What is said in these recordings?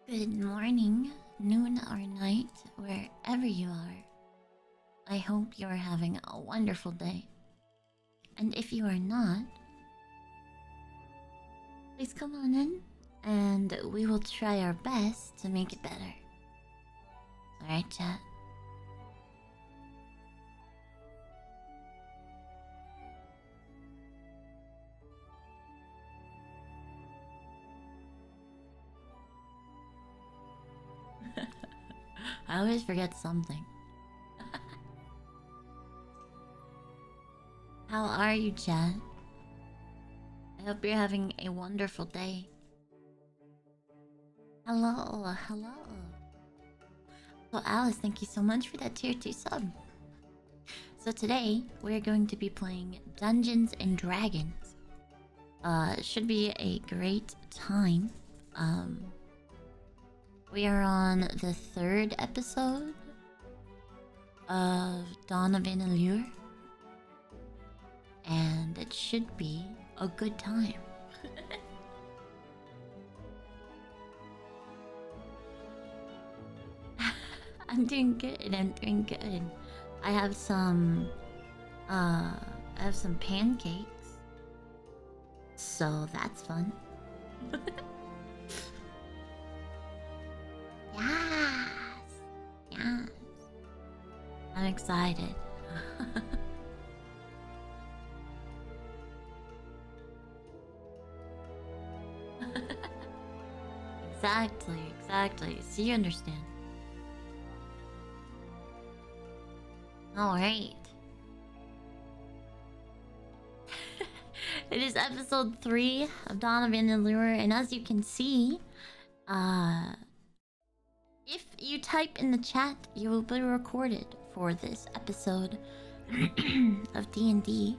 Good morning, noon, or night, wherever you are. I hope you are having a wonderful day. And if you are not, please come on in and we will try our best to make it better. Alright, chat? I always forget something. How are you, chat? I hope you're having a wonderful day. Hello. So Alice, thank you so much for that tier 2 sub. So today, we're going to be playing Dungeons and Dragons. It should be a great time. We are on the 3rd episode of Dawn of Anor'lur. And it should be a good time. I'm doing good. I have some pancakes. So that's fun. Yes. I'm excited. Exactly. So you understand. Alright. It is episode 3 of Dawn of Anor'lur, and as you can see, if you type in the chat, you will be recorded for this episode of D&D.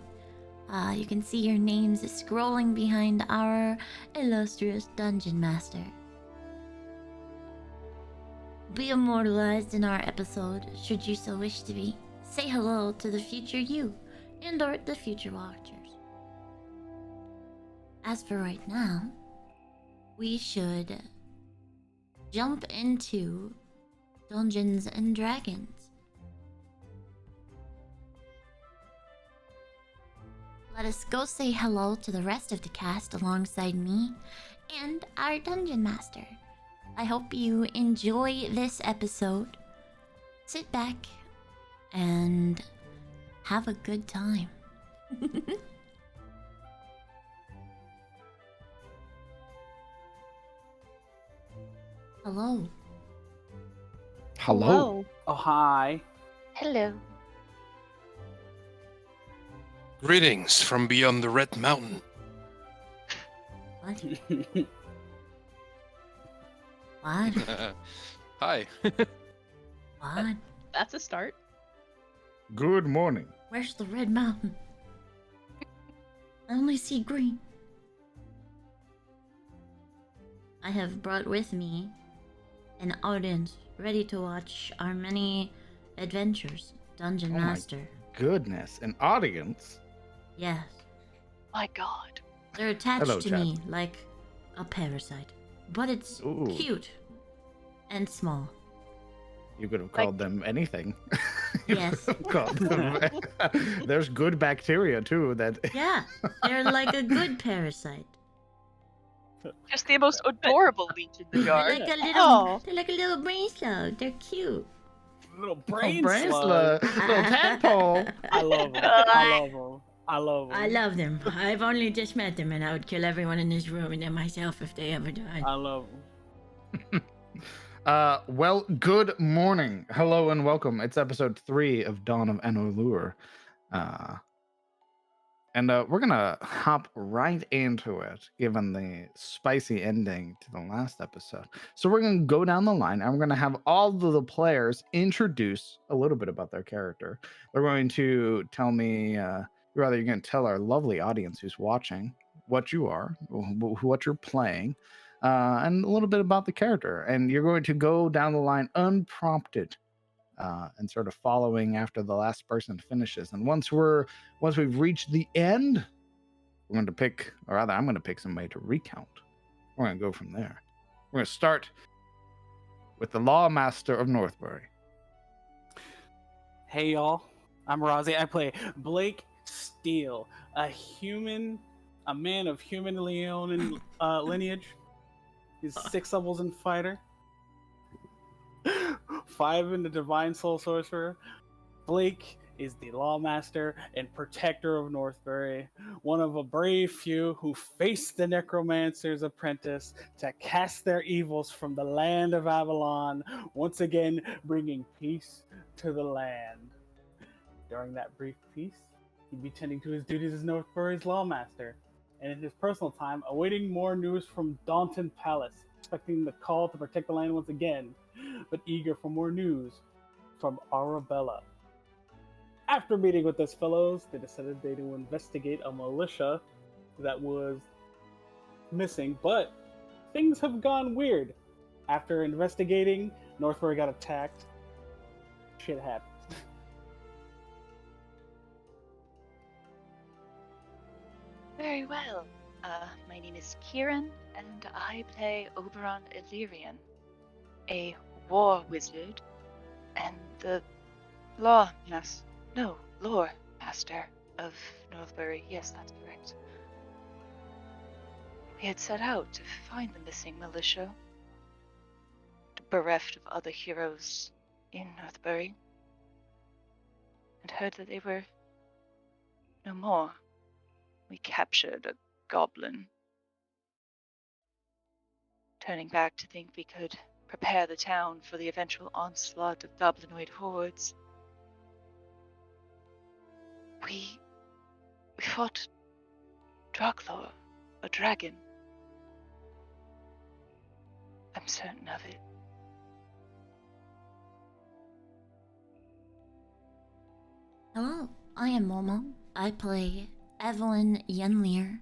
You can see your names scrolling behind our illustrious Dungeon Master. Be immortalized in our episode, should you so wish to be. Say hello to the future you, and or the future watchers. As for right now, we should jump into Dungeons and Dragons. Let us go say hello to the rest of the cast alongside me and our Dungeon Master. I hope you enjoy this episode. Sit back and have a good time. Hello. Hello. Oh, hi. Hello. Greetings from beyond the Red Mountain. What? What? Hi. What? That's a start. Good morning. Where's the Red Mountain? I only see green. I have brought with me an audience ready to watch our many adventures. Dungeon Oh my Master. Goodness, an audience. Yes. My God. They're attached Hello, to chat. me like a parasite. But it's Ooh. cute. And small. You could have called them anything. You Yes. could have called them. There's good bacteria too. That Yeah. They're like a good parasite. Just the most adorable leech in the They're yard. like a little Oh. they're like a little brain slug. They're cute. Little brain brain slug. little tadpole. I love them. I love them. I love them. I love them. I've only just met them, and I would kill everyone in this room and then myself if they ever died. I love them. Well, good morning, hello, and welcome. It's episode 3 of Dawn of Anor'lur. And we're gonna hop right into it, given the spicy ending to the last episode. So we're gonna go down the line, and we're gonna have all of the players introduce a little bit about their character. They're going to tell me, rather, you're gonna tell our lovely audience who's watching what you are, what you're playing, and a little bit about the character. And you're going to go down the line unprompted. And sort of following after the last person finishes. And once we've reached the end, we're going to pick, or rather, I'm going to pick somebody to recount. We're going to go from there. We're going to start with the Lawmaster of Northbury. Hey y'all, I'm Rozzy. I play Blake Steele, a man of human Leonin lineage. He's 6 levels in fighter, 5 in the divine soul sorcerer. Blake is the lawmaster and protector of Northbury, one of a brave few who faced the necromancer's apprentice to cast their evils from the land of Avalon, once again bringing peace to the land. During that brief peace, he'd be tending to his duties as Northbury's lawmaster, and in his personal time, awaiting more news from Daunton Palace, expecting the call to protect the land once again, but eager for more news from Arabella. After meeting with his fellows, they decided they to investigate a militia that was missing, but things have gone weird. After investigating, Northbury got attacked. Shit happened. Very well. My name is Kieran, and I play Oberon Illyrian, a war wizard, and the lore master of Northbury. Yes, that's correct. We had set out to find the missing militia, bereft of other heroes in Northbury, and heard that they were no more. We captured a goblin, turning back to think we could prepare the town for the eventual onslaught of goblinoid hordes. We fought Draklor, a dragon. I'm certain of it. Hello, I am Momo. I play Evelyn Yenlir,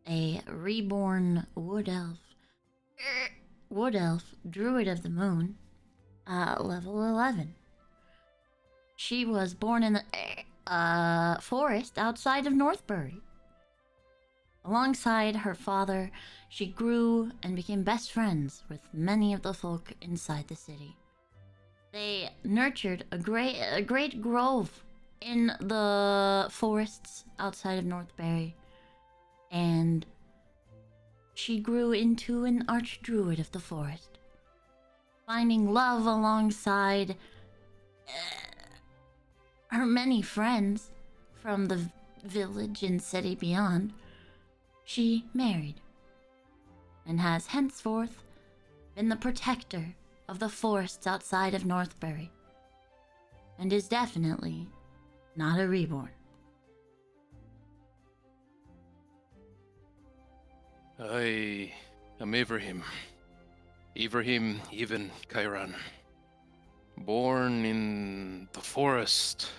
a reborn wood elf. Druid of the Moon, level 11. She was born in the forest outside of Northbury. Alongside her father, she grew and became best friends with many of the folk inside the city. They nurtured a great grove in the forests outside of Northbury, and she grew into an archdruid of the forest, finding love alongside her many friends from the village and city beyond. She married, and has henceforth been the protector of the forests outside of Northbury, and is definitely not a reborn. I am Ibrahim. Ibrahim Ibn Kairan. Born in the forest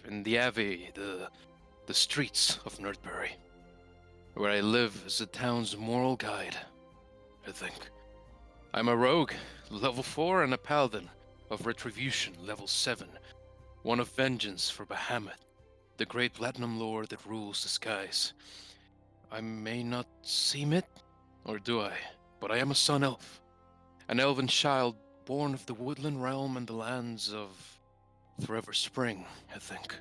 in the Abbey, the streets of Northbury, where I live as the town's moral guide, I think. I'm a rogue, level 4, and a paladin of retribution, level 7. One of vengeance for Bahamut, the great platinum lord that rules the skies. I may not seem it, or do I? But I am a sun elf, an elven child born of the woodland realm and the lands of forever spring, I think.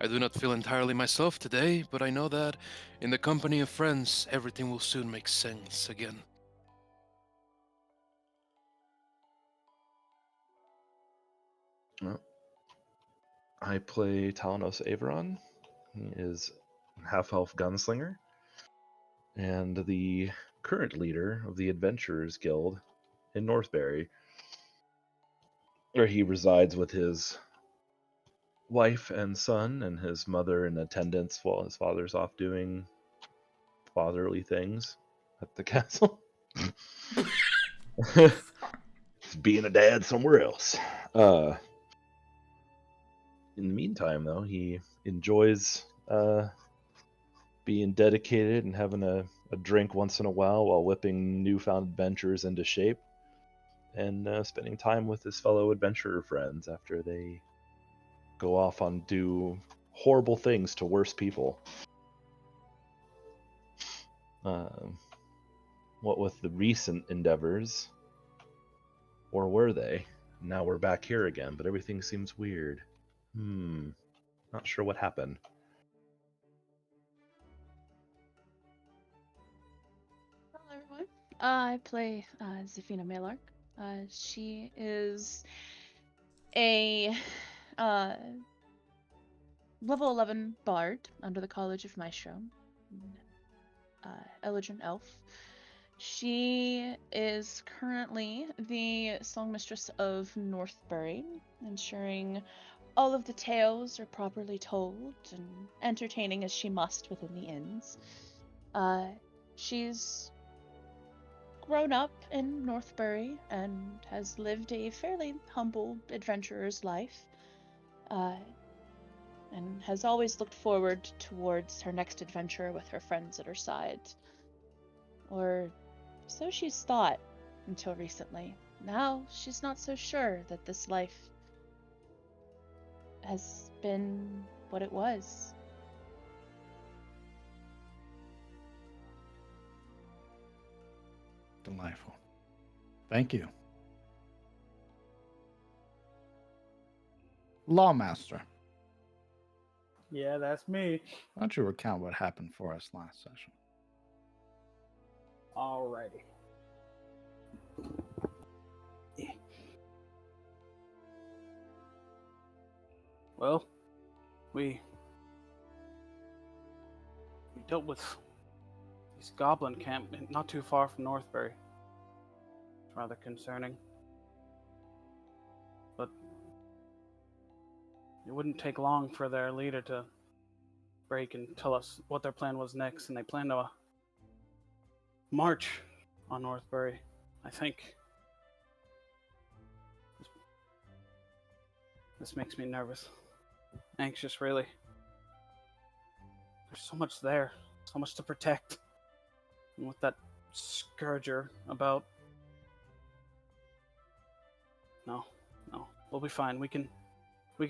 I do not feel entirely myself today, but I know that in the company of friends, everything will soon make sense again. Well, I play Talanos Averon. He is half-elf gunslinger and the current leader of the Adventurers Guild in Northbury, where he resides with his wife and son and his mother in attendance while his father's off doing fatherly things at the castle. Being a dad somewhere else. In the meantime, though, he enjoys being dedicated and having a drink once in a while whipping newfound adventures into shape, and spending time with his fellow adventurer friends after they go off and do horrible things to worse people. What with the recent endeavors, Or were they? Now we're back here again, but everything seems weird. Not sure what happened. Hello, everyone. I play Zafina Malark. She is a level 11 bard under the College of Maestro, Elegant Elf. She is currently the songmistress of Northbury, ensuring all of the tales are properly told and entertaining as she must within the inns. She's grown up in Northbury and has lived a fairly humble adventurer's life, and has always looked forward towards her next adventure with her friends at her side. Or so she's thought until recently. Now she's not so sure that this life has been what it was. Delightful. Thank you. Lawmaster, Yeah, that's me. why don't you recount what happened for us last session? Alrighty. Well, we dealt with this goblin camp not too far from Northbury. It's rather concerning. But it wouldn't take long for their leader to break and tell us what their plan was next, and they plan to march on Northbury, I think. This makes me nervous. Anxious, really. There's so much there, so much to protect. And with that scourger about... No, we'll be fine. We can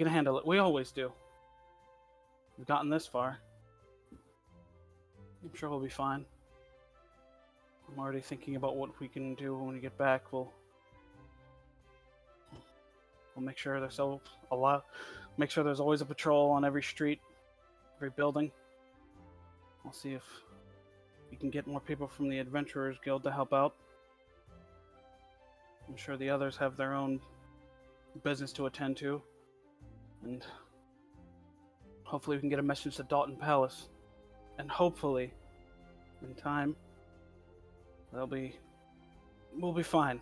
handle it. We always do. We've gotten this far. I'm sure we'll be fine. I'm already thinking about what we can do when we get back. We'll make sure there's make sure there's always a patrol on every street, every building. I'll see if we can get more people from the Adventurers Guild to help out. I'm sure the others have their own business to attend to, and hopefully we can get a message to Dalton Palace, and hopefully, in time, we'll be fine.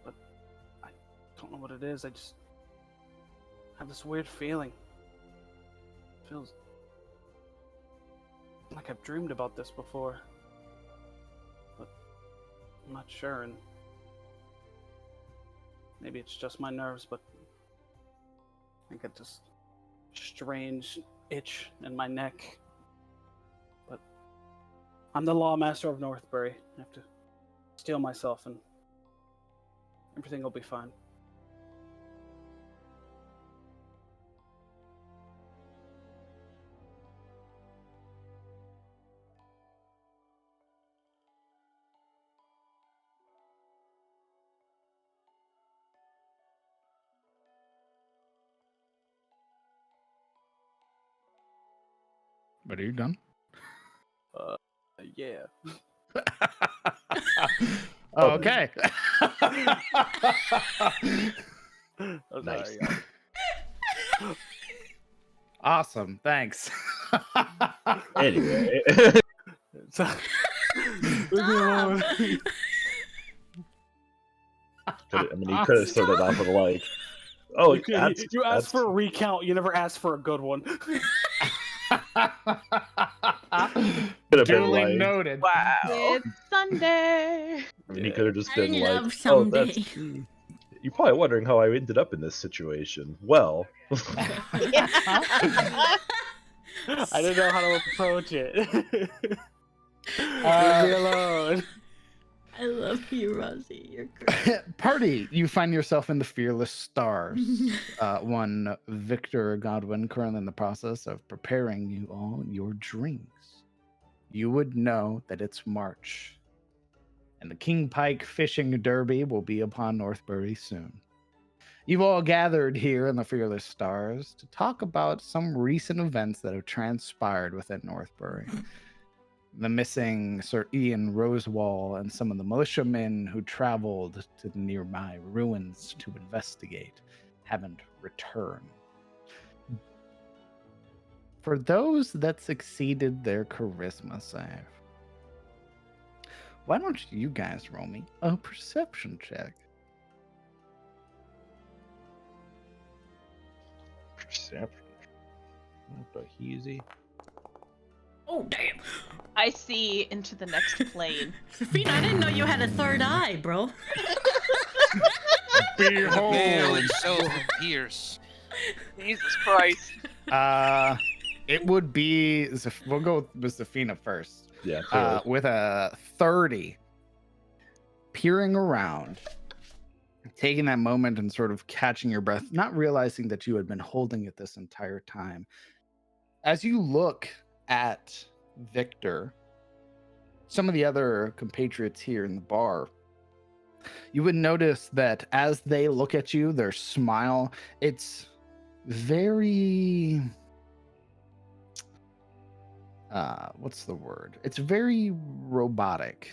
But I don't know what it is. I just have this weird feeling. It feels like I've dreamed about this before, but I'm not sure, and maybe it's just my nerves, but I get this strange itch in my neck. But I'm the Lawmaster of Northbury. I have to steel myself, and everything will be fine. But are you done? Yeah. Okay. Oh, Nice. sorry, Awesome. Thanks. Anyway, Stop. he could have started off with like, "Oh, you asked for a recount. You never asked for a good one. could have been Duly like, noted. Wow. It's Sunday. I mean, he could have just I been like, love "Oh, Sunday. that's." You're probably wondering how I ended up in this situation. Well, I didn't know how to approach it. Leave me alone. I love you, Rosie. You're great. Party, you find yourself in the Fearless Stars. One Victor Godwin, currently in the process of preparing you all your drinks. You would know that it's March. and the King Pike Fishing Derby will be upon Northbury soon. You've all gathered here in the Fearless Stars to talk about some recent events that have transpired within Northbury. The missing Sir Ian Rosewall and some of the militiamen who traveled to the nearby ruins to investigate haven't returned. For those that succeeded their charisma save, why don't you guys roll me a perception check? Perception. What the easy. Oh, damn. I see into the next plane. Safina, I didn't know you had a third eye, bro. The veil Behold! itself appears. Jesus Christ. It would be, we'll go with Zafina first. Yeah, clearly. With a 30, peering around, taking that moment and sort of catching your breath, not realizing that you had been holding it this entire time. As you look at Victor, some of the other compatriots here in the bar, you would notice that as they look at you, their smile, it's very... what's the word? It's very robotic,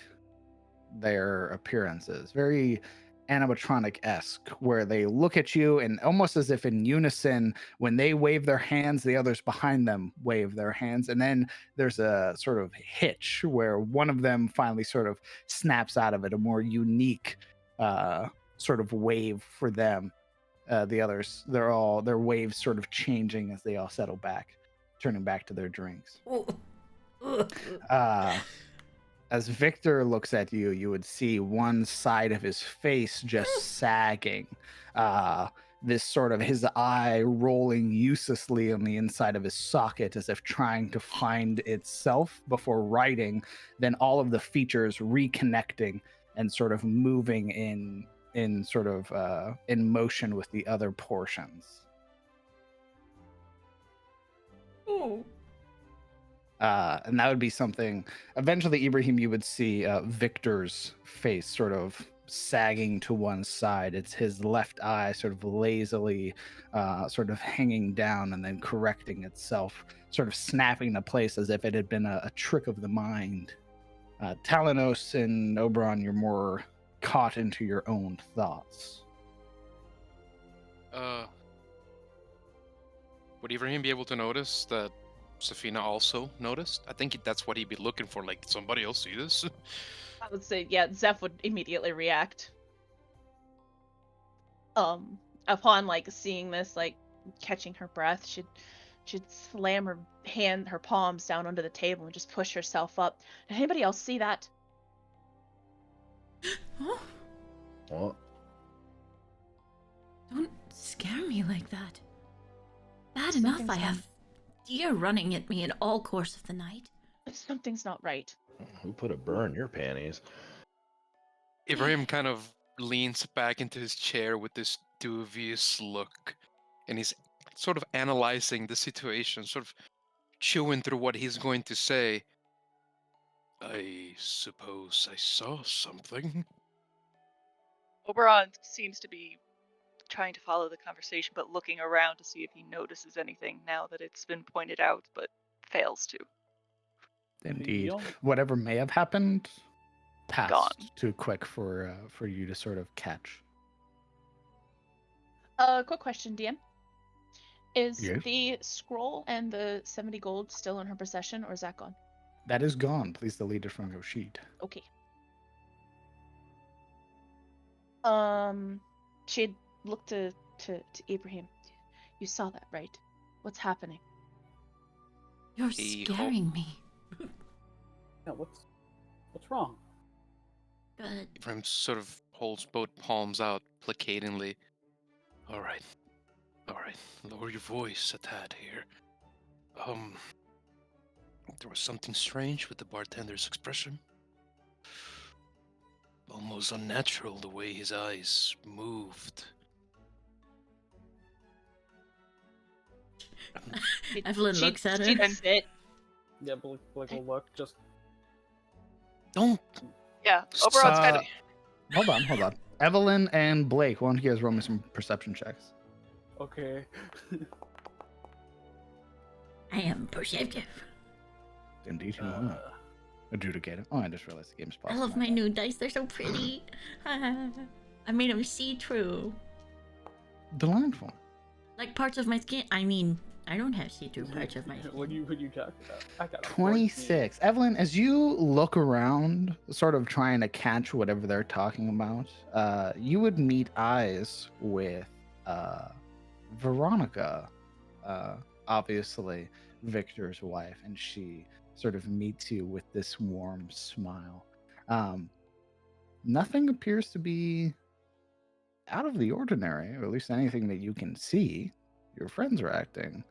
their appearances. Very animatronic-esque, where they look at you and almost as if in unison, when they wave their hands, the others behind them wave their hands. And then there's a sort of hitch where one of them finally sort of snaps out of it, a more unique sort of wave for them. The others, their waves sort of changing as they all settle back, turning back to their drinks. As Victor looks at you, you would see one side of his face just sagging. This sort of his eye rolling uselessly on the inside of his socket as if trying to find itself before writing. Then all of the features reconnecting and sort of moving in sort of in motion with the other portions. And that would be something, eventually, Ibrahim, you would see Victor's face sort of sagging to one side. It's his left eye sort of lazily sort of hanging down and then correcting itself, sort of snapping into place as if it had been a trick of the mind. Talanos and Oberon, you're more caught into your own thoughts. Would Ibrahim be able to notice that Safina also noticed? I think that's what he'd be looking for. Like, did somebody else see this? I would say, yeah, Zeph would immediately react. Upon like seeing this, like catching her breath, she'd slam her palms down onto the table and just push herself up. Did anybody else see that? What? Don't scare me like that. Bad enough I have deer running at me in all course of the night. Something's not right. Who put a burr in your panties? Ibrahim kind of leans back into his chair with this dubious look, and he's sort of analyzing the situation, sort of chewing through what he's going to say. I suppose I saw something. Oberon seems to be trying to follow the conversation, but looking around to see if he notices anything now that it's been pointed out, but fails to. Indeed. Deal. Whatever may have happened passed Gone. too quick for you to sort of catch. Quick question, DM. Is Yes? the scroll and the 70 gold still in her possession, or is that gone? That is gone. Please delete it from your sheet. Okay. She'd looked to Ibrahim. You saw that, right? What's happening? You're Hey, scaring me. Yeah, what's wrong? Good. Ibrahim sort of holds both palms out placatingly. All right. Lower your voice a tad here. There was something strange with the bartender's expression. Almost unnatural the way his eyes moved. Evelyn looks at She'd her. sit. Yeah, Blake will look. Just Don't Yeah, Oberon's kind of. Hold on. Evelyn and Blake, why don't you guys roll me some perception checks? Okay. I am perceptive. Indeed, you are. Adjudicator. Oh, I just realized the game's paused. I love my new dice. They're so pretty. I made them see-through. Delightful. Like parts of my skin. I mean, I don't have see-through parts of my skin. What you talking about? I got a 26. Evelyn, as you look around, sort of trying to catch whatever they're talking about, you would meet eyes with Veronica, obviously Victor's wife, and she sort of meets you with this warm smile. Nothing appears to be out of the ordinary, or at least anything that you can see. Your friends are acting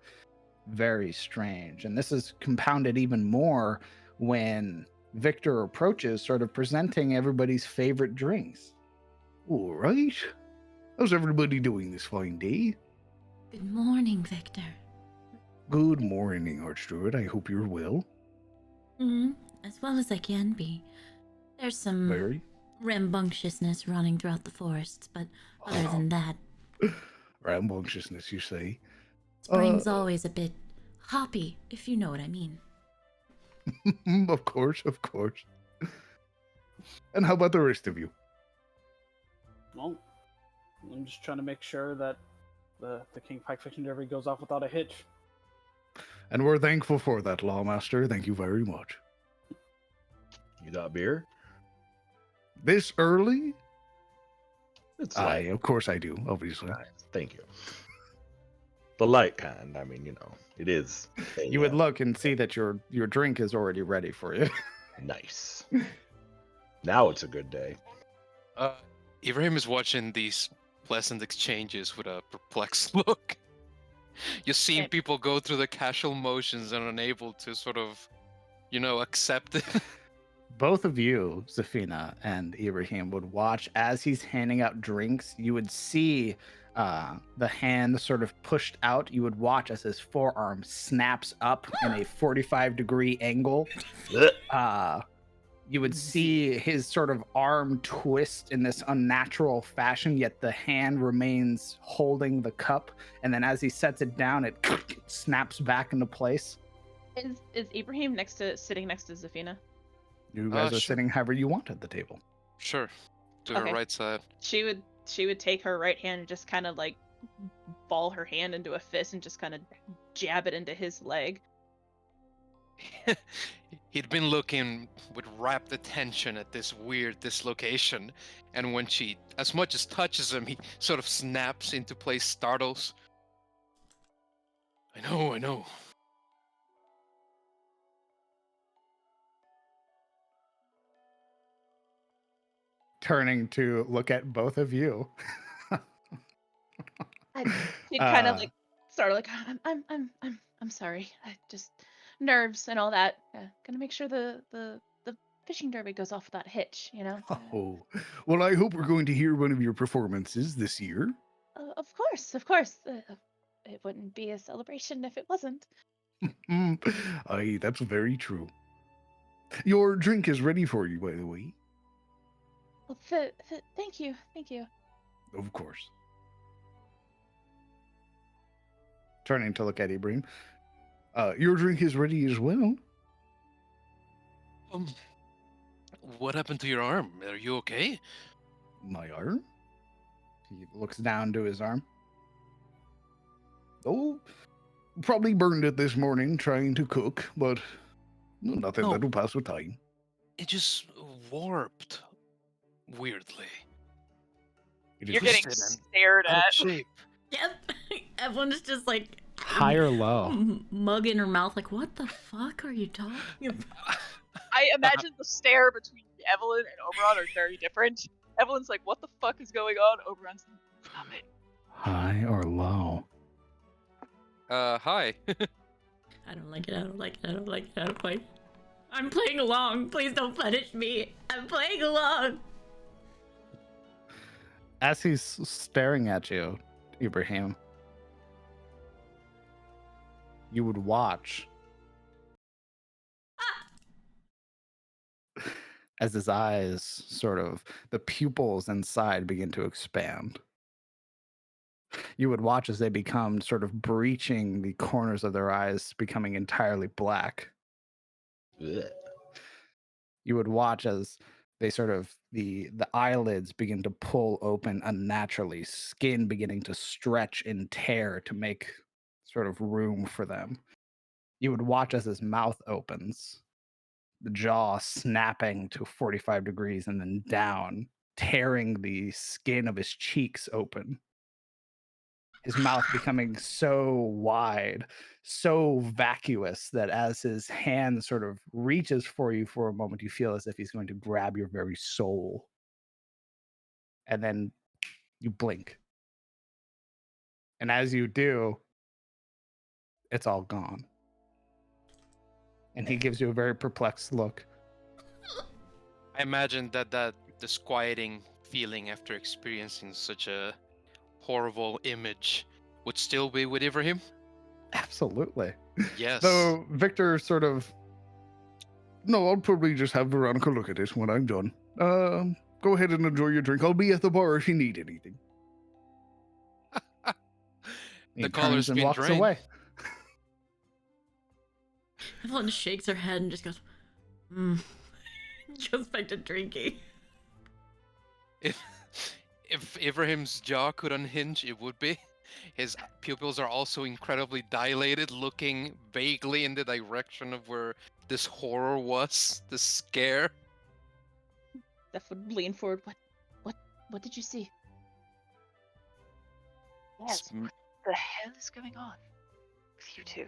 very strange, and this is compounded even more when Victor approaches, sort of presenting everybody's favorite drinks. All right. How's everybody doing this fine day? Good morning, Victor. Good morning, Archdruid. I hope you're well. As well as I can be. There's some Very. rambunctiousness running throughout the forests, but other than that, Rambunctiousness, you say? spring's always a bit hoppy, if you know what I mean. Of course. And how about the rest of you? Well, I'm just trying to make sure that the King Pike Fiction Derby goes off without a hitch. And we're thankful for that, Lawmaster. Thank you very much. You got beer? This early? It's Of course I do, obviously. Nice. Thank you. The light kind. I mean, it is. You would look and see that your drink is already ready for you. Nice. Now it's a good day. Ibrahim is watching these pleasant exchanges with a perplexed look. You're seeing people go through the casual motions and unable to sort of, accept it. Both of you, Zafina and Ibrahim, would watch as he's handing out drinks. You would see the hand sort of pushed out. You would watch as his forearm snaps up in a 45-degree angle. You would see his sort of arm twist in this unnatural fashion, yet the hand remains holding the cup. And then as he sets it down, it snaps back into place. Is Ibrahim sitting next to Zafina? You guys are Sure. sitting however you want at the table. Sure. To her Okay. right side. She would take her right hand and just kind of like ball her hand into a fist and just kind of jab it into his leg. He'd been looking with rapt attention at this weird dislocation, and when she as much as touches him, he sort of snaps into place, startles. I know. Turning to look at both of you. She'd kind of like start like I'm sorry. I just nerves and all that. Gonna make sure the fishing derby goes off without a hitch, Oh, well, I hope we're going to hear one of your performances this year. Of course. It wouldn't be a celebration if it wasn't. Aye, that's very true. Your drink is ready for you, by the way. Well, thank you. Of course. Turning to look at Ibrahim. Your drink is ready as well. What happened to your arm? Are you okay? My arm? He looks down to his arm. Oh, probably burned it this morning trying to cook, but nothing No. that'll pass with time. It just warped weirdly. You're getting Twisted and stared out of at. shape. Yep. Everyone's just like High or low? mug in her mouth, like, what the fuck are you talking about? I imagine the stare between Evelyn and Oberon are very different. Evelyn's like, what the fuck is going on? Oberon's like, stop it. High or low? Hi. I don't like it. I'm playing along. Please don't punish me. I'm playing along. As he's staring at you, Ibrahim, you would watch as his eyes the pupils inside begin to expand. You would watch as they become sort of breaching the corners of their eyes, becoming entirely black. Blech. You would watch as they the eyelids begin to pull open unnaturally, skin beginning to stretch and tear to make sort of room for them. You would watch as his mouth opens, the jaw snapping to 45 degrees and then down, tearing the skin of his cheeks open. His mouth becoming so wide, so vacuous that as his hand sort of reaches for you for a moment, you feel as if he's going to grab your very soul. And then you blink. And as you do, it's all gone. And he gives you a very perplexed look. I imagine that disquieting feeling after experiencing such a horrible image would still be with Ibrahim. Absolutely. Yes. So Victor no, I'll probably just have Veronica look at it when I'm done. Go ahead and enjoy your drink. I'll be at the bar if you need anything. He The color's turns and been walks drained. away. Evelyn shakes her head and just goes, goes back to drinking. If Ibrahim's jaw could unhinge, it would be. His pupils are also incredibly dilated, looking vaguely in the direction of where this horror was, this scare. Zeph would lean forward. What did you see? Yes, what the hell is going on with you two?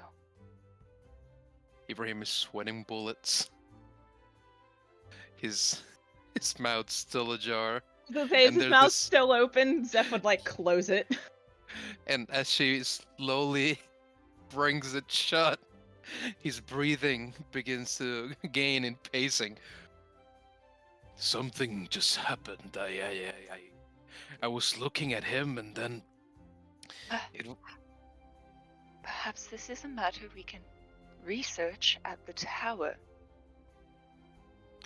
Ibrahim is sweating bullets. His mouth's still ajar. His mouth's this- still open. Zeph would close it. And as she slowly brings it shut, his breathing begins to gain in pacing. Something just happened. I was looking at him, and then Perhaps this is a matter we can research at the tower.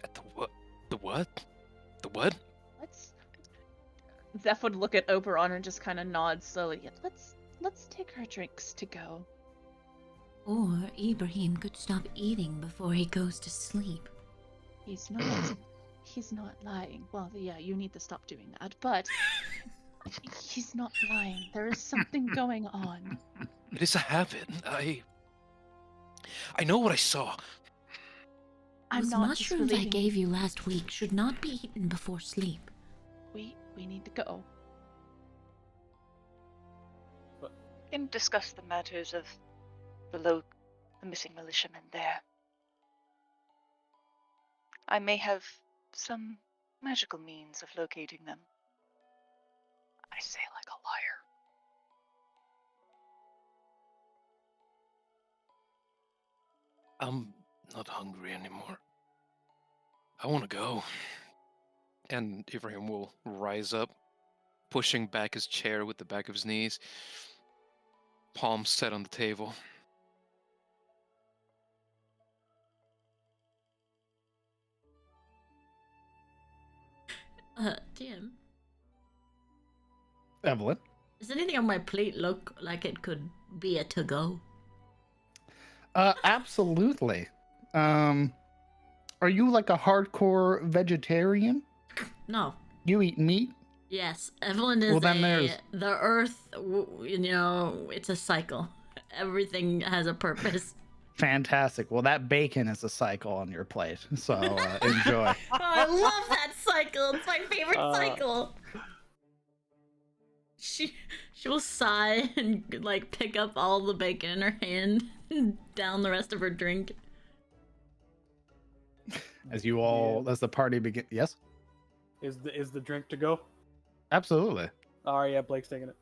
At the what? The what? The what? Zeph would look at Oberon and just kind of nod slowly. Let's take our drinks to go. Or Ibrahim could stop eating before he goes to sleep. He's not lying. Well, yeah, you need to stop doing that, but he's not lying. There is something going on. It is a habit. I know what I saw. Those mushrooms I gave you last week should not be eaten before sleep. We need to go. We can discuss the matters of the missing militiamen there. I may have some magical means of locating them. I say like a liar. I'm not hungry anymore. I want to go. And Ibrahim will rise up, pushing back his chair with the back of his knees, palms set on the table. Tim, Evelyn? does anything on my plate look like it could be a to-go? Absolutely. Are you like a hardcore vegetarian? No. You eat meat? Yes, Evelyn is Well, then there's- the Earth. It's a cycle. Everything has a purpose. Fantastic. Well, that bacon is a cycle on your plate, so enjoy. Oh, I love that cycle. It's my favorite cycle. She will sigh and pick up all the bacon in her hand and down the rest of her drink. As the party begins. Yes? Is the drink to go? Absolutely. All right, yeah, Blake's taking it.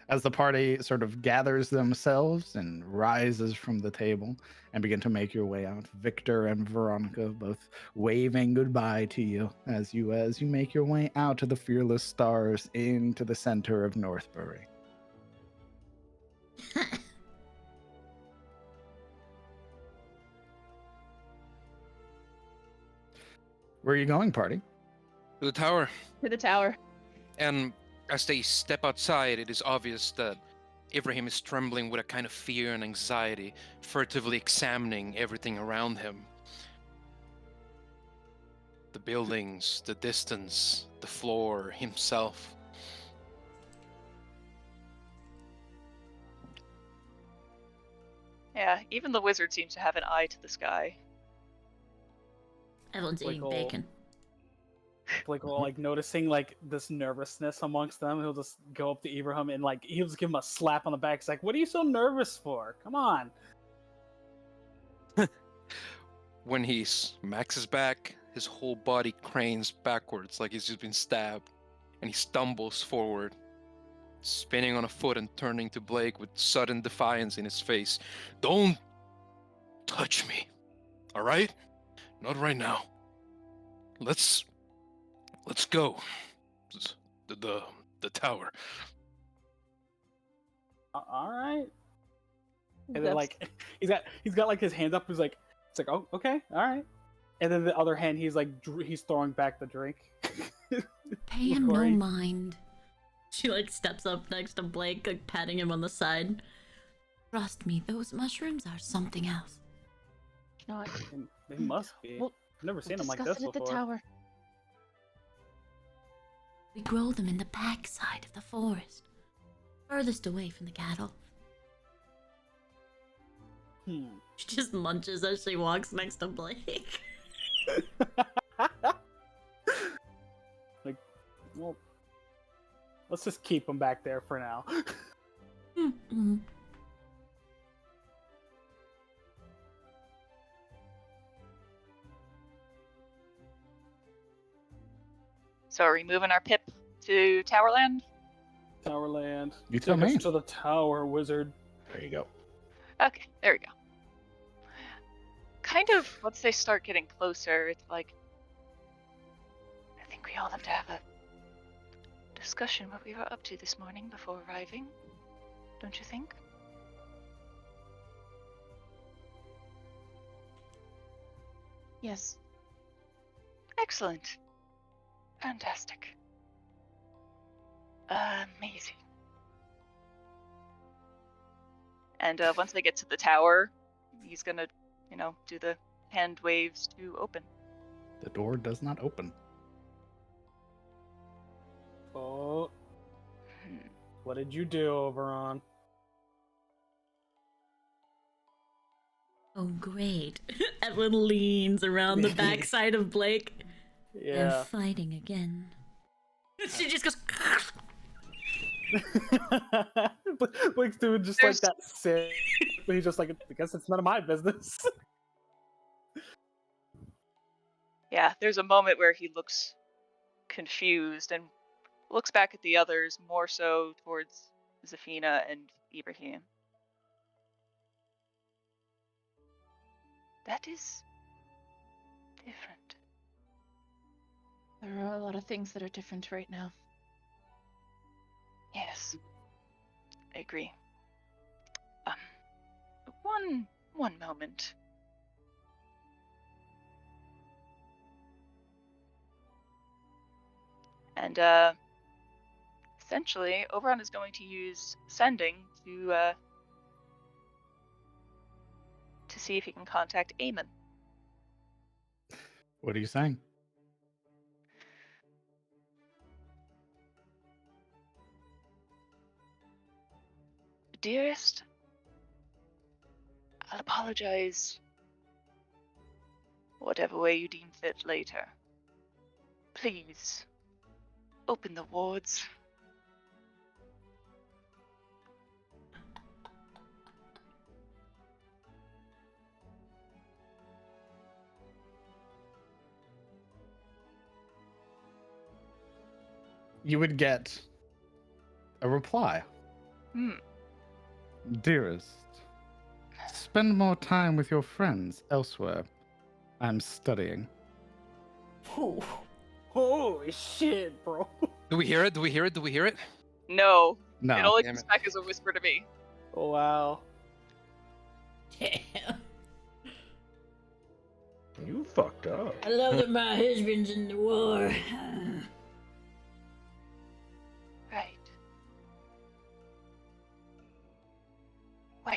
As the party sort of gathers themselves and rises from the table and begin to make your way out, Victor and Veronica both waving goodbye to you as you make your way out to the Fearless Stars into the center of Northbury. Where are you going, party? To the tower. To the tower. And as they step outside, it is obvious that Ibrahim is trembling with a kind of fear and anxiety, furtively examining everything around him. The buildings, the distance, the floor, himself. Yeah, even the wizard seems to have an eye to the sky. Everyone's eating Like, bacon. Blake will like noticing like this nervousness amongst them. He'll just go up to Ibrahim and like he'll just give him a slap on the back. He's like, "What are you so nervous for? Come on." When he smacks his back, his whole body cranes backwards like he's just been stabbed, and he stumbles forward, spinning on a foot and turning to Blake with sudden defiance in his face. "Don't touch me, all right? Not right now. Let's go. The tower." All right. And then That's- like he's got like his hands up. He's like, it's like, oh, okay, all right. And then the other hand, he's like he's throwing back the drink. Pay him no Before he- mind. She like steps up next to Blake, like patting him on the side. Trust me, those mushrooms are something else. No, They must be. We'll- I've never seen them like discuss this it at the before. tower. We grow them in the backside of the forest, furthest away from the cattle. She just munches as she walks next to Blake. Like, well, let's just keep them back there for now. Mm-mm. So are we moving our pip to Towerland? Towerland. You tell Take us me. to the tower, wizard. There you go. Okay, there we go. Kind of, once they start getting closer, it's like, I think we all have to have a discussion what we were up to this morning before arriving. Don't you think? Yes. Excellent. Fantastic. Amazing. And once they get to the tower, he's gonna, do the hand waves to open. The door does not open. Oh, Hmm. what did you do, Oberon? Oh, great. Evelyn leans around the backside of Blake. Yeah. And fighting again. She just goes. Blake's doing just There's- like that sit. But he's just like, I guess it's none of my business. Yeah, there's a moment where he looks confused and looks back at the others, more so towards Zafina and Ibrahim. That is different. There are a lot of things that are different right now. Yes, I agree. One moment. And essentially, Oberon is going to use sending to see if he can contact Eamon. What are you saying? Dearest, I'll apologize whatever way you deem fit later. Please, open the wards. You would get a reply. Dearest, spend more time with your friends elsewhere. I'm studying. Holy shit, bro. Do we hear it? Do we hear it? Do we hear it? No, it No. only Damn comes it. back as a whisper to me. Oh, wow. Damn. You fucked up. I love that my husband's in the war. Right. Well.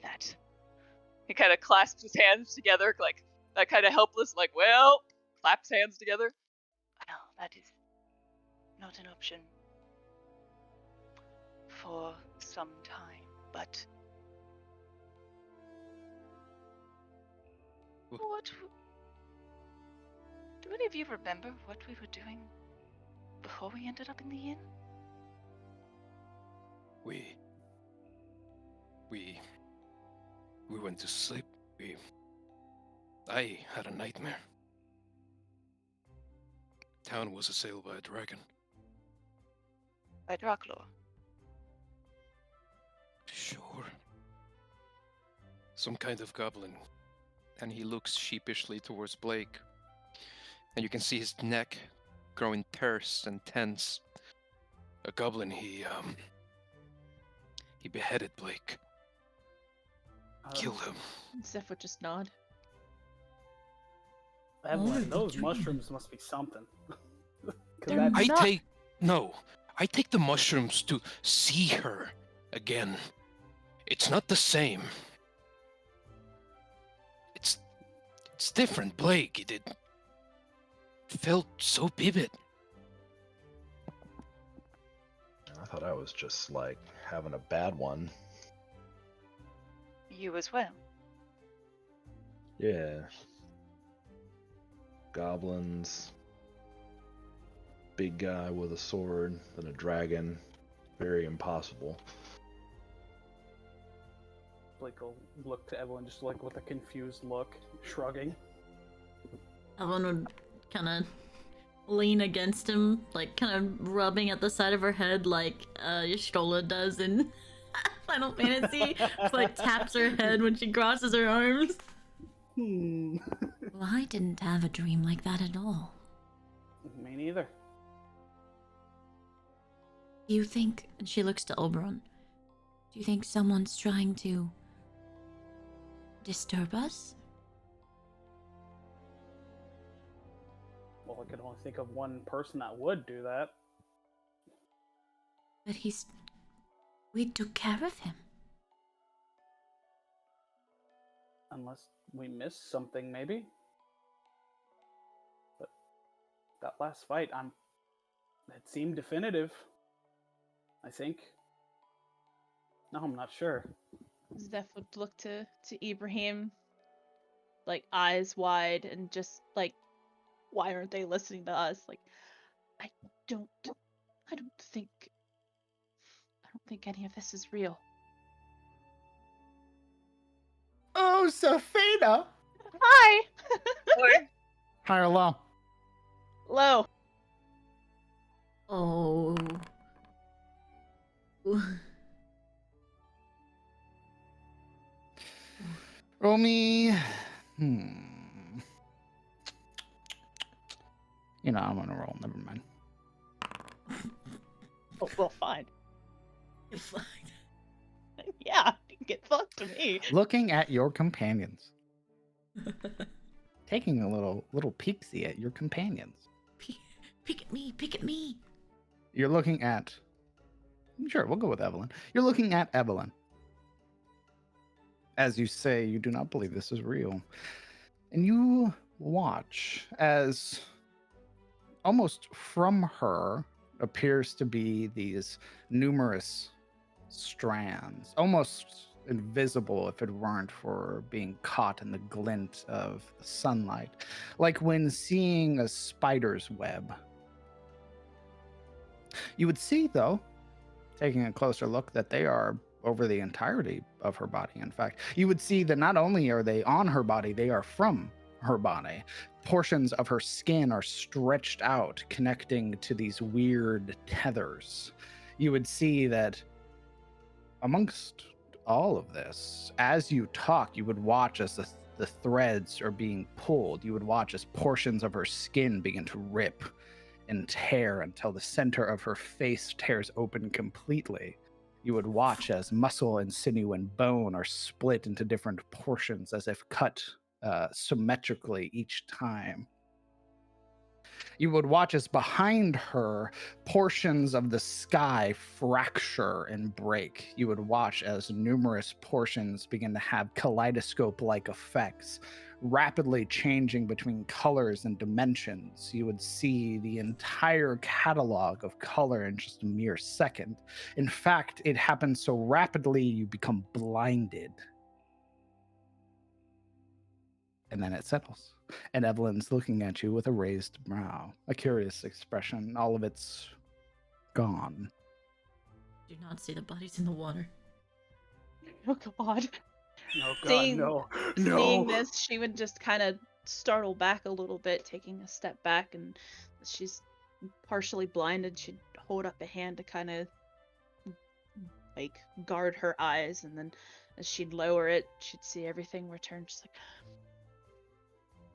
That. He kind of clasps his hands together, like that kind of helpless, like, well, claps hands together. Well, that is not an option for some time, but what? Do any of you remember what we were doing before we ended up in the inn? We went to sleep. I had a nightmare. Town was assailed by a dragon. By Anor'lur. Sure. Some kind of goblin. And he looks sheepishly towards Blake. And you can see his neck growing terse and tense. A goblin, he beheaded Blake. Killed him. Zeph would just nod. Evelyn, those mushrooms must be something. 'Cause They're that's- I take the mushrooms to see her again. It's not the same. It's different, Blake. It felt so vivid. I thought I was just like having a bad one. You as well. Yeah. Goblins. Big guy with a sword, then a dragon. Very impossible. Blake will look to Evelyn just like with a confused look, shrugging. Evelyn would kind of lean against him, like kind of rubbing at the side of her head like Y'shtola does in Final Fantasy. Just like taps her head when she crosses her arms. Hmm. Well, I didn't have a dream like that at all. Me neither. Do you think, and she looks to Oberon, do you think someone's trying to disturb us? Well, I could only think of one person that would do that. But we took care of him. Unless we missed something, maybe. But that last fight, it seemed definitive. I think. No, I'm not sure. Zeph would look to Ibrahim, like eyes wide, and just like, why aren't they listening to us? Like, I don't think any of this is real. Oh, Safina! Hi. High or low? Low. Oh. Roll me. You know, I'm gonna roll. Never mind. Oh, well, fine. You're fine. Yeah, you can get fucked to me. Looking at your companions. Taking a little peek-see at your companions. Pick at me, pick at me. You're looking at... Sure, we'll go with Evelyn. You're looking at Evelyn. As you say, you do not believe this is real. And you watch as almost from her appears to be these numerous strands, almost invisible if it weren't for being caught in the glint of the sunlight, like when seeing a spider's web. You would see, though, taking a closer look, that they are over the entirety of her body. In fact, you would see that not only are they on her body, they are from her body. Portions of her skin are stretched out, connecting to these weird tethers. You would see that amongst all of this, as you talk, you would watch as the threads are being pulled. You would watch as portions of her skin begin to rip and tear until the center of her face tears open completely. You would watch as muscle and sinew and bone are split into different portions as if cut symmetrically each time. You would watch as behind her, portions of the sky fracture and break. You would watch as numerous portions begin to have kaleidoscope-like effects, rapidly changing between colors and dimensions. You would see the entire catalog of color in just a mere second. In fact, it happens so rapidly you become blinded. And then it settles. And Evelyn's looking at you with a raised brow, a curious expression. All of it's gone. Do not see the bodies in the water. Oh god. Oh god, Seeing- no. Seeing No. this, she would just kind of startle back a little bit, taking a step back, and she's partially blinded. She'd hold up a hand to kind of like guard her eyes, and then as she'd lower it, she'd see everything return. She's like,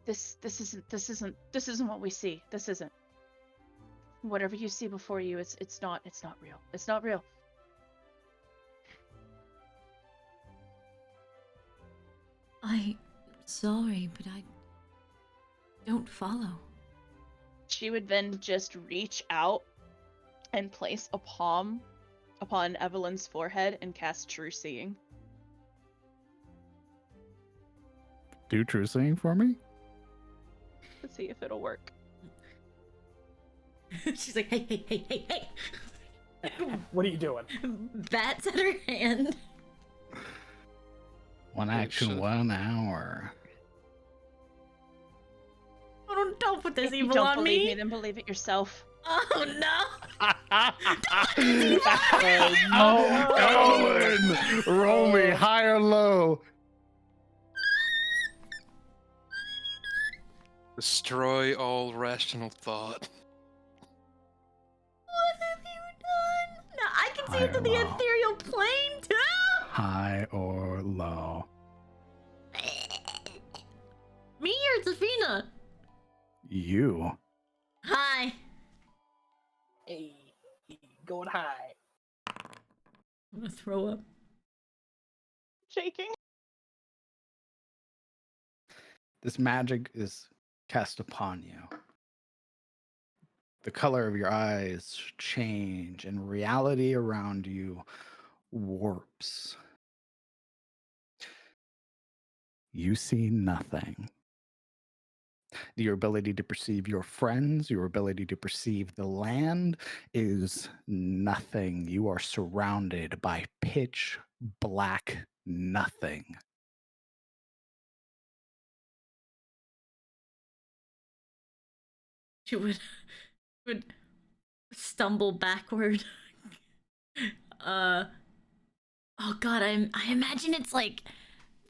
This isn't what we see. This isn't. Whatever you see before you, it's not real. It's not real. I'm sorry, but I don't follow. She would then just reach out and place a palm upon Evelyn's forehead and cast True Seeing. Do true seeing for me? To see if it'll work. She's like, hey, hey, hey, hey, hey. What are you doing? Bats at her hand. One action, shit. 1 hour. Oh, don't put this If you evil don't on believe me. me, then believe it yourself. Oh no. Oh, Evelyn! Roll me high or low. Destroy all rational thought. What have you done? No, I can see into the High or low? ethereal plane too. High or low? Me or Zafina? You. Hi. Hey, going high. I'm gonna throw up. Shaking. This magic is cast upon you. The color of your eyes change, and reality around you warps. You see nothing. Your ability to perceive your friends, your ability to perceive the land is nothing. You are surrounded by pitch black nothing. She would stumble backward. Oh god, I imagine it's like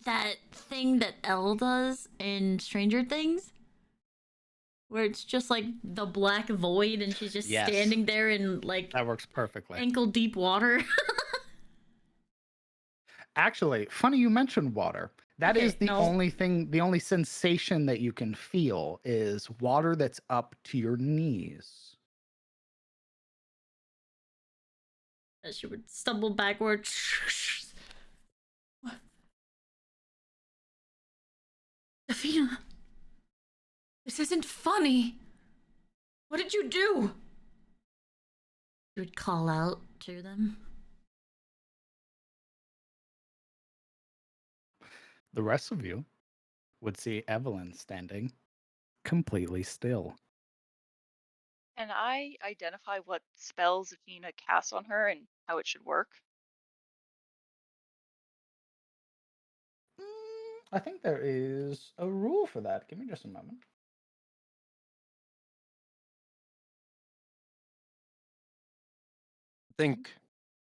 that thing that Elle does in Stranger Things, where it's just like the black void and she's just Yes. standing there in like That works perfectly. ankle deep water. Actually, funny you mentioned water. That is Okay, the no. only thing, the only sensation that you can feel is water that's up to your knees. She would stumble backward. Davina, this isn't funny. What did you do? She would call out to them. The rest of you would see Evelyn standing completely still. Can I identify what spells Athena casts on her and how it should work? I think there is a rule for that. Give me just a moment. I think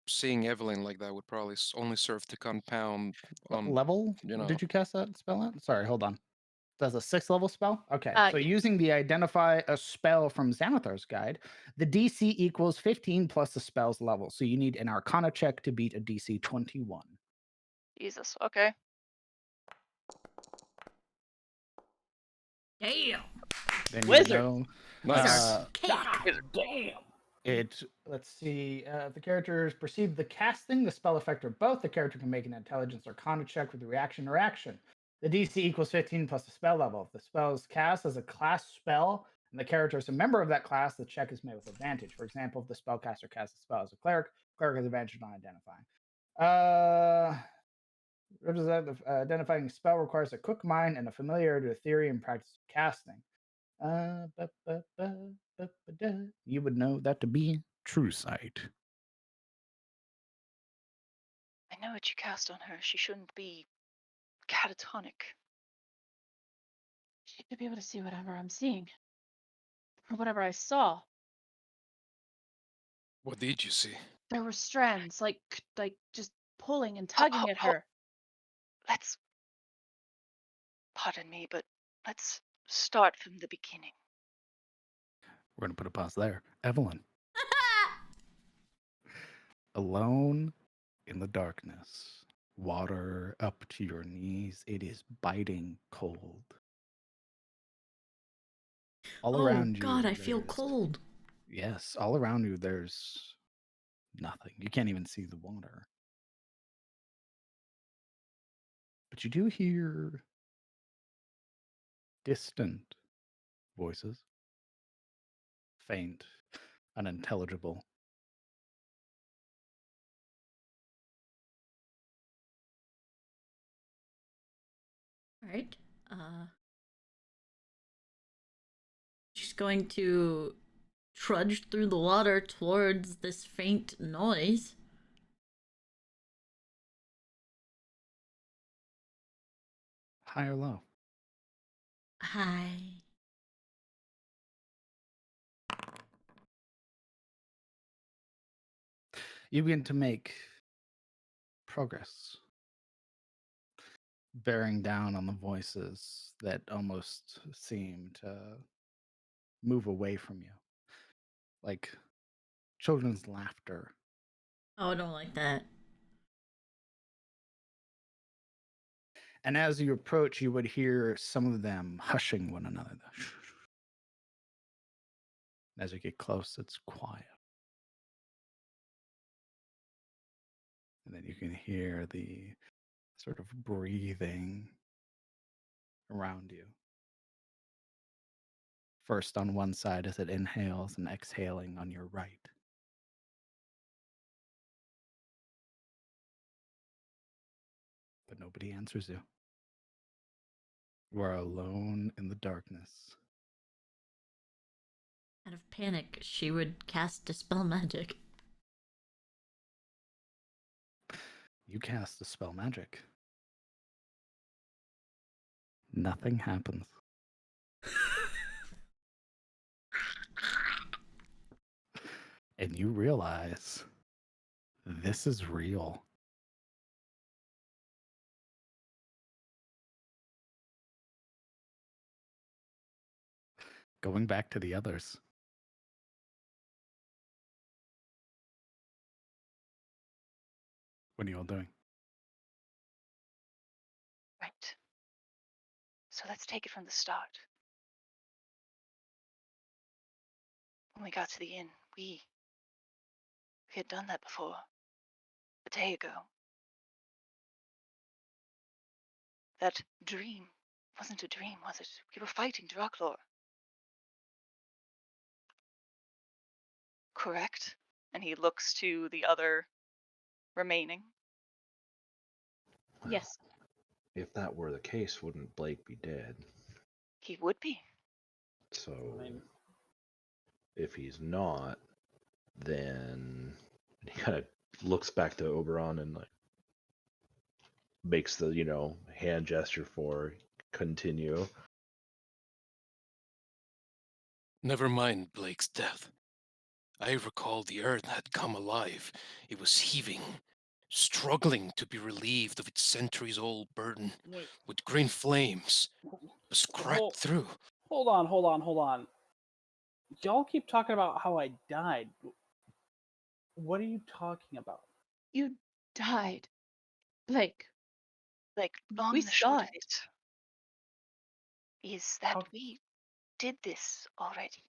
seeing Evelyn like that would probably only serve to compound. What level you know. did you cast that spell at? Sorry, hold on. That's a 6th level spell? Okay, so Yes. using the identify a spell from Xanathar's guide, the DC equals 15 plus the spell's level. So you need an Arcana check to beat a DC 21. Jesus. Okay. Damn. Then Wizard. you know Nice. Cake. Damn. it. Let's see. If the characters perceive the casting, the spell effect, or both, the character can make an intelligence Arcana check with a reaction or action. The DC equals 15 plus the spell level. If the spell is cast as a class spell and the character is a member of that class, the check is made with advantage. For example, if the spellcaster casts a spell as a cleric, cleric has advantage on identifying. Identifying a spell requires a quick mind and a familiarity with theory and practice of casting. You would know that to be true sight. I know what you cast on her. She shouldn't be catatonic. She should be able to see whatever I'm seeing. Or whatever I saw. What did you see? There were strands, like just pulling and tugging at her. Let's. Pardon me, but let's start from the beginning. We're going to put a pause there. Evelyn. Alone in the darkness, water up to your knees. It is biting cold. All around you. Oh God, I feel there's- cold. Yes, all around you, there's nothing. You can't even see the water. But you do hear distant voices, faint, unintelligible. All right. She's going to trudge through the water towards this faint noise. High or low? Hi. You begin to make progress, bearing down on the voices that almost seem to move away from you, like children's laughter. Oh, I don't like that. And as you approach, you would hear some of them hushing one another. As you get close, it's quiet. And then you can hear the sort of breathing around you. First on one side as it inhales and exhaling on your right. But nobody answers you. You are alone in the darkness. Out of panic, she would cast Dispel Magic. You cast a spell magic. Nothing happens. And you realize this is real. Going back to the others. What are you all doing? Right. So let's take it from the start. When we got to the inn, we had done that before. A day ago. That dream wasn't a dream, was it? We were fighting Anor'lur. Correct? And he looks to the other remaining. Yes. If that were the case, wouldn't Blake be dead? He would be. So, I mean, if he's not, then he kind of looks back to Oberon and like makes the hand gesture for continue. Never mind Blake's death. I recall the earth had come alive. It was heaving, struggling to be relieved of its centuries-old burden, wait, with green flames. It was cracked through. hold on. Y'all keep talking about how I died. What are you talking about? You died. Blake. Like, long We and the short saw of it is that How- we did this already.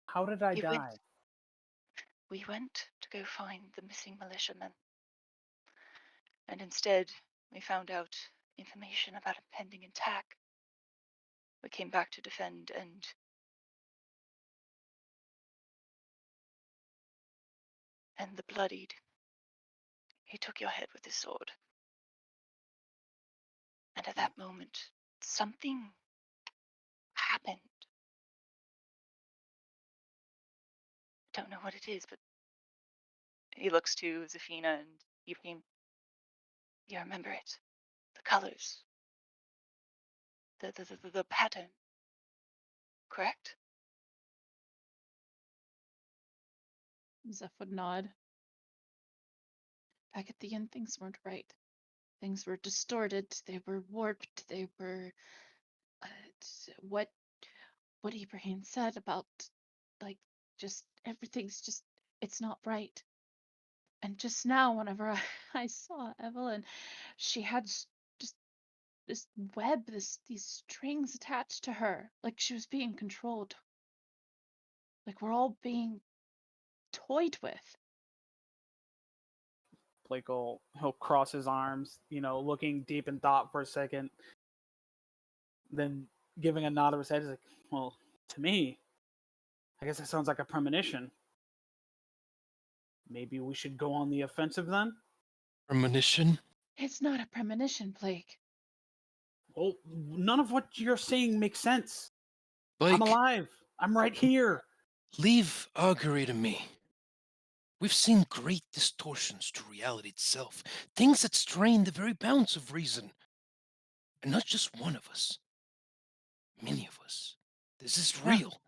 How did I We die? went to go find the missing militiamen. And instead, we found out information about a pending attack. We came back to defend and the bloodied. He took your head with his sword. And at that moment, something happened. I don't know what it is, but he looks to Zafina and Ibrahim. You remember it? The colors, the pattern, correct? Zeph would nod. Back at the inn, things weren't right. Things were distorted. They were warped. They were what Ibrahim said about, like, just everything's just, it's not right. And just now, whenever I saw Evelyn, she had just this web, these strings attached to her, like she was being controlled, like we're all being toyed with. Blake he'll cross his arms, looking deep in thought for a second, then giving a nod of his head. He's like, "Well, to me, I guess that sounds like a premonition. Maybe we should go on the offensive then." Premonition? It's not a premonition, Blake. Well, none of what you're saying makes sense. Blake, I'm alive. I'm right here. leave augury to me. We've seen great distortions to reality itself, things that strain the very bounds of reason. And not just one of us, many of us. This is Yeah. real.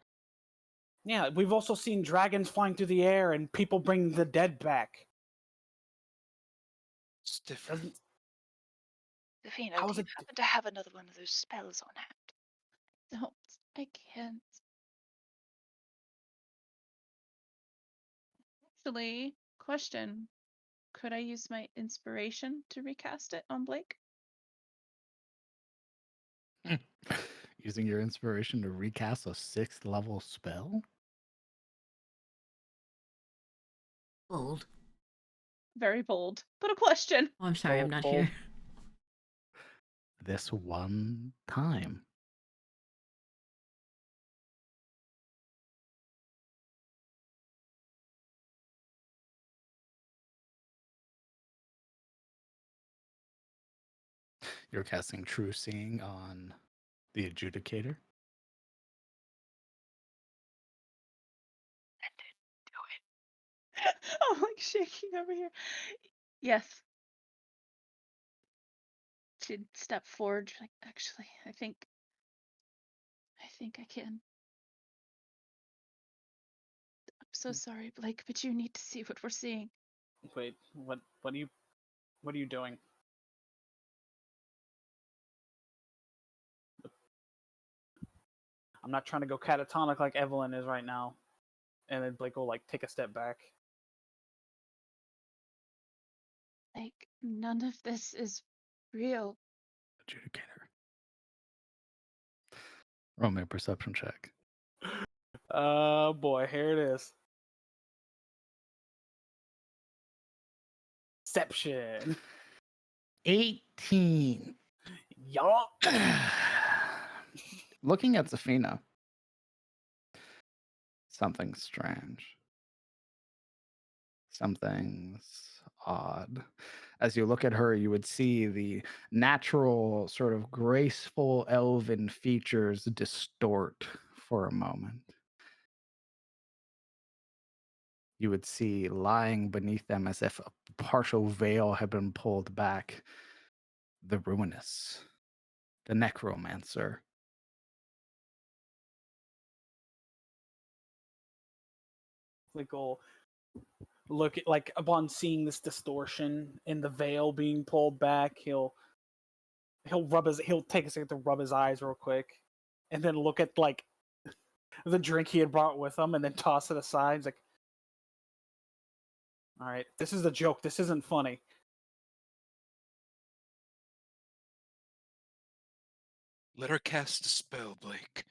Yeah, we've also seen dragons flying through the air and people bring the dead back. It's different. Zafina, How do is you it? happen to have another one of those spells on hand? No, I can't. Actually, question. Could I use my inspiration to recast it on Blake? Using your inspiration to recast a 6th level spell? Bold. Very bold, but a question. Oh, I'm sorry, I'm Bold, not bold. here. This one time. You're casting True Seeing on the Adjudicator. I'm like shaking over here. Yes. She'd step forward, like, actually, I think I can. I'm so sorry, Blake, but you need to see what we're seeing. Wait, what are you doing? I'm not trying to go catatonic like Evelyn is right now. And then Blake will take a step back. Like, none of this is real. Adjudicator. Roll me a perception check. Oh boy, here it is. Deception. 18. Yup. Looking at Zafina, something's strange. Something's odd. As you look at her, you would see the natural, sort of graceful elven features distort for a moment. You would see lying beneath them as if a partial veil had been pulled back, the ruinous, the necromancer. Blake will look at, upon seeing this distortion in the veil being pulled back, he'll take a second to rub his eyes real quick, and then look at the drink he had brought with him, and then toss it aside. He's like, "All right, this is a joke. This isn't funny." Let her cast a spell, Blake.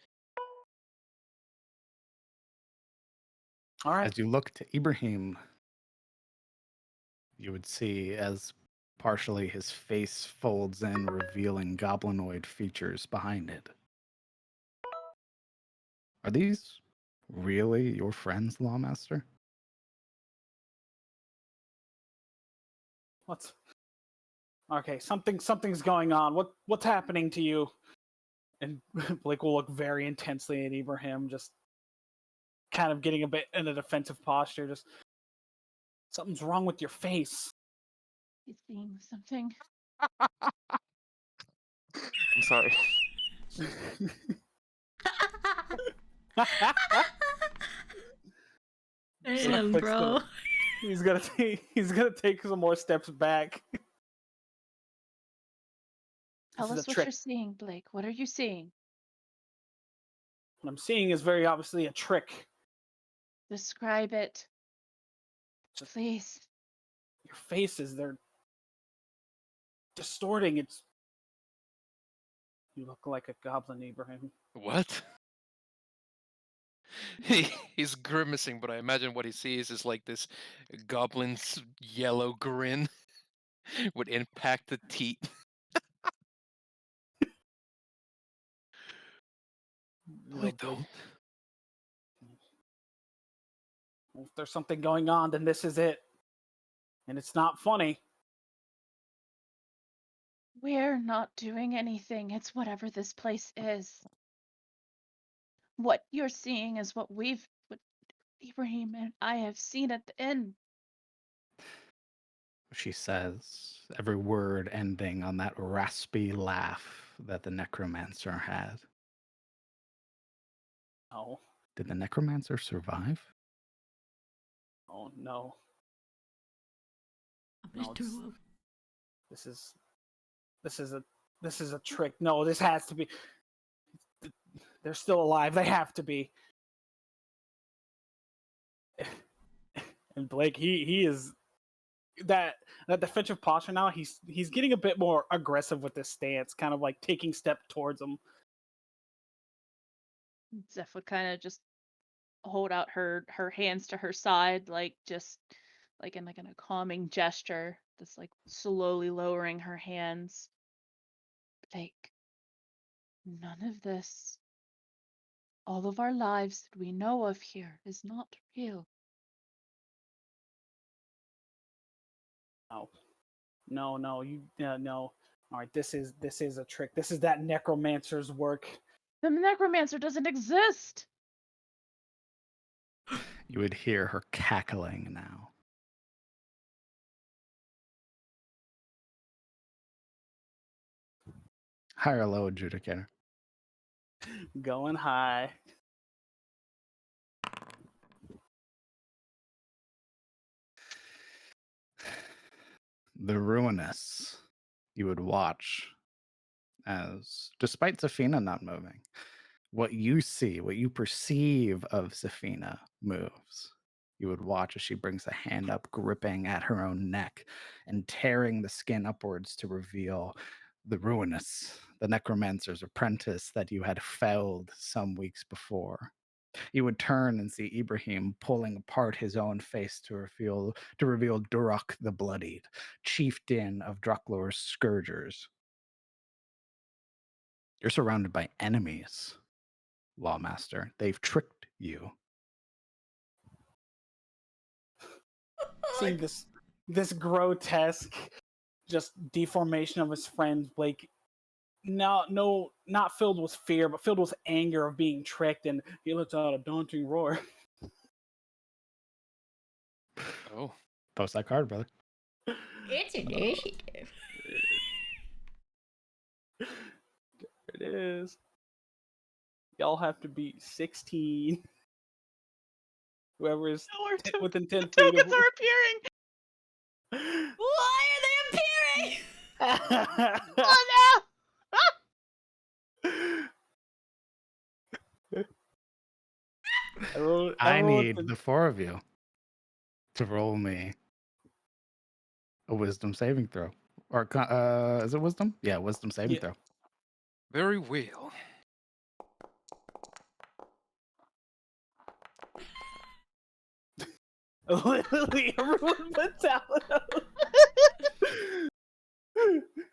All right. As you look to Ibrahim, you would see as Partially, his face folds in, revealing goblinoid features behind it. Are these really your friends, Lawmaster? What's okay? Something's going on. What's happening to you? And Blake will look very intensely at Ibrahim, just kind of getting a bit in a defensive posture. Just something's wrong with your face. He's seeing something. I'm sorry. Damn, Blake's bro. gonna- he's gonna take some more steps back. Tell This is us a what trick. you're seeing, Blake. What are you seeing? What I'm seeing is very obviously a trick. Describe it. Just- Please. Your faces, they're distorting. You look like a goblin, Ibrahim. What? He's grimacing, but I imagine what he sees is like this goblin's yellow grin would impact the teeth. You I know, Blake, don't. if there's something going on, then this is it. And it's not funny. We're not doing anything. It's whatever this place is. What you're seeing is what Ibrahim and I have seen at the inn. She says, every word ending on that raspy laugh that the necromancer had. No. Did the necromancer survive? Oh no. I No, threw up. This is a trick. No, this has to be. They're still alive. They have to be. And Blake, he is that defensive posture now. He's getting a bit more aggressive with this stance, kind of like taking step towards him. Zeph would kind of just hold out her hands to her side, like just like in a calming gesture, that's like slowly lowering her hands. Like, none of this, all of our lives that we know of here, is not real. No, you no. All right, this is a trick. This is that necromancer's work. The necromancer doesn't exist. You would hear her cackling now. High or low, adjudicator? Going high. The ruinous. You would watch as, despite Zafina not moving, what you see, what you perceive of Zafina moves. You would watch as she brings a hand up, gripping at her own neck and tearing the skin upwards to reveal the ruinous, the necromancer's apprentice that you had felled some weeks before. You would turn and see Ibrahim pulling apart his own face to reveal Durak the Bloodied, chieftain of Druklor's Scourgers. You're surrounded by enemies, Lawmaster. They've tricked you. Seeing this grotesque just deformation of his friend Blake, no, not filled with fear, but filled with anger of being tricked, and he lets out a daunting roar. Oh. Post that card, brother. It's initiative. It is. Y'all have to beat 16. Whoever is within 10 feet Tokens of. are appearing. Why are they appearing? Oh I need the four of you to roll me a wisdom saving throw. Or is it wisdom? Yeah, wisdom saving throw. Very well. Literally everyone but Talon.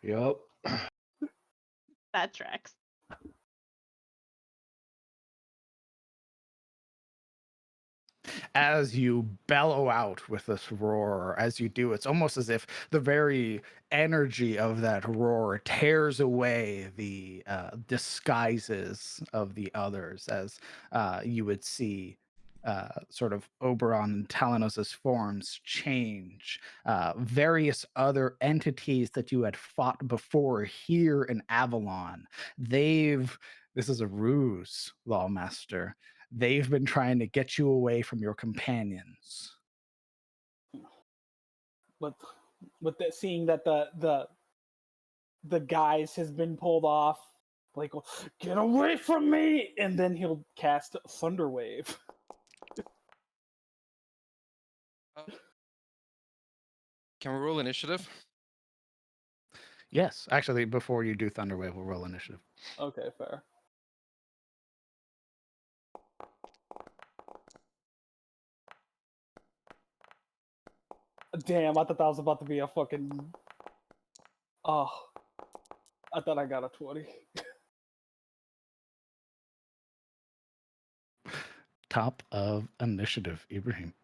Yep. That tracks. As you bellow out with this roar, as you do, it's almost as if the very energy of that roar tears away the disguises of the others, as you would see sort of Oberon and Talanos' forms change. Various other entities that you had fought before here in Avalon, this is a ruse, Lawmaster. They've been trying to get you away from your companions. With that, seeing that the guise has been pulled off, Blake will get away from me, and then he'll cast Thunderwave. Can we roll initiative? Yes, actually, before you do Thunderwave, we'll roll initiative. Okay, fair. Damn, I thought that was about to be a fucking. Oh, I thought I got a 20. Top of initiative, Ibrahim.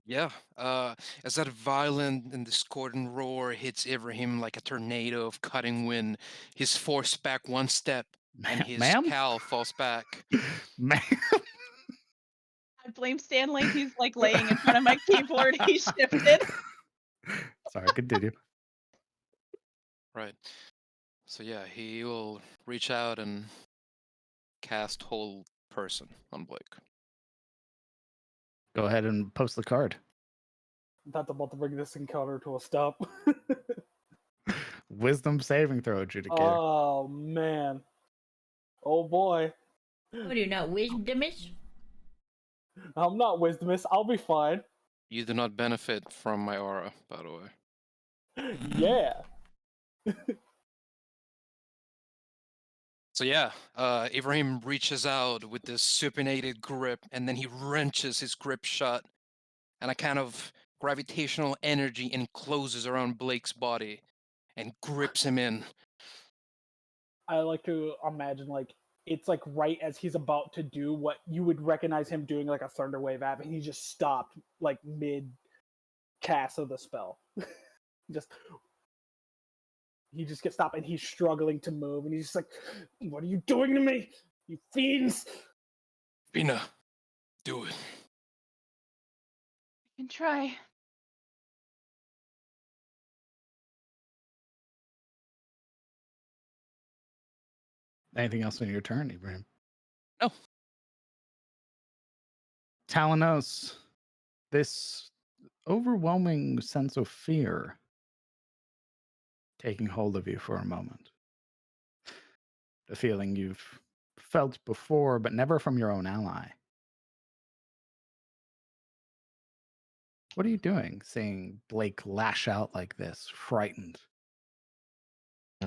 Yeah. As that violent and discordant roar hits Ibrahim like a tornado of cutting wind, he's forced back one step, and his Ma'am? cowl falls back. Ma'am? I blame Stanley. He's like laying in front of my keyboard. He shifted. Sorry, continue. Right. So yeah, he will reach out and cast Whole Person on Blake. Go ahead and post the card. That's about to bring this encounter to a stop. Wisdom saving throw, adjudicator. Oh man. Oh boy. What are you not wisdomish? I'm not wisdomous. I'll be fine. You do not benefit from my aura, by the way. Yeah. So yeah, Ibrahim reaches out with this supinated grip, and then he wrenches his grip shut, and a kind of gravitational energy encloses around Blake's body and grips him in. I like to imagine like it's like right as he's about to do what you would recognize him doing, like a Thunderwave app, and he just stopped like mid cast of the spell. just He just gets stopped and he's struggling to move, and he's just like, "What are you doing to me, you fiends?" Bina, do it. I can try. Anything else on your turn, Ibrahim? No. Talanos, this overwhelming sense of fear taking hold of you for a moment. The feeling you've felt before, but never from your own ally. What are you doing, seeing Blake lash out like this, frightened? I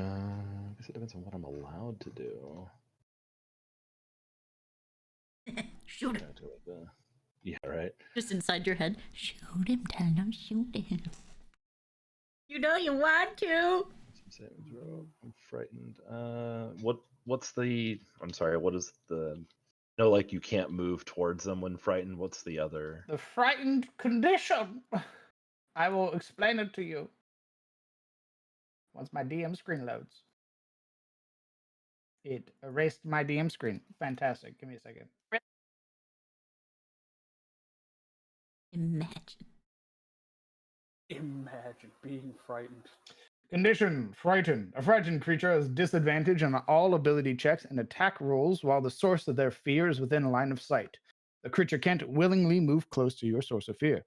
guess it depends on what I'm allowed to do. Shoot him. Yeah, do like the- yeah, right. Just inside your head. Shoot him, Thanos, shoot him. You know you want to. Saving throw. I'm frightened. What's the? I'm sorry. What is the? No, like you can't move towards them when frightened. What's the other? The frightened condition. I will explain it to you once my DM screen loads. It erased my DM screen. Fantastic. Give me a second. Imagine being frightened. Condition, frightened. A frightened creature has disadvantage on all ability checks and attack rolls while the source of their fear is within line of sight. The creature can't willingly move close to your source of fear.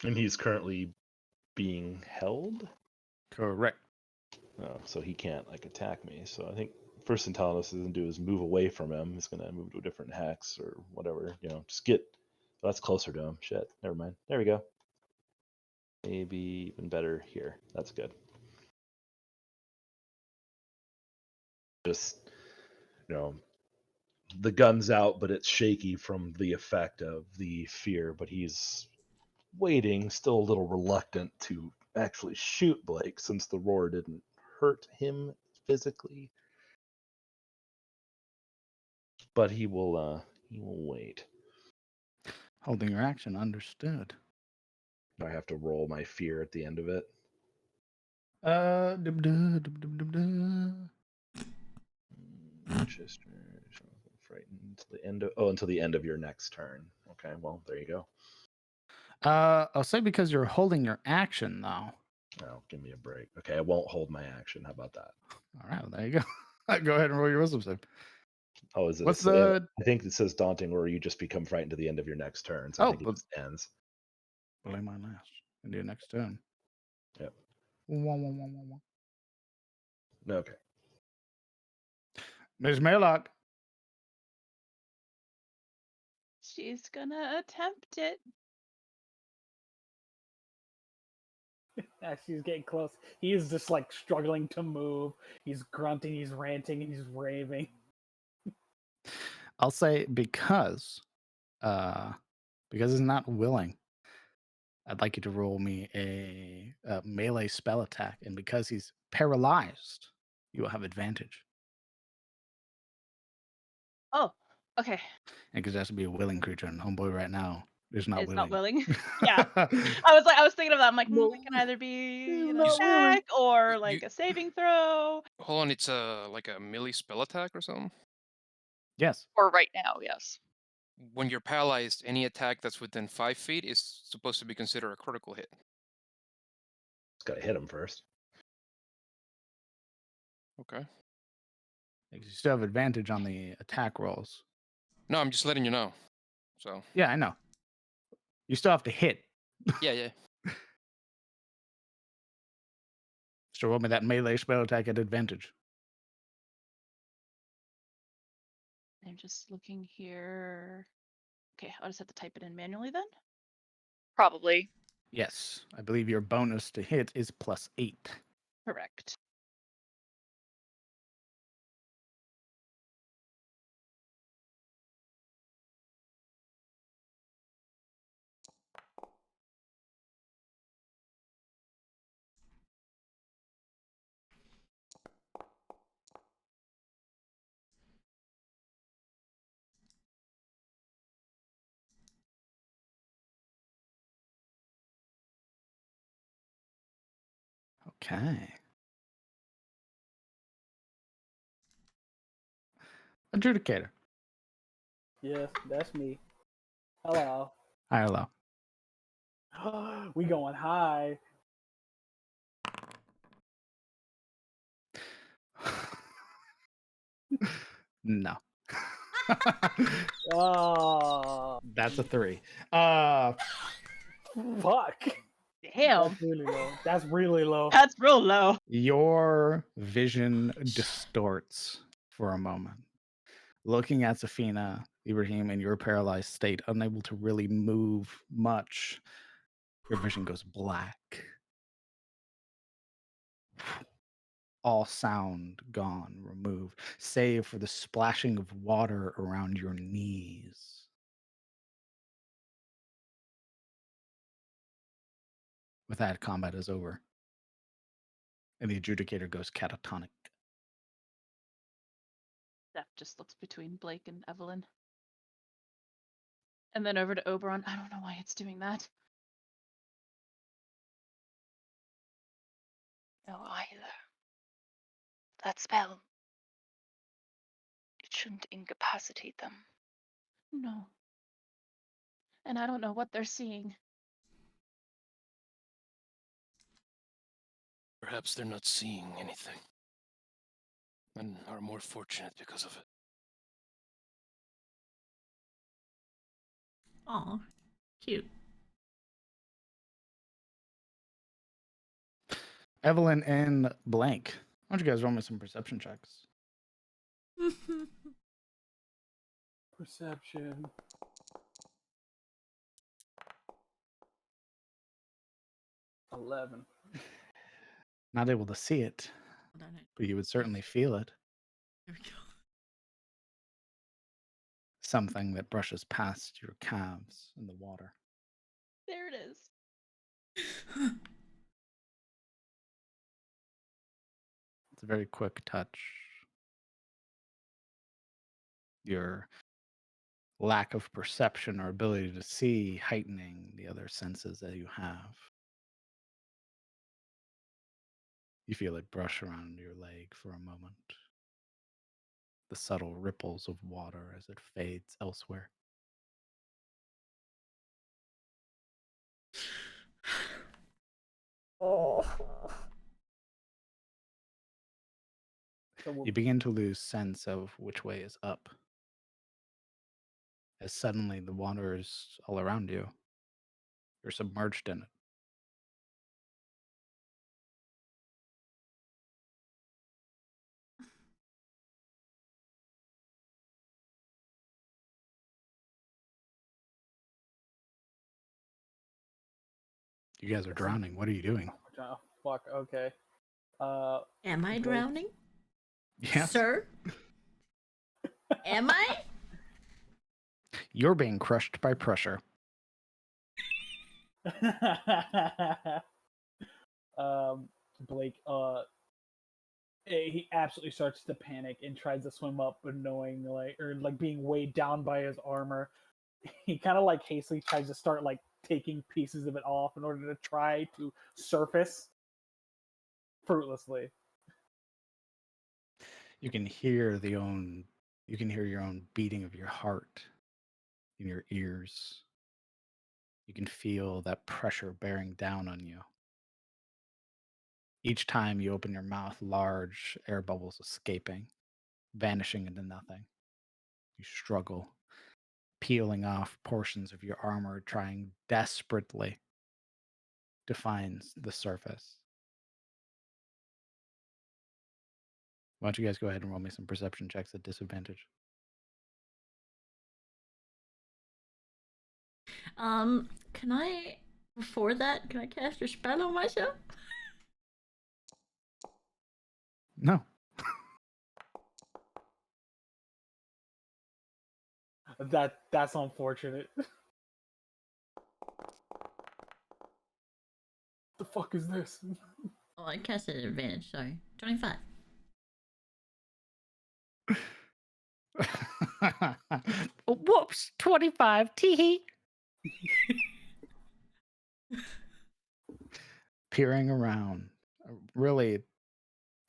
And he's currently being held. Correct. Oh, so he can't like attack me. So I think first thing Talanos is gonna do is move away from him. He's gonna move to a different hex or whatever. Just get. Well, that's closer to him. Shit. Never mind. There we go. Maybe even better here. That's good. Just, the gun's out, but it's shaky from the effect of the fear. But he's waiting, still a little reluctant to actually shoot Blake since the roar didn't hurt him physically. But he will wait. Holding your action, understood. I have to roll my fear at the end of it. Chester, frightened till the end of until the end of your next turn. Okay, well there you go. I'll say because you're holding your action though. Oh, give me a break. Okay, I won't hold my action. How about that? All right, well, there you go. Go ahead and roll your wisdom save. Oh, is it? What's the? I think it says daunting, or you just become frightened to the end of your next turn. So I think it just ends. Play my last. And do your next turn. Yep. Wah. Okay. Ms. Maylock. She's gonna attempt it. As she's getting close, he is just like struggling to move. He's grunting, he's ranting, he's raving. I'll say because he's not willing. I'd like you to roll me a melee spell attack, and because he's paralyzed, you will have advantage. Oh, okay. And because it has to be a willing creature, and homeboy right now is not It's willing. not willing. Yeah. I was thinking of that. I'm like, No, it can either be he's a not willing. check or like a saving throw. Hold on, it's like a melee spell attack or something? Yes. Or right now, yes. When you're paralyzed, any attack that's within 5 feet is supposed to be considered a critical hit. Just gotta hit him first. Okay. Because you still have advantage on the attack rolls. No, I'm just letting you know. So. Yeah, I know. You still have to hit. Yeah. So roll me that melee spell attack at advantage. I'm just looking here. Okay, I'll just have to type it in manually then. Probably. Yes. I believe your bonus to hit is +8. Correct. Okay. Adjudicator. Yes, that's me. Hello. Hi, hello. We going high. No. Oh, That's a 3. fuck. Damn, That's really low. That's really low. that's real low. Your vision distorts for a moment. Looking at Safina, Ibrahim, in your paralyzed state, unable to really move much, your vision goes black. All sound gone, removed, save for the splashing of water around your knees. With that, combat is over. And the adjudicator goes catatonic. Steph just looks between Blake and Evelyn. And then over to Oberon. I don't know why it's doing that. No, either. That spell. It shouldn't incapacitate them. No. And I don't know what they're seeing. Perhaps they're not seeing anything. And are more fortunate because of it. Aw, cute. Evelyn and Blank. Why don't you guys roll me some perception checks? Perception. $11. Not able to see it, Hold on. but you would certainly feel it. There we go. Something that brushes past your calves in the water. There it is. It's a very quick touch. Your lack of perception or ability to see heightening the other senses that you have. You feel it brush around your leg for a moment. The subtle ripples of water as it fades elsewhere. Oh. You begin to lose sense of which way is up, as suddenly the water is all around you. You're submerged in it. You guys are drowning. What are you doing? Oh, fuck. Okay. Am I Blake. drowning? Yes. Sir? Am I? You're being crushed by pressure. Blake, he absolutely starts to panic and tries to swim up, but knowing like being weighed down by his armor, he kind of like hastily tries to start like taking pieces of it off in order to try to surface fruitlessly. You can hear your own beating of your heart in your ears. You can feel that pressure bearing down on you. Each time you open your mouth, large air bubbles escaping, vanishing into nothing. You struggle, peeling off portions of your armor, trying desperately to find the surface. Why don't you guys go ahead and roll me some perception checks at disadvantage? Can I, before that, can I cast a spell on myself? No. That's unfortunate. The fuck is this? Oh, I cast it at advantage, sorry. 25. Whoops, 25. Teehee. Peering around, really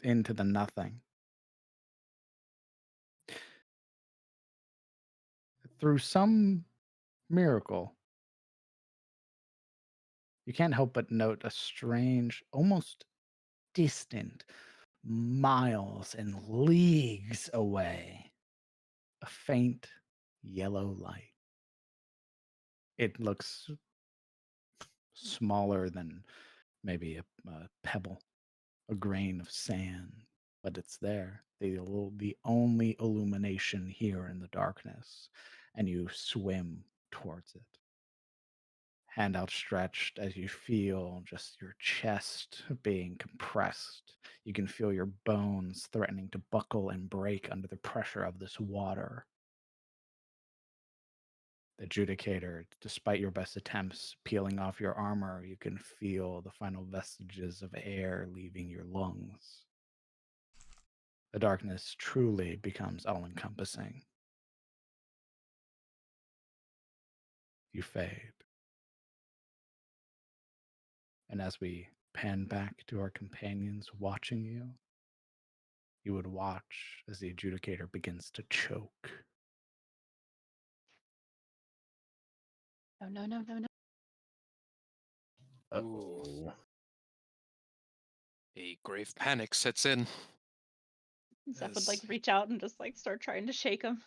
into the nothing. Through some miracle, you can't help but note a strange, almost distant, miles and leagues away, a faint yellow light. It looks smaller than maybe a pebble, a grain of sand, but it's there. The only illumination here in the darkness, and you swim towards it. Hand outstretched as you feel just your chest being compressed. You can feel your bones threatening to buckle and break under the pressure of this water. The Judicator, despite your best attempts peeling off your armor, you can feel the final vestiges of air leaving your lungs. The darkness truly becomes all-encompassing. You fade. And as we pan back to our companions watching you, you would watch as the Adjudicator begins to choke. No, no, no, no, no. Uh-oh. A grave panic sets in. Zeph would like reach out and just like start trying to shake him.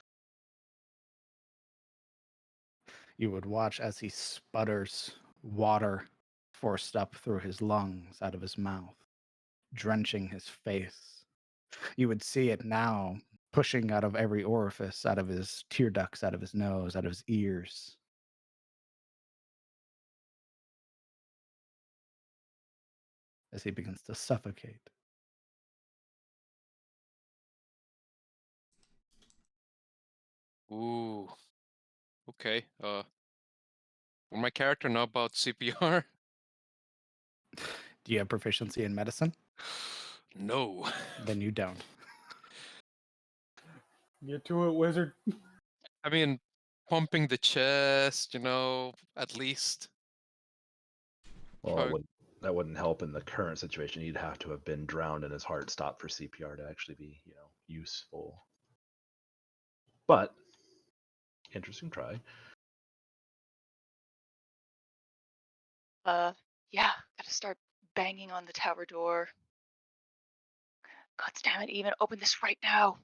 You would watch as he sputters water forced up through his lungs out of his mouth, drenching his face. You would see it now pushing out of every orifice, out of his tear ducts, out of his nose, out of his ears. As he begins to suffocate. Ooh. Okay. Will my character know about CPR? Do you have proficiency in medicine? No. Then you don't. Get to it, wizard. I mean, pumping the chest, at least. Well, Or- that wouldn't help in the current situation. He'd have to have been drowned and his heart stopped for CPR to actually be, useful. But interesting try. Yeah, gotta start banging on the tower door. God damn it, even open this right now.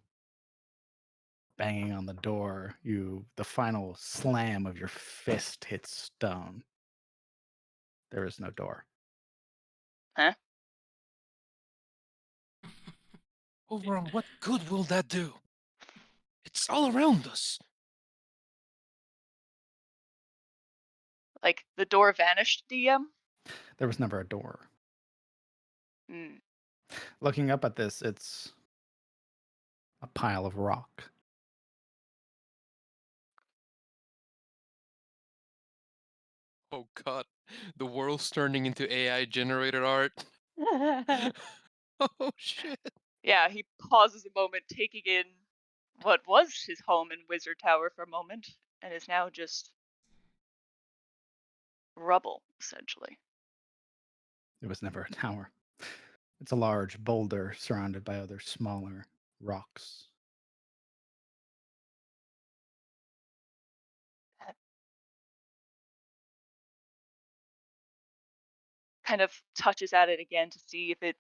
Banging on the door, the final slam of your fist hits stone. There is no door. Huh? Overall, what good will that do? It's all around us. Like the door vanished, DM? There was never a door. Hmm. Looking up at this, it's a pile of rock. Oh god, the world's turning into AI generated art. Oh shit. Yeah, he pauses a moment, taking in what was his home in Wizard Tower for a moment, and is now just rubble, essentially. It was never a tower. It's a large boulder surrounded by other smaller rocks. Kind of touches at it again to see if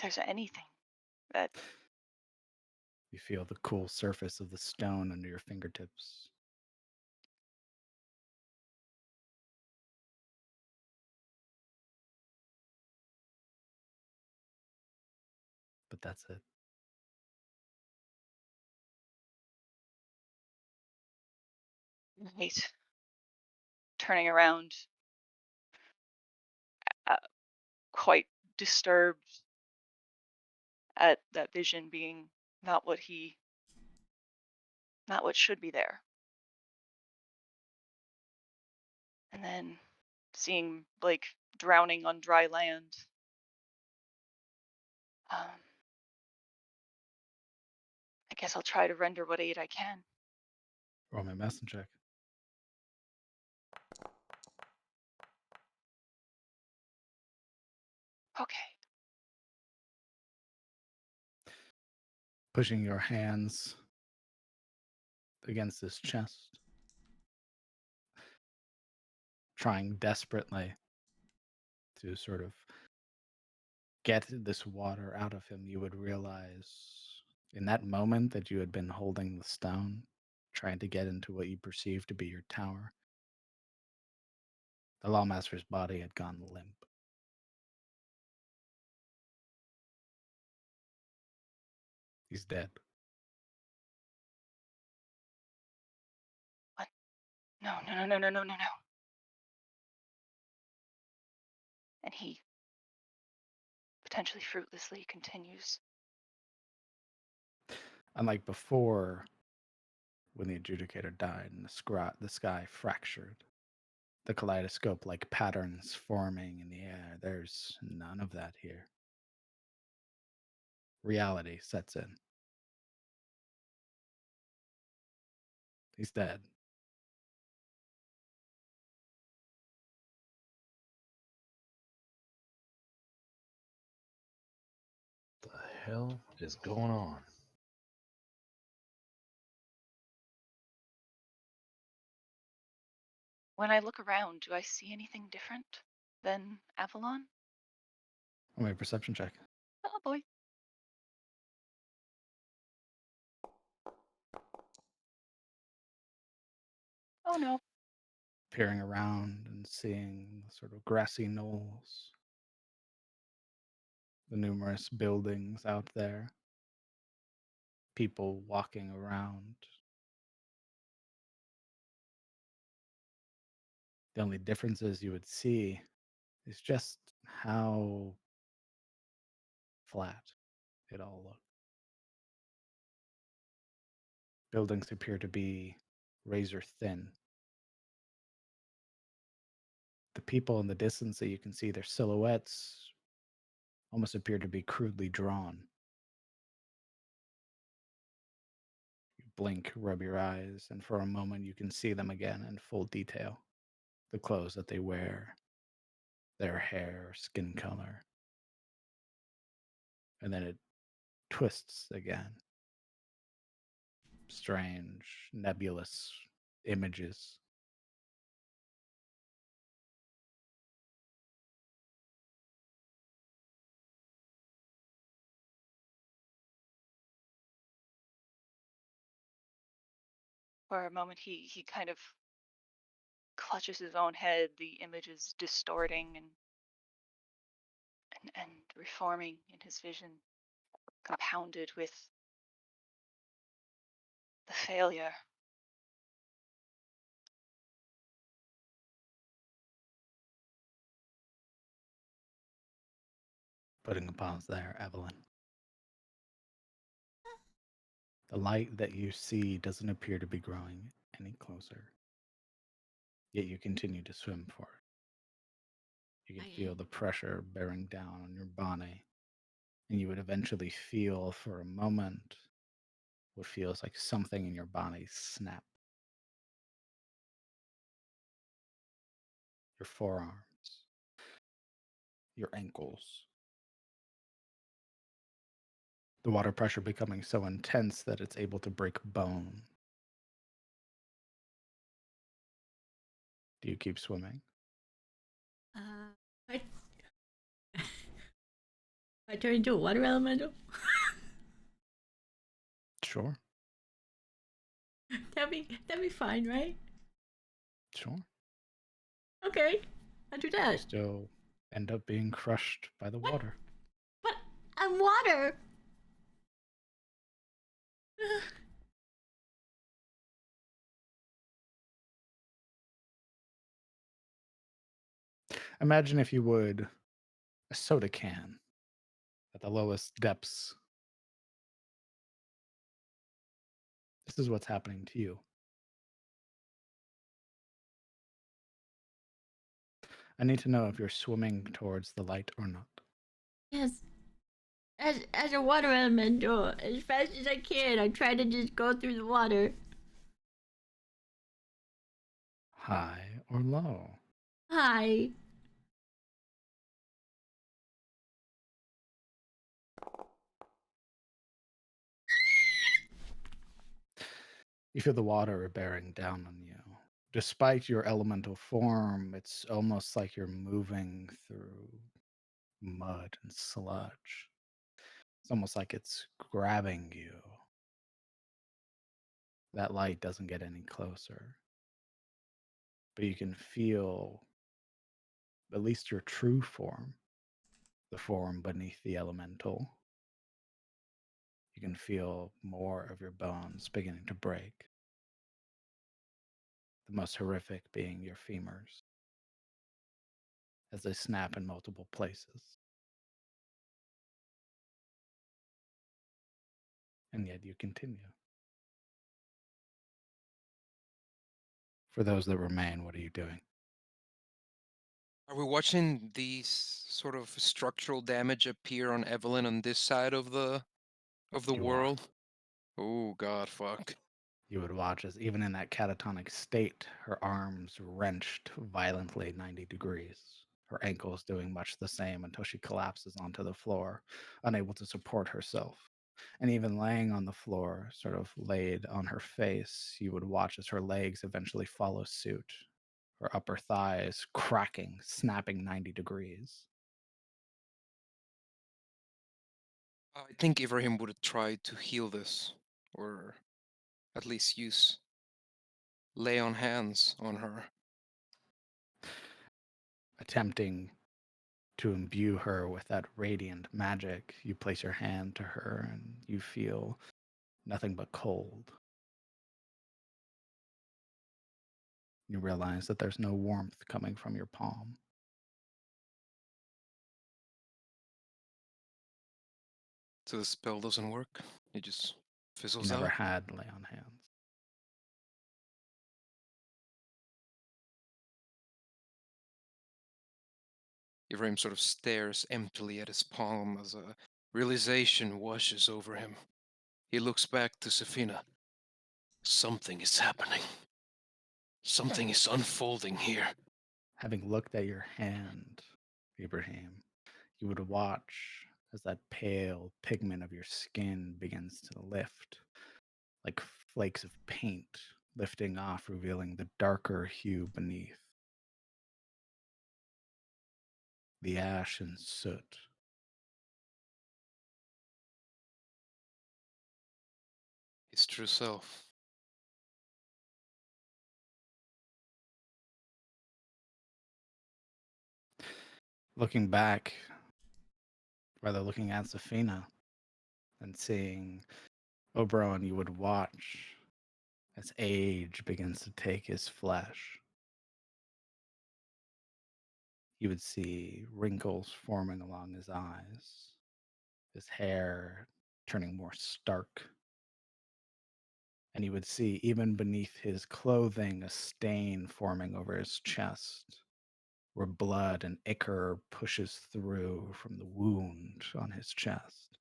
there's anything that You feel the cool surface of the stone under your fingertips. But that's it. right. Turning around, uh, quite disturbed at that vision being not what should be there. And then seeing Blake drowning on dry land. I guess I'll try to render what aid I can. Roll my medicine check. Okay. Pushing your hands against his chest, trying desperately to sort of get this water out of him, you would realize in that moment that you had been holding the stone, trying to get into what you perceived to be your tower, the Lawmaster's body had gone limp. He's dead. What? No, no, no, no, no, no, no, no. And he potentially fruitlessly continues. Unlike before, when the adjudicator died and the sky fractured, the kaleidoscope like patterns forming in the air, there's none of that here. Reality sets in. He's dead. The hell is going on? When I look around, do I see anything different than Avalon? I'll make a perception check. Oh boy. Oh no. Peering around and seeing the sort of grassy knolls, the numerous buildings out there, people walking around. The only differences you would see is just how flat it all looked. Buildings appear to be razor thin, The people in the distance that you can see, their silhouettes almost appear to be crudely drawn. You blink, rub your eyes, and for a moment you can see them again in full detail. The clothes that they wear, their hair, skin color. And then it twists again. Strange, nebulous images. For a moment, he kind of clutches his own head. The image is distorting and reforming in his vision, compounded with the failure. Putting a pause there, Evelyn. The light that you see doesn't appear to be growing any closer. Yet you continue to swim for it. You can feel the pressure bearing down on your body, and you would eventually feel for a moment what feels like something in your body snap. Your forearms, your ankles. The water pressure becoming so intense that it's able to break bone. Do you keep swimming? I I turn into a water elemental. Sure, That'd be fine, right? sure. Okay, I'll do You that. still end up being crushed by the What? water. But I'm water. Imagine, if you would, a soda can at the lowest depths. This is what's happening to you. I need to know if you're swimming towards the light or not. Yes. As a water elemental, as fast as I can, I try to just go through the water. High or low? Hi. You feel the water bearing down on you. Despite your elemental form, it's almost like you're moving through mud and sludge. It's almost like it's grabbing you. That light doesn't get any closer. But you can feel at least your true form, the form beneath the elemental. You can feel more of your bones beginning to break. The most horrific being your femurs, as they snap in multiple places. And yet you continue. For those that remain, what are you doing? Are we watching these sort of structural damage appear on Evelyn on this side of the You are. world? Oh god, fuck. You would watch as, even in that catatonic state, her arms wrenched violently 90 degrees, her ankles doing much the same until she collapses onto the floor, unable to support herself. And even laying on the floor, sort of laid on her face, you would watch as her legs eventually follow suit, her upper thighs cracking, snapping 90 degrees. I think Ibrahim would have tried to heal this, or at least lay on hands on her. Attempting to imbue her with that radiant magic, you place your hand to her and you feel nothing but cold. You realize that there's no warmth coming from your palm. So the spell doesn't work. It just You fizzles never out. had lay on hands. Ibrahim sort of stares emptily at his palm as a realization washes over him. He looks back to Safina. Something is happening. Something is unfolding here. Having looked at your hand, Ibrahim, you would watch as that pale pigment of your skin begins to lift, like flakes of paint lifting off, revealing the darker hue beneath. The ash and soot. His true self. Looking back, rather looking at Safina and seeing Oberon, you would watch as age begins to take his flesh. You would see wrinkles forming along his eyes, his hair turning more stark. And you would see, even beneath his clothing, a stain forming over his chest, where blood and ichor pushes through from the wound on his chest.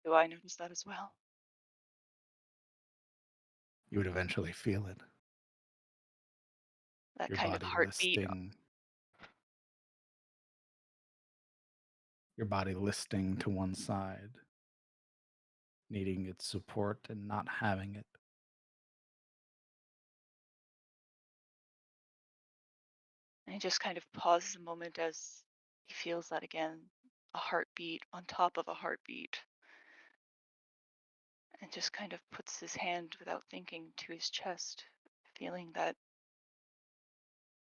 Do I notice that as well? You would eventually feel it. That Your kind of body heartbeat. listing to one side, needing its support and not having it. And he just kind of pauses a moment as he feels that again, a heartbeat on top of a heartbeat. And just kind of puts his hand without thinking to his chest, feeling that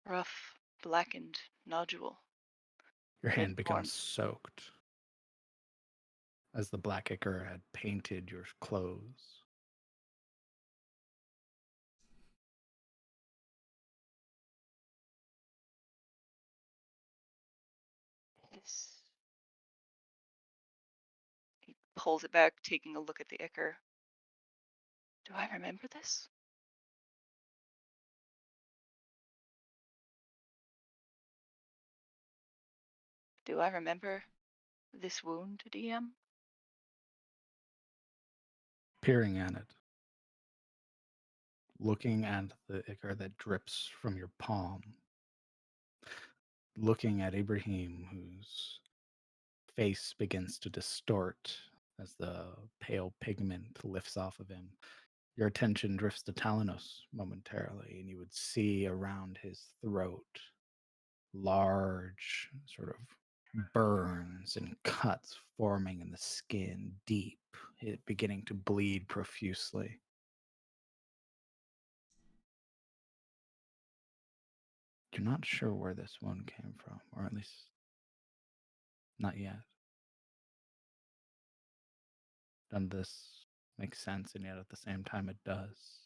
rough, blackened nodule Your that had hand becomes formed. soaked as the black ichor had painted your clothes. He pulls it back, taking a look at the ichor. Do I remember this? Do I remember this wound, DM? Peering at it, looking at the ichor that drips from your palm, looking at Ibrahim, whose face begins to distort as the pale pigment lifts off of him. Your attention drifts to Talanos momentarily, and you would see around his throat large sort of burns and cuts forming in the skin, deep, it beginning to bleed profusely. You're not sure where this wound came from, or at least not yet. None of this makes sense, and yet at the same time it does.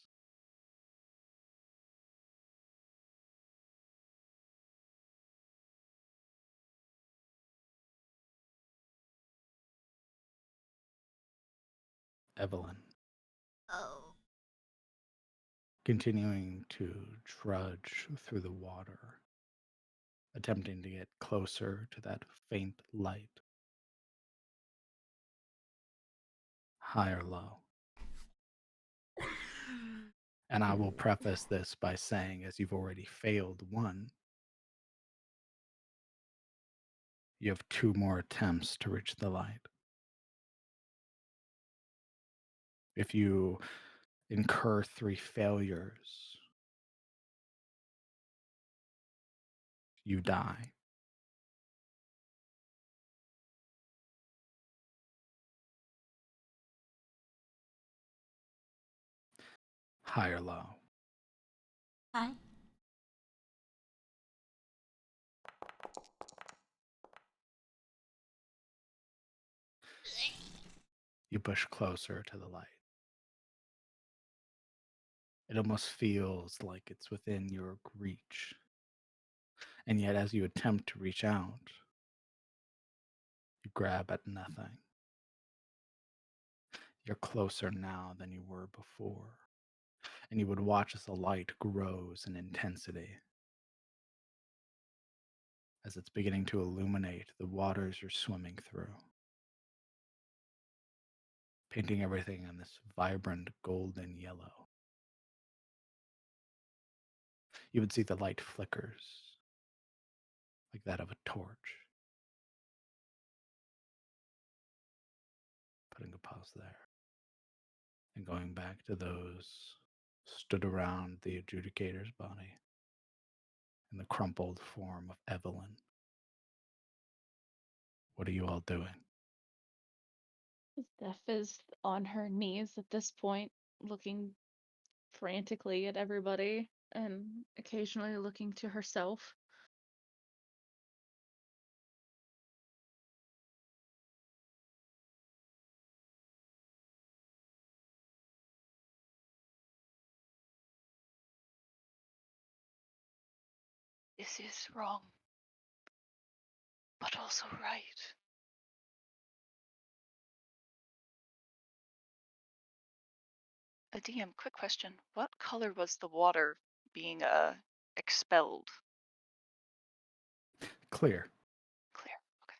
Evelyn, Oh. continuing to trudge through the water, attempting to get closer to that faint light. High or low? And I will preface this by saying, as you've already failed one, you have 2 more attempts to reach the light. If you incur 3 failures, you die. High or low? Hi. You push closer to the light. It almost feels like it's within your reach. And yet, as you attempt to reach out, you grab at nothing. You're closer now than you were before, and you would watch as the light grows in intensity. As it's beginning to illuminate the waters you're swimming through, painting everything in this vibrant golden yellow. You would see the light flickers like that of a torch. Putting a pause there and going back to those stood around the adjudicator's body in the crumpled form of Evelyn. What are you all doing? Steph is on her knees at this point, looking frantically at everybody and occasionally looking to herself. This is wrong, but also right. A DM, quick question. What color was the water being expelled? Clear. Clear. Okay.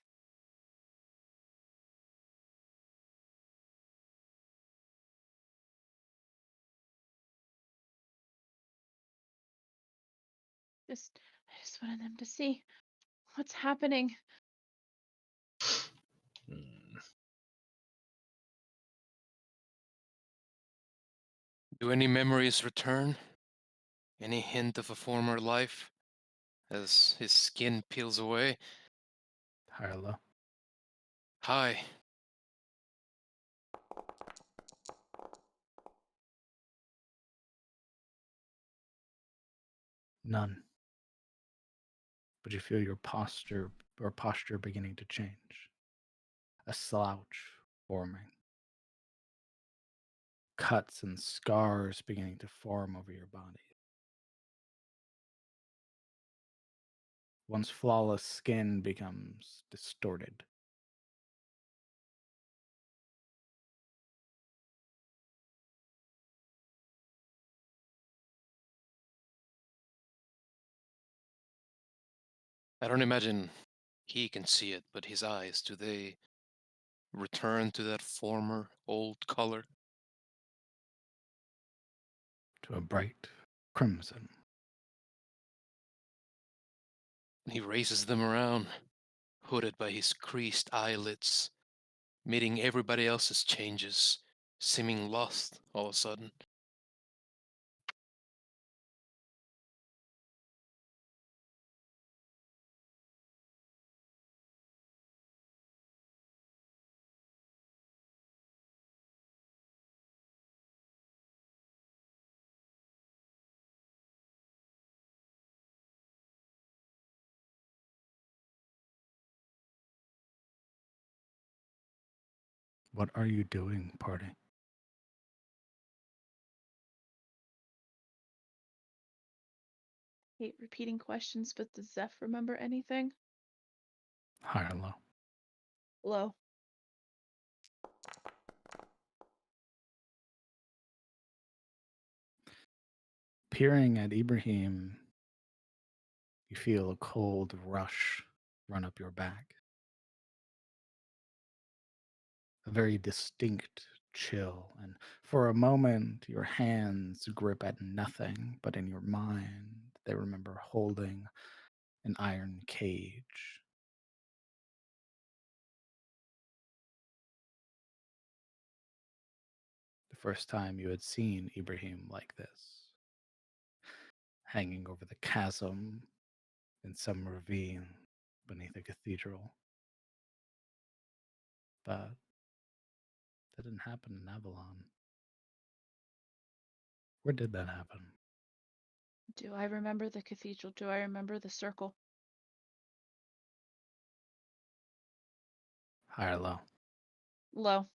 I just wanted them to see what's happening. Hmm. Do any memories return? Any hint of a former life as his skin peels away? High or low? Hi. None. But you feel your posture beginning to change. A slouch forming. Cuts and scars beginning to form over your body. Once flawless skin becomes distorted. I don't imagine he can see it, but his eyes, do they return to that former old color? To a bright crimson. He raises them around, hooded by his creased eyelids, meeting everybody else's changes, seeming lost all of a sudden. What are you doing, party? Hate repeating questions, but does Zeph remember anything? High or low? Low. Peering at Ibrahim, you feel a cold rush run up your back. A very distinct chill, and for a moment your hands grip at nothing, but in your mind they remember holding an iron cage. The first time you had seen Ibrahim like this, hanging over the chasm in some ravine beneath a cathedral. But that didn't happen in Avalon. Where did that happen? Do I remember the cathedral? Do I remember the circle? High or low? Low.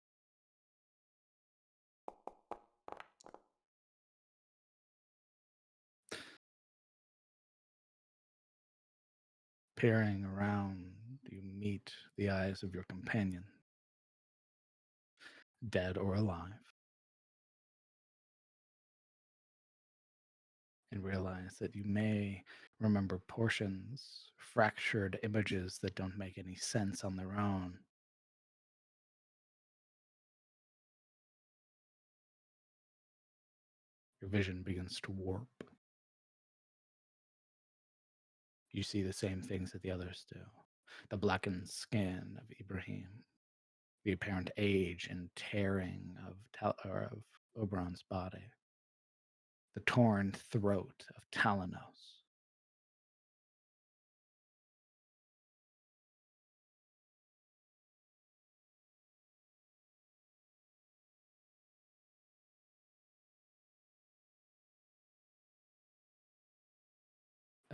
Peering around, you meet the eyes of your companion, dead or alive, and realize that you may remember portions, fractured images that don't make any sense on their own. Your vision begins to warp. You see the same things that the others do. The blackened skin of Ibrahim, the apparent age and tearing of Oberon's body, the torn throat of Talanos.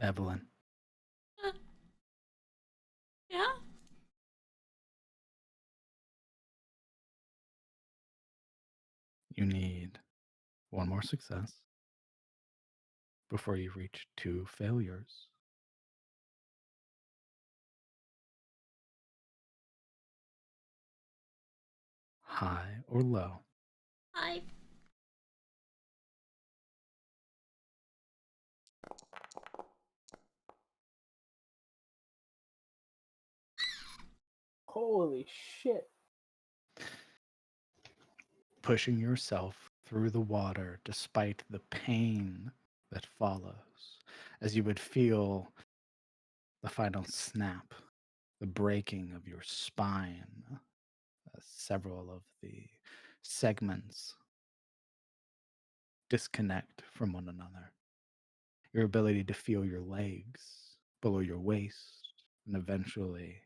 Evelyn, Yeah? you need one more success before you reach 2 failures. High or low? Hi. Holy shit. Pushing yourself through the water despite the pain that follows, as you would feel the final snap, the breaking of your spine, several of the segments disconnect from one another. Your ability to feel your legs below your waist and eventually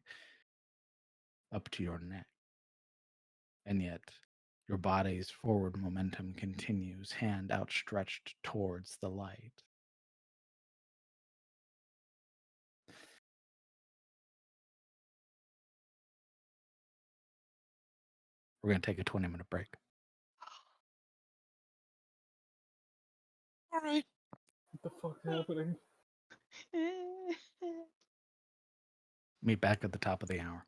up to your neck. And yet, your body's forward momentum continues, hand outstretched towards the light. We're going to take a 20-minute break. All right. What the fuck's happening? Meet back at the top of the hour.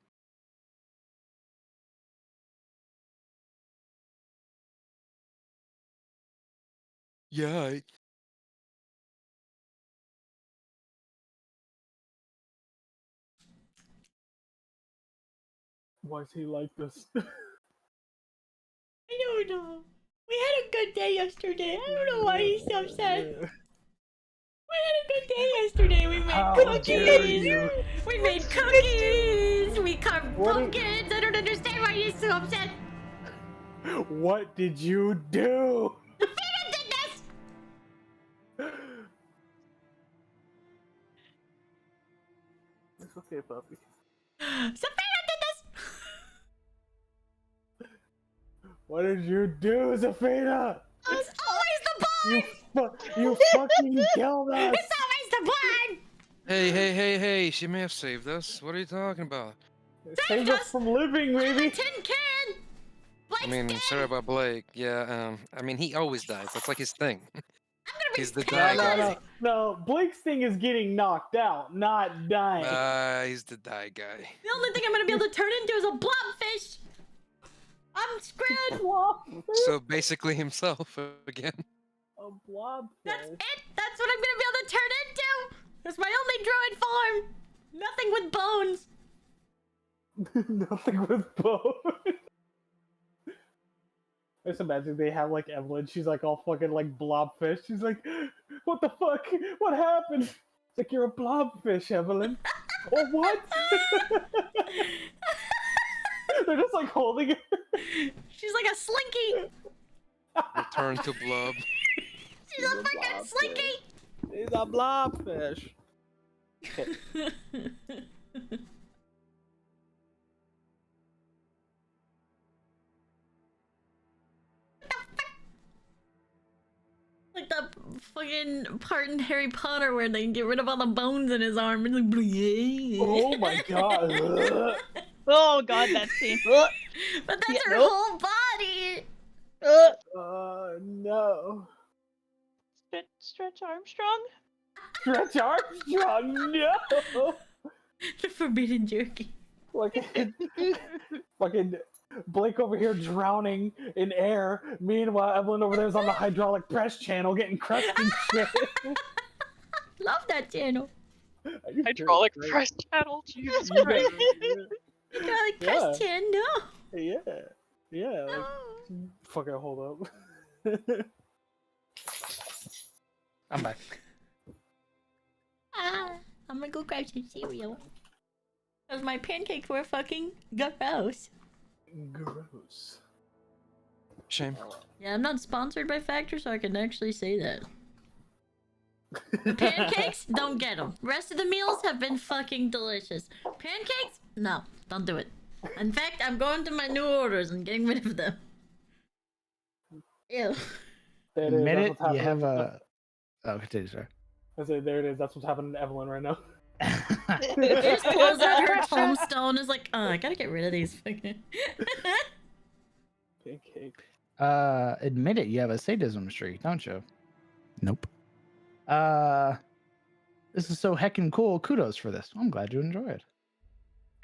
Yeah. Why is he like this? I don't know. We had a good day yesterday. I don't know why he's so upset. We had a good day yesterday. We made How dare cookies. you? We made cookies. We carved What did- pumpkins. I don't understand why he's so upset. What did you do? The Phantom did this. It's okay, puppy. Sophia did this. What did you do, Zafina? It's always the blood. You fucking killed us! It's always the blood. Hey, she may have saved us. What are you talking about? Save us from living, maybe! Tin can. Blake's I mean, dead. sorry about Blake. Yeah, I mean, he always dies. That's like his thing. I'm gonna be He's the pissed. die guy. No, Blake's thing is getting knocked out, not dying. He's the die guy. The only thing I'm gonna be able to turn into is a blobfish. I'm screwed. So basically himself again. A blobfish. That's it. That's what I'm gonna be able to turn into. That's my only druid form. Nothing with bones. Nothing with bone. I just imagine they have like Evelyn. She's like all fucking like blobfish. She's like, what the fuck? What happened? It's like, you're a blobfish, Evelyn. Or what? They're just like holding her. She's like a slinky. Return to blob. She's a freaking slinky. He's a blobfish. Okay. Like that fucking part in Harry Potter where they get rid of all the bones in his arm. It's like, Oh my god. Oh god, that scene. But that's her nope. whole body. No. Stretch Armstrong. Stretch Armstrong, no! The forbidden jerky. Like, fucking Blake over here drowning in air. Meanwhile, Evelyn over there's on the hydraulic press channel getting crushed and shit. Love that channel. Hydraulic press channel, Jesus You Christ. Hydraulic press channel. Yeah. Yeah. Like, fucking hold up. I'm back. I'm gonna go grab some cereal. Cause my pancakes were fucking gross. Gross. Shame. Yeah, I'm not sponsored by Factor, so I can actually say that. The pancakes, don't get them. Rest of the meals have been fucking delicious. Pancakes, no, don't do it. In fact, I'm going to my new orders and getting rid of them. Ew. Admit it, you have a. Oh, continue, sir. I say there it is. That's what's happening to Evelyn right now. Just pulls out her tombstone. Is like, I gotta get rid of these fucking. Pancake. Admit it, you have a sadism streak, don't you? Nope. This is so heckin' cool. Kudos for this. I'm glad you enjoy it.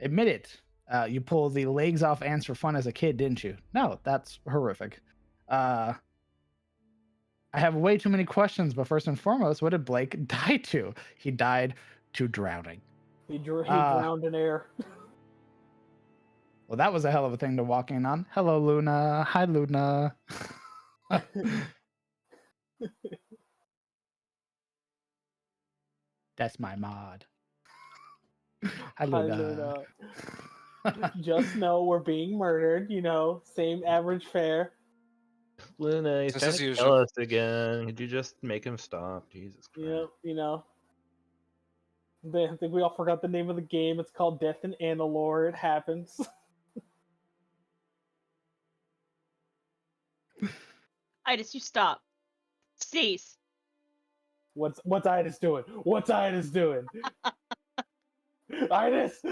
Admit it. You pulled the legs off ants for fun as a kid, didn't you? No, that's horrific. I have way too many questions, but first and foremost, what did Blake die to? He died to drowning. He drowned in air. Well, that was a hell of a thing to walk in on. Hello, Luna. Hi, Luna. That's my mod. Hi, Luna. Just know we're being murdered, same average fare. Luna, he's Business trying as to kill usual. us again. Could you just make him stop? Jesus Christ. Yep, I think we all forgot the name of the game. It's called Death in Anor'lur. It happens. Itis, you stop. Cease. What's Itis doing? What's Itis doing? Itis!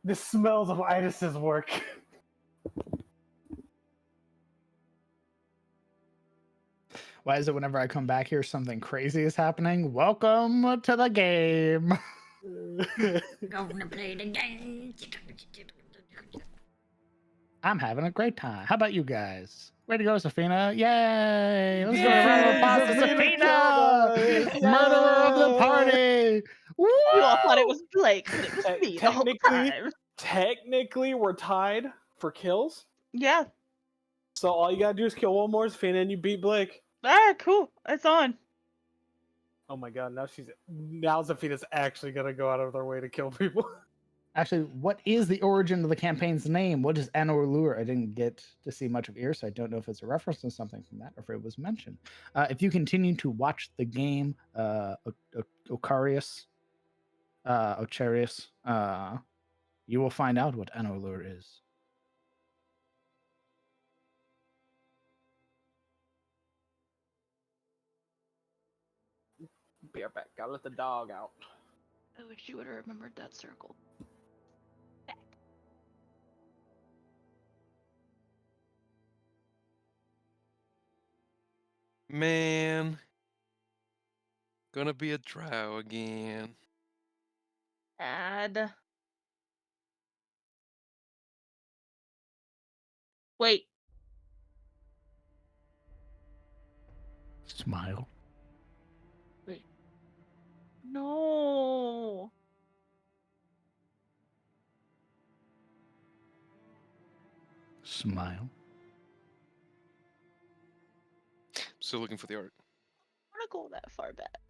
This smells of Itis's work. Why is it whenever I come back here, something crazy is happening? Welcome to the game. Gonna play the game. I'm having a great time. How about you guys? Way to go, Safina. Yay! Let's go to round of applause to Safina! Murderer of the party! Woo! You all thought it was Blake, but it was me the whole time. Technically, we're tied for kills. Yeah. So all you gotta do is kill one more Safina and you beat Blake. Ah, cool. It's on. Oh my god, now Safina's actually gonna go out of their way to kill people. Actually, what is the origin of the campaign's name? What is Anor'lur? I didn't get to see much of Ear, so I don't know if it's a reference to something from that or if it was mentioned. If you continue to watch the game, Ocharius, you will find out what Anor'lur is. Be right back. Gotta let the dog out. I wish you would have remembered that circle. Man. Gonna be a drow again. Add. Wait. Smile. Wait. No. Smile. Still looking for the art. I don't want to go that far back.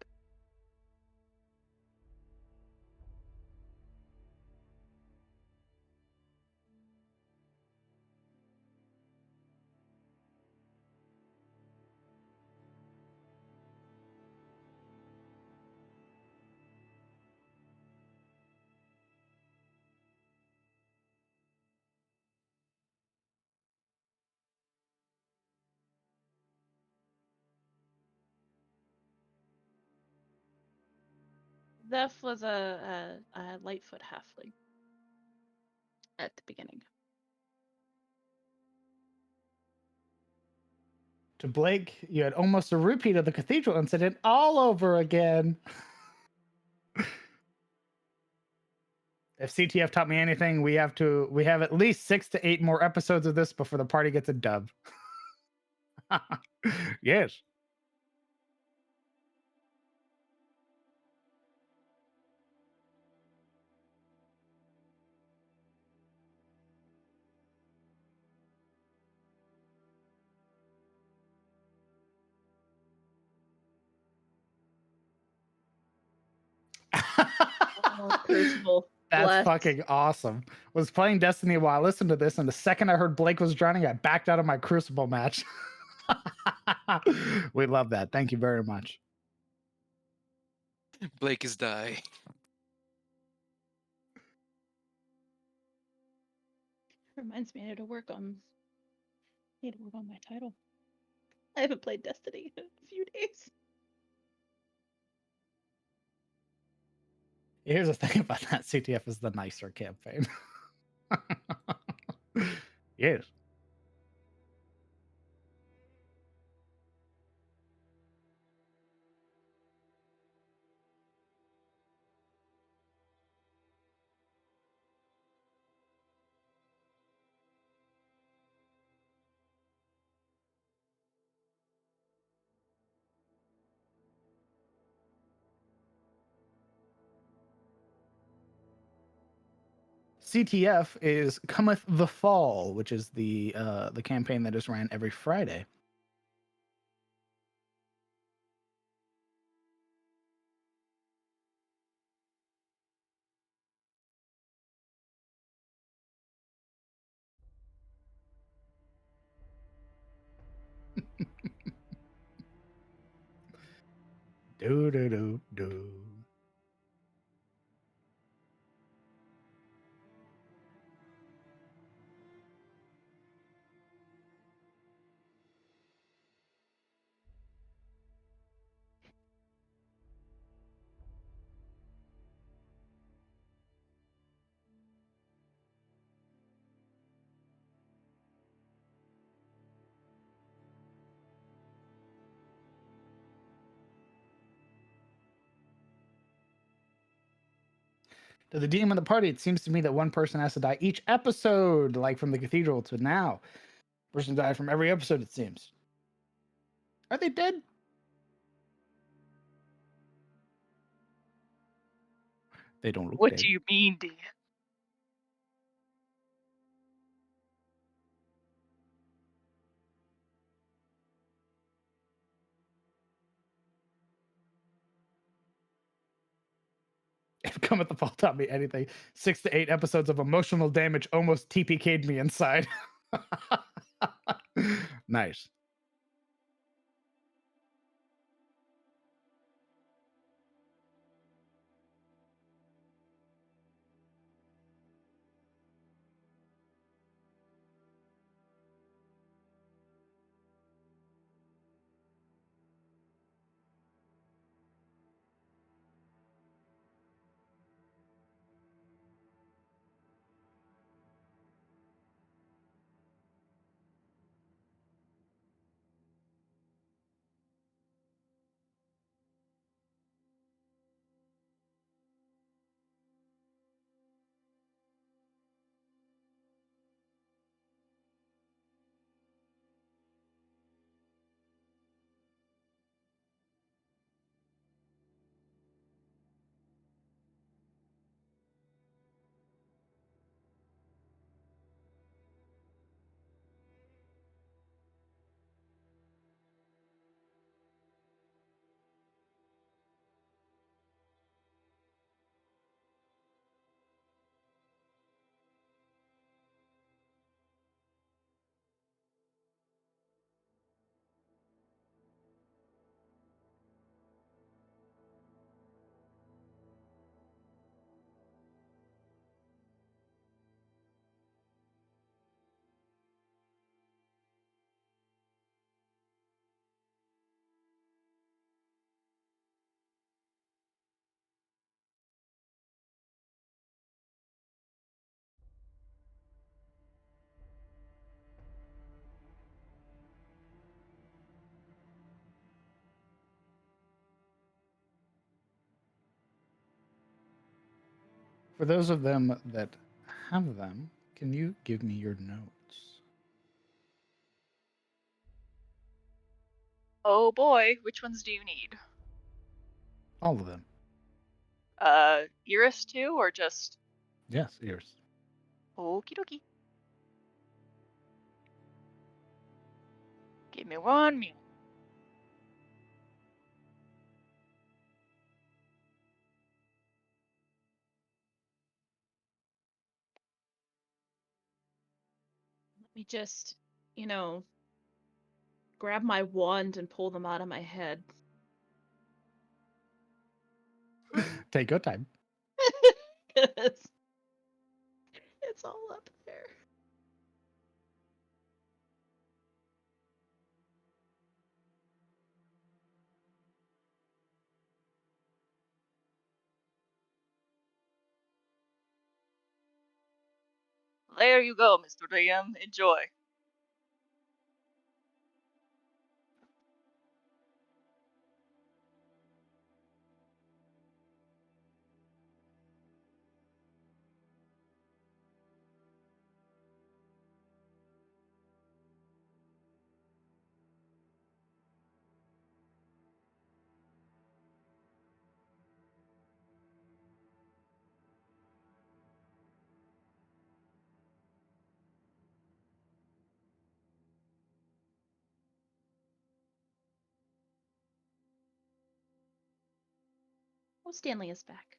Zeph was a Lightfoot halfling at the beginning. To Blake, you had almost a repeat of the cathedral incident all over again. If CTF taught me anything, we have at least 6 to 8 more episodes of this before the party gets a dub. Yes. Oh, Crucible. That's Bless. fucking awesome. Was playing Destiny while I listened to this, and the second I heard Blake was drowning, I backed out of my Crucible match. We love that. Thank you very much. Blake is die. Reminds me, I need to work on my title. I haven't played Destiny in a few days. Here's the thing about that: CTF is the nicer campaign. Yes. CTF is Cometh the Fall, which is the campaign that is ran every Friday. Do do do do. To the DM of the party, it seems to me that one person has to die each episode, like from the cathedral to now. Person died from every episode, it seems. Are they dead? They don't look What dead. do you mean, dear? If Come at the Fall taught me anything, 6 to 8 episodes of emotional damage almost TPK'd me inside. Nice. For those of them that have them, can you give me your notes? Oh boy, which ones do you need? All of them. Iris too, or just Yes, ears. okie dokie? Give me one minute. Let me just, grab my wand and pull them out of my head. Take your time. 'Cause it's all up there. There you go, Mr. DM. Enjoy. Oh, Stanley is back.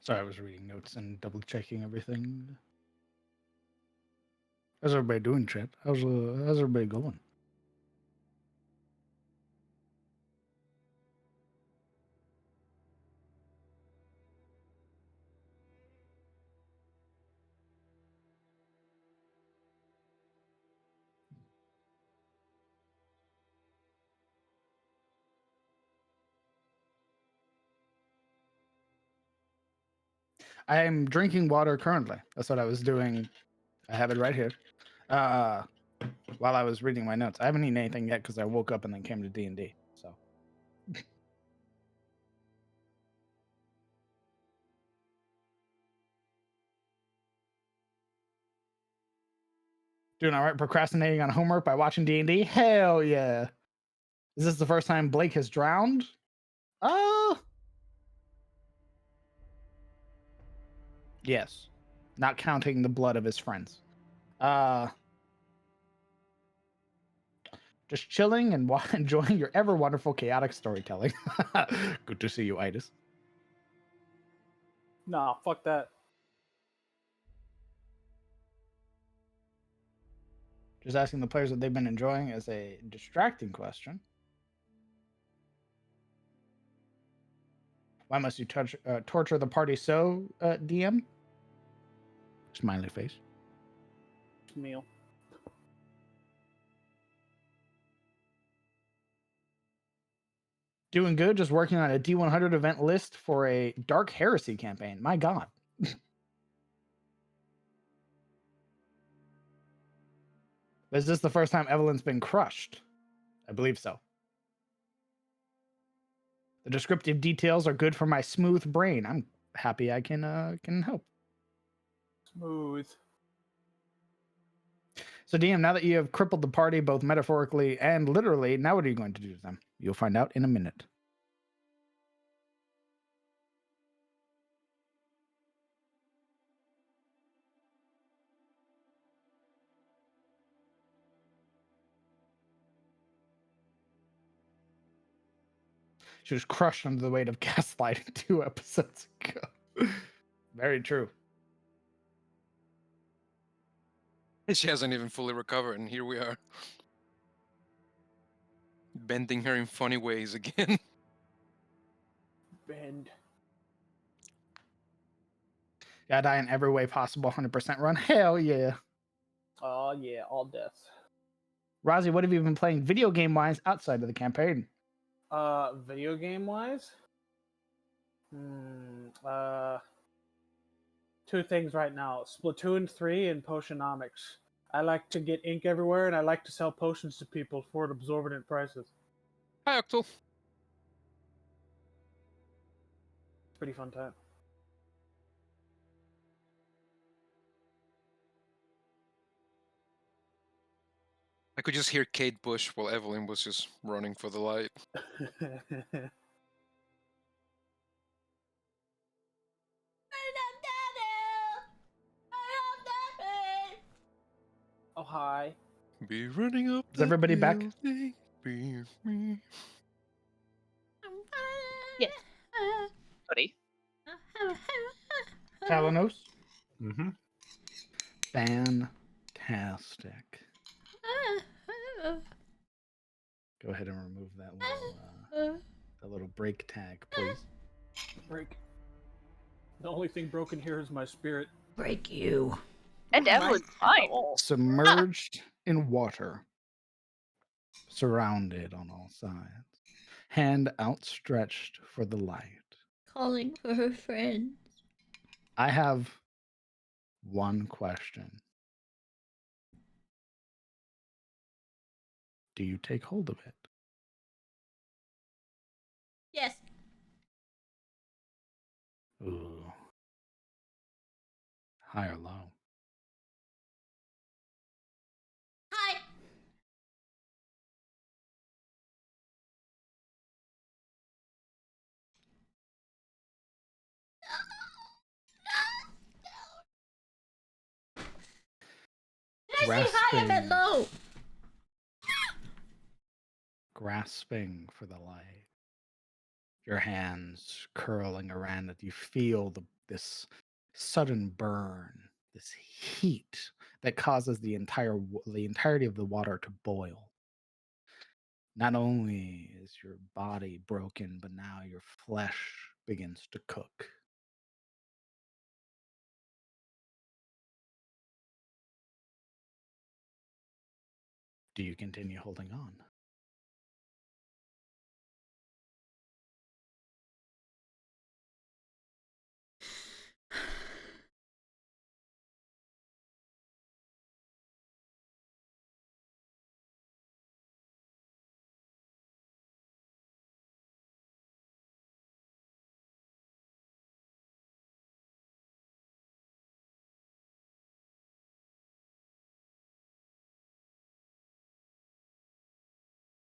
Sorry, I was reading notes and double checking everything. How's everybody doing, Chip? How's everybody going? I am drinking water currently. That's what I was doing. I have it right here. While I was reading my notes, I haven't eaten anything yet because I woke up and then came to D&D. So. Doing all right, procrastinating on homework by watching D&D? Hell yeah. Is this the first time Blake has drowned? Yes. Not counting the blood of his friends. Just chilling and enjoying your ever wonderful chaotic storytelling. Good to see you, Itis. Nah, fuck that. Just asking the players what they've been enjoying is a distracting question. Why must you torture the party so, DM? Smiley face. Meal. Doing good, just working on a D100 event list for a Dark Heresy campaign. My God. Is this the first time Evelyn's been crushed? I believe so. The descriptive details are good for my smooth brain. I'm happy I can help. Smooth. So, DM, now that you have crippled the party both metaphorically and literally, now what are you going to do to them? You'll find out in a minute. She was crushed under the weight of gaslighting 2 episodes ago. Very true. She hasn't even fully recovered, and here we are. Bending her in funny ways again. Bend. Gotta die in every way possible, 100% run. Hell yeah. Oh yeah, all deaths. Rozzy, what have you been playing video game-wise outside of the campaign? Video game wise? 2 things right now. Splatoon 3 and Potionomics. I like to get ink everywhere, and I like to sell potions to people for absorbent prices. Hi, Octal. Pretty fun time. I could just hear Kate Bush while Evelyn was just running for the light. Oh, hi. Be running up. Is everybody back? Be me. Yes. Buddy. Talanos? Mm-hmm. Fantastic. Go ahead and remove that little break tag, please. Break. The only thing broken here is my spirit. Break you. And Evelyn's fine. Submerged in water. Surrounded on all sides. Hand outstretched for the light. Calling for her friends. I have one question. Do you take hold of it? Yes. Ooh. High or low? Hi. Did I say hi? I meant low. Grasping for the light. Your hands curling around it. You feel this sudden burn, this heat that causes the entirety of the water to boil. Not only is your body broken, but now your flesh begins to cook. Do you continue holding on?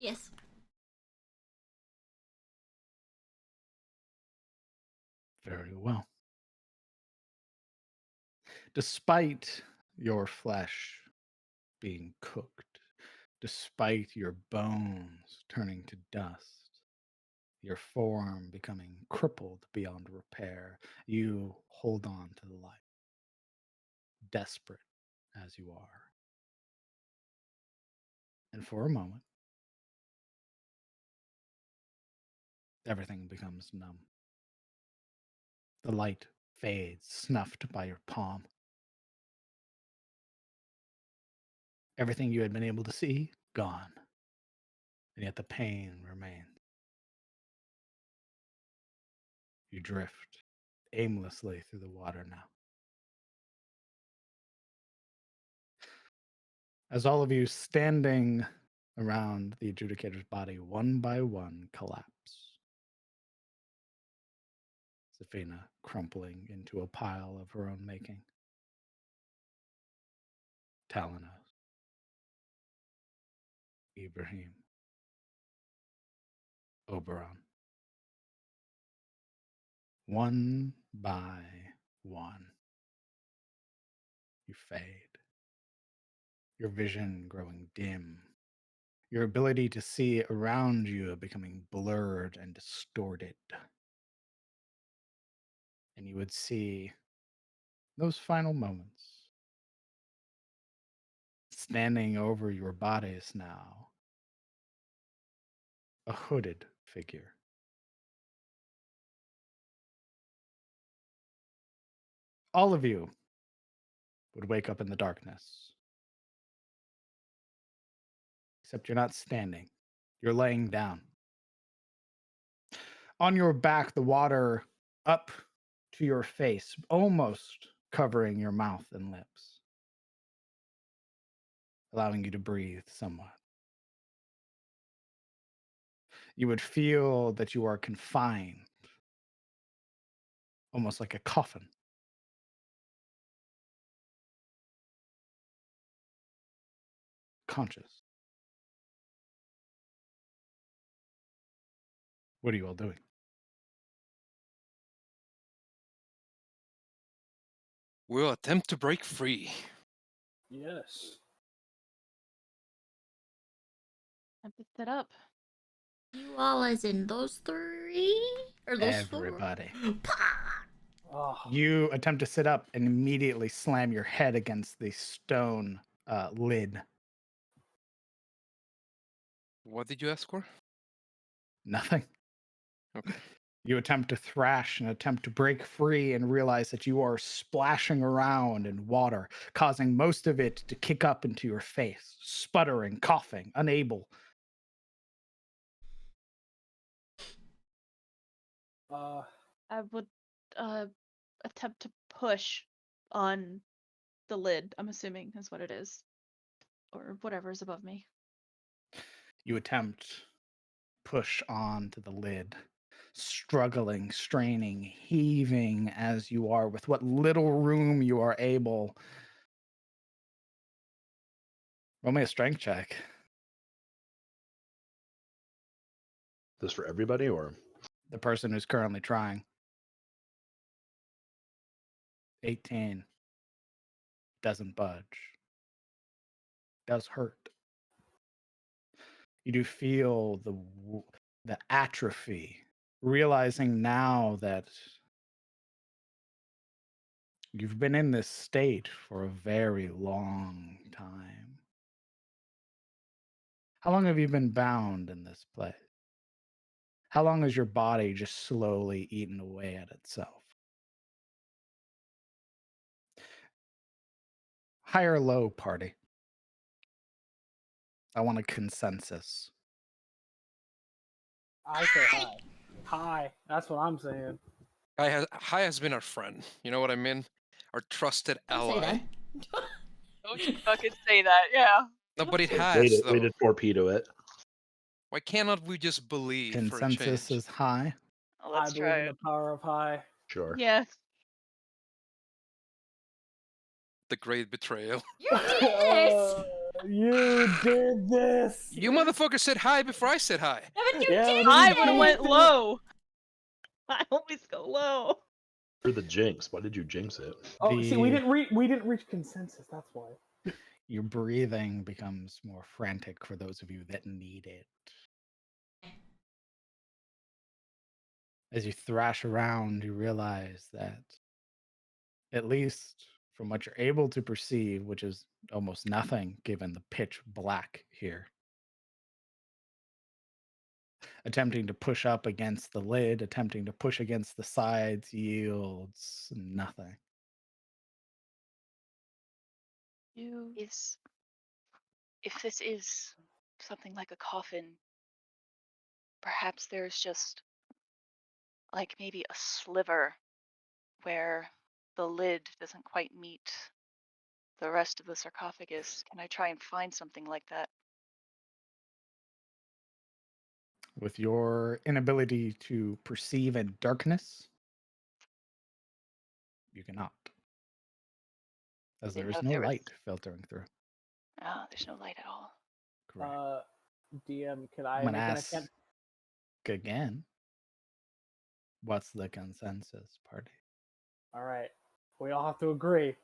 Yes. Very well. Despite your flesh being cooked, despite your bones turning to dust, your form becoming crippled beyond repair, you hold on to the light, desperate as you are. And for a moment, everything becomes numb. The light fades, snuffed by your palm. Everything you had been able to see, gone. And yet the pain remains. You drift aimlessly through the water now. As all of you standing around the adjudicator's body, one by one, collapse. Zafina crumpling into a pile of her own making. Talanos. Ibrahim. Oberon. One by one, you fade. Your vision growing dim. Your ability to see around you becoming blurred and distorted. And you would see those final moments. Standing over your bodies now, a hooded figure. All of you would wake up in the darkness. Except you're not standing, you're laying down. On your back, the water up to your face, almost covering your mouth and lips, allowing you to breathe somewhat. You would feel that you are confined, almost like a coffin. Conscious. What are you all doing? We'll attempt to break free. Yes. Time to set up. You all as in those three? Or those Everybody. 4? Pah! Oh, You attempt to sit up and immediately slam your head against the stone lid. What did you ask for? Nothing. Okay. You attempt to thrash and attempt to break free and realize that you are splashing around in water, causing most of it to kick up into your face, sputtering, coughing, unable. I would attempt to push on the lid, I'm assuming is what it is. Or whatever is above me. You attempt push on to the lid, struggling, straining, heaving as you are with what little room you are able. Roll me a strength check. This for everybody, or The person who's currently trying. 18. Doesn't budge. Does hurt. You do feel the atrophy, realizing now that you've been in this state for a very long time. How long have you been bound in this place? How long has your body just slowly eaten away at itself? High or low, party? I want a consensus. I say hi. Hi. That's what I'm saying. Hai has been our friend. You know what I mean? Our trusted Don't say ally. that. Don't you fucking say that, yeah. No, but it way has, to, way though. to torpedo it. Why cannot we just believe for a Consensus change? is high. Let's I try believe in it. the power of high. Sure. Yes. The great betrayal. You're doing this! You did this. You motherfucker said hi before I said hi. Yeah, but you Yeah, did but I you would have did went it. low. I always go low. For the jinx, why did you jinx it? Oh, see, we The- didn't reach consensus. That's why. Your breathing becomes more frantic for those of you that need it. As you thrash around, you realize that, at least from what you're able to perceive, which is almost nothing given the pitch black here, attempting to push up against the lid, attempting to push against the sides, yields nothing. Is if this is something like a coffin, perhaps there's just like maybe a sliver where the lid doesn't quite meet the rest of the sarcophagus. Can I try and find something like that? With your inability to perceive in darkness, you cannot, as there Didn't know is if no there was. light filtering through. Oh, there's no light at all. Correct. DM, can I'm I gonna make an ask attempt? again. What's the consensus, party? All right, we all have to agree.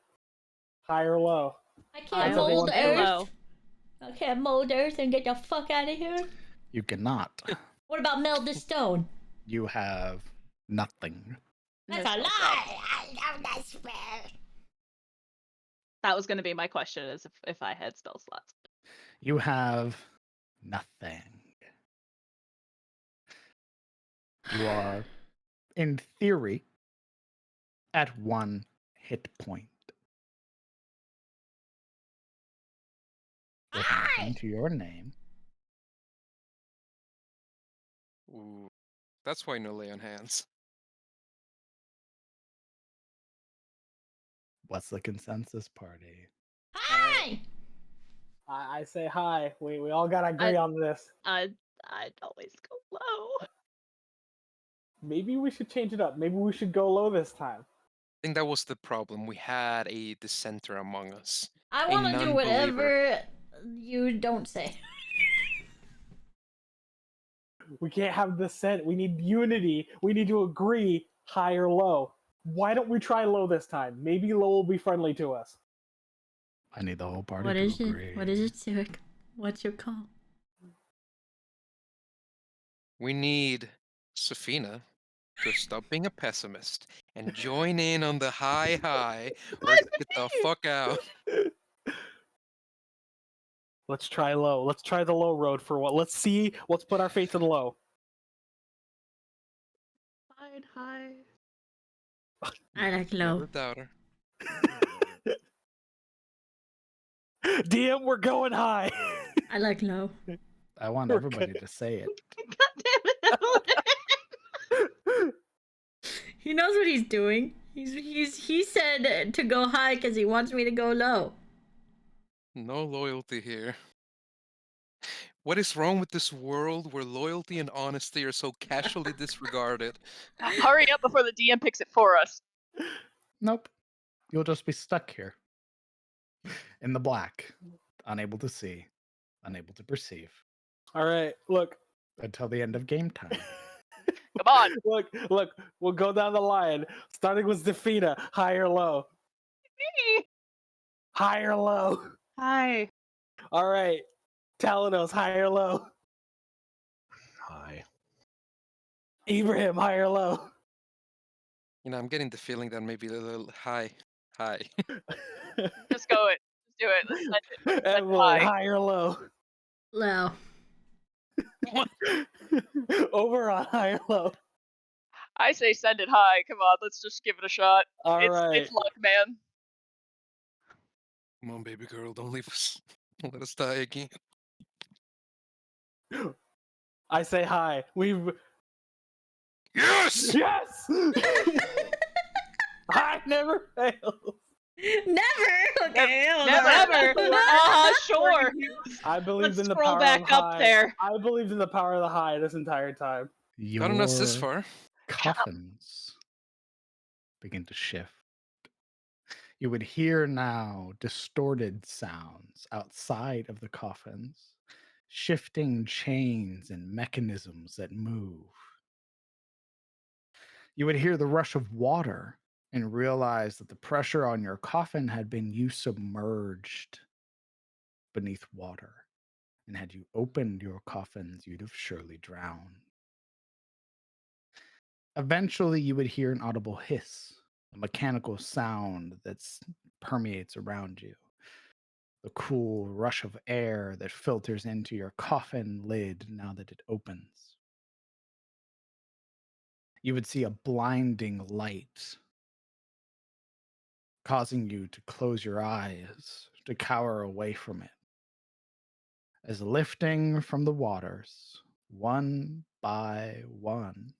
High or low? I I can't always mold say Earth. low. I can't mold Earth and get the fuck out of here. You cannot. What about meld the stone? You have nothing. That's No a spell lie. slot. I know that's fair. That was going to be my question: is if I had spell slots. You have nothing. You are, in theory, at 1 hit point. With nothing to your name. Ooh, that's why no lay on hands. What's the consensus, party? Hi. I say hi. We all gotta agree on this. I'd always go low. Maybe we should change it up. Maybe we should go low this time. I think that was the problem. We had a dissenter among us. I A want to do non-believer. whatever you don't say. We can't have dissent. We need unity. We need to agree high or low. Why don't we try low this time? Maybe low will be friendly to us. I need the whole party What to is agree. it? What is it, Sirik? What's your call? We need Safina to stop being a pessimist and join in on the high or get the fuck out. Let's try low. Let's try the low road for what. Let's see. Let's put our faith in low. Fine, high. I like Never low. doubt her. DM, we're going high. I like low. I want We're everybody good. to say it. God damn it, He knows what he's doing. He said to go high because he wants me to go low. No loyalty here. What is wrong with this world where loyalty and honesty are so casually disregarded? Hurry up before the DM picks it for us. Nope. You'll just be stuck here. In the black. Unable to see. Unable to perceive. All right, look. Until the end of game time. Come on. Look. We'll go down the line. Starting with Zafina. High or low? High or low? Hi. All right. Talanos, high or low? Hi. Ibrahim, high or low? You know, I'm getting the feeling that maybe a little high. Just go it. Just do it. Let's send it. Let's send it Evelyn, high. high or low? Low. Over on high or low? I say send it high. Come on, let's just give it a shot. All right. It's luck, man. Come on, baby girl, don't leave us. Don't let us die again. I say hi. We've Yes! yes. Hi never fails. Never. Okay. Never. Sure. I believed Let's in the scroll power back of up high. there. I believed in the power of the high this entire time. Gotten us this Your far. coffins begin to shift. You would hear now distorted sounds outside of the coffins, shifting chains and mechanisms that move. You would hear the rush of water and realize that the pressure on your coffin had been you submerged beneath water. And had you opened your coffins, you'd have surely drowned. Eventually, you would hear an audible hiss, a mechanical sound that permeates around you. The cool rush of air that filters into your coffin lid now that it opens. You would see a blinding light, causing you to close your eyes, to cower away from it. As lifting from the waters, one by one,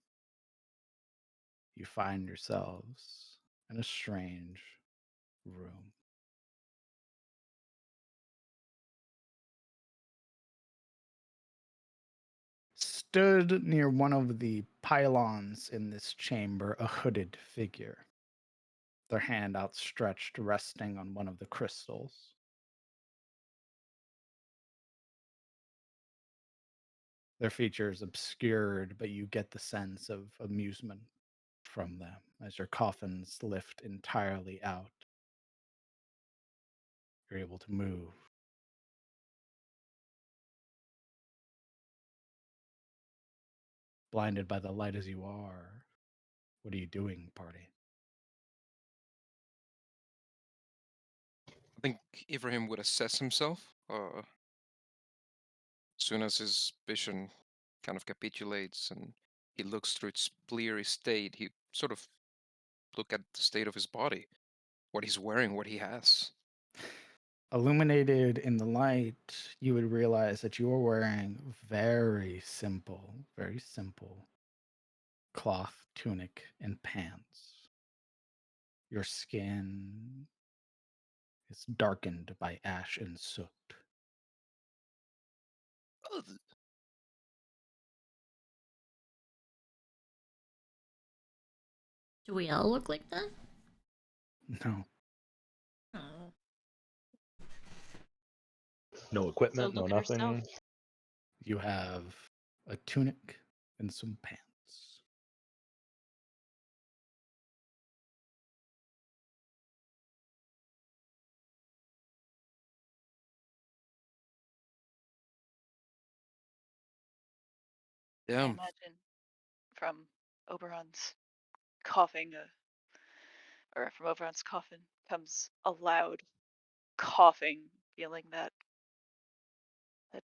you find yourselves in a strange room. Stood near one of the pylons in this chamber a hooded figure, their hand outstretched, resting on one of the crystals. Their features obscured, but you get the sense of amusement from them as your coffins lift entirely out. You're able to move. Blinded by the light as you are, what are you doing, party? I think Ibrahim would assess himself. As soon as his vision kind of capitulates and he looks through its bleary state, he sort of look at the state of his body, what he's wearing, what he has. Illuminated in the light, you would realize that you are wearing very simple cloth tunic and pants. Your skin is darkened by ash and soot. Do we all look like that? No. Oh. No equipment, So no look at herself. nothing. You have a tunic and some pants. I Yeah, imagine from Oberon's coughing, or from Oberon's coffin comes a loud coughing, feeling that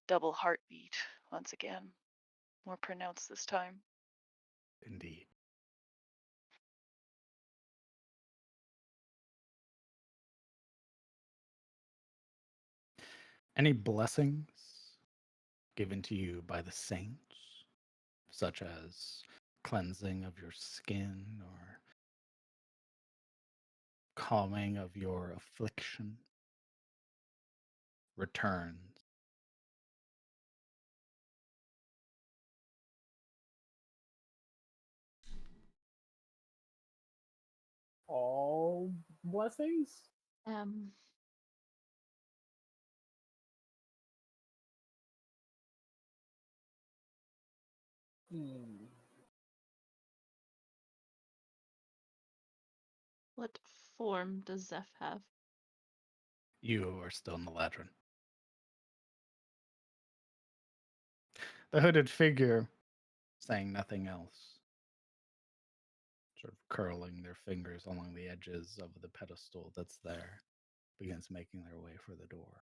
double heartbeat once again, more pronounced this time. Indeed. Any blessings given to you by the saints, such as cleansing of your skin or calming of your affliction, returns. All blessings? Um, Hmm. What form does Zeph have? You are still in the ladron. The hooded figure, saying nothing else, sort of curling their fingers along the edges of the pedestal that's there, begins making their way for the door.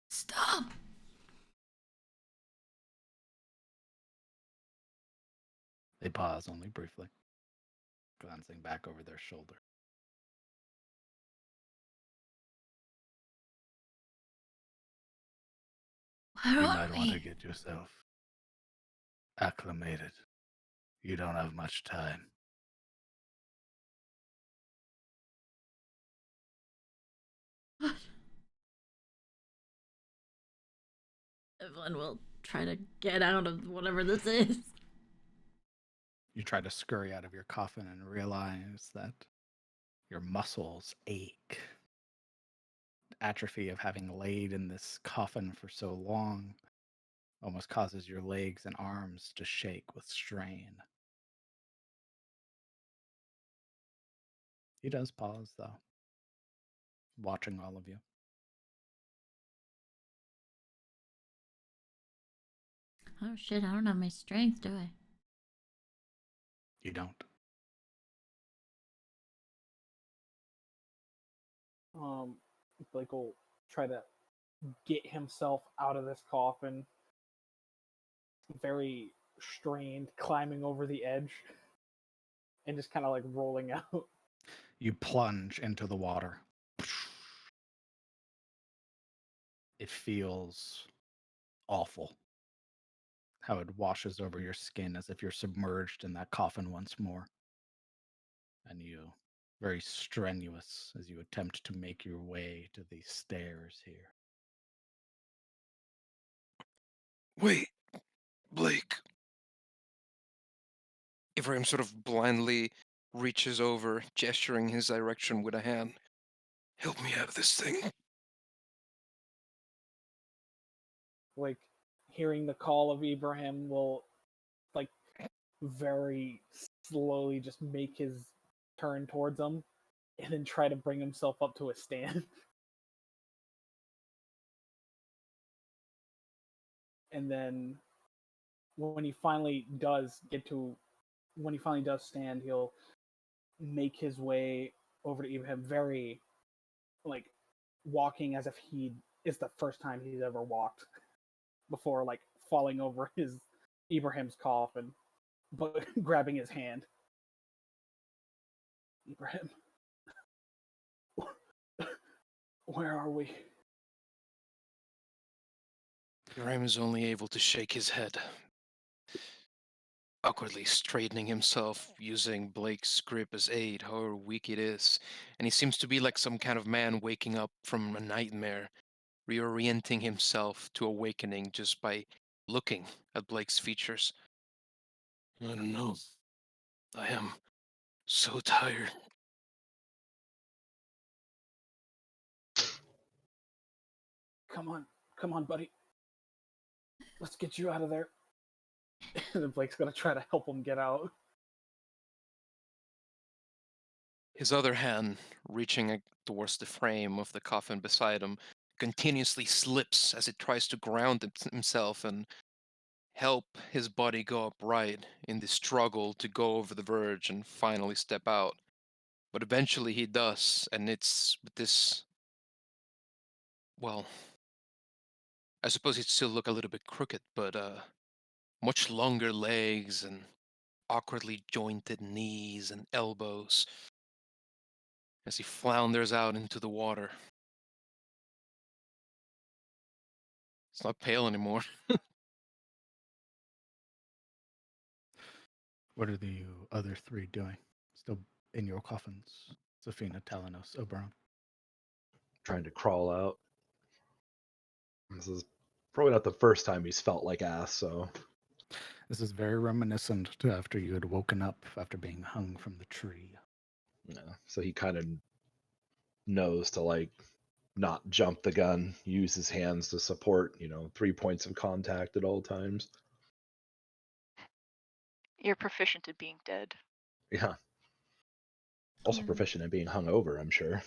Stop! They pause only briefly, glancing back over their shoulder. Where You are might want to we? get yourself acclimated. You don't have much time. Evelyn will try to get out of whatever this is. You try to scurry out of your coffin and realize that your muscles ache. Atrophy of having laid in this coffin for so long almost causes your legs and arms to shake with strain. He does pause, though, watching all of you. Oh shit, I don't have my strength, do I? You don't. Blake will try to get himself out of this coffin, very strained, climbing over the edge, and just kind of like rolling out. You plunge into the water. It feels awful. How it washes over your skin as if you're submerged in that coffin once more. And you, very strenuous as you attempt to make your way to the stairs here. Wait, Blake. Ibrahim sort of blindly reaches over, gesturing his direction with a hand. Help me out of this thing. Like, hearing the call of Ibrahim will, like, very slowly just make his turn towards him and then try to bring himself up to a stand. And then when he finally does stand, he'll make his way over to Ibrahim, very, like, walking as if it's the first time he's ever walked before, like, falling over Ibrahim's coffin, but grabbing his hand. Ibrahim, where are we? Ibrahim is only able to shake his head, awkwardly straightening himself, using Blake's grip as aid, however weak it is. And he seems to be like some kind of man waking up from a nightmare, reorienting himself to awakening just by looking at Blake's features. I don't know. I am so tired. Come on, buddy. Let's get you out of there. And then Blake's gonna try to help him get out. His other hand, reaching towards the frame of the coffin beside him, continuously slips as it tries to ground himself and help his body go upright in the struggle to go over the verge and finally step out. But eventually he does, and it's with this, well, I suppose he'd still look a little bit crooked, but much longer legs and awkwardly jointed knees and elbows as he flounders out into the water. It's not pale anymore. What are the other three doing? Still in your coffins? Safina, Talanos, Oberon. Trying to crawl out. This is probably not the first time he's felt like ass, so This is very reminiscent to after you had woken up after being hung from the tree. yeah. So he kind of knows to like not jump the gun, use his hands to support, 3 points of contact at all times. You're proficient at being dead. Yeah. Also proficient at being hungover, I'm sure.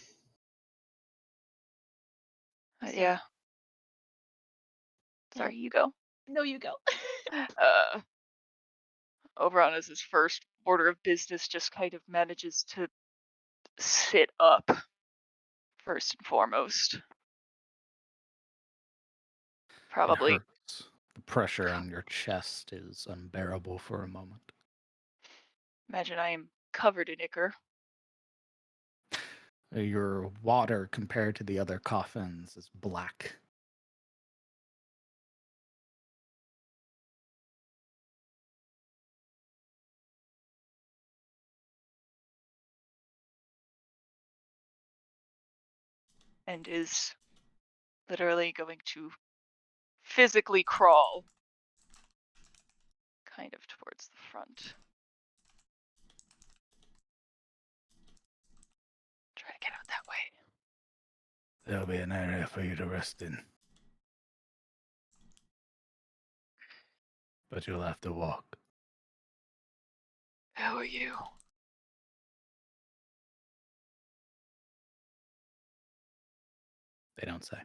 Yeah. Sorry, you go. No, you go. Oberon, as his first order of business, just kind of manages to sit up first and foremost. Probably. It hurts. The pressure on your chest is unbearable for a moment. Imagine I am covered in ichor. Your water, compared to the other coffins, is black. And is literally going to physically crawl kind of towards the front. get out that way. There'll be an area for you to rest in. But you'll have to walk. Who are you? They don't say.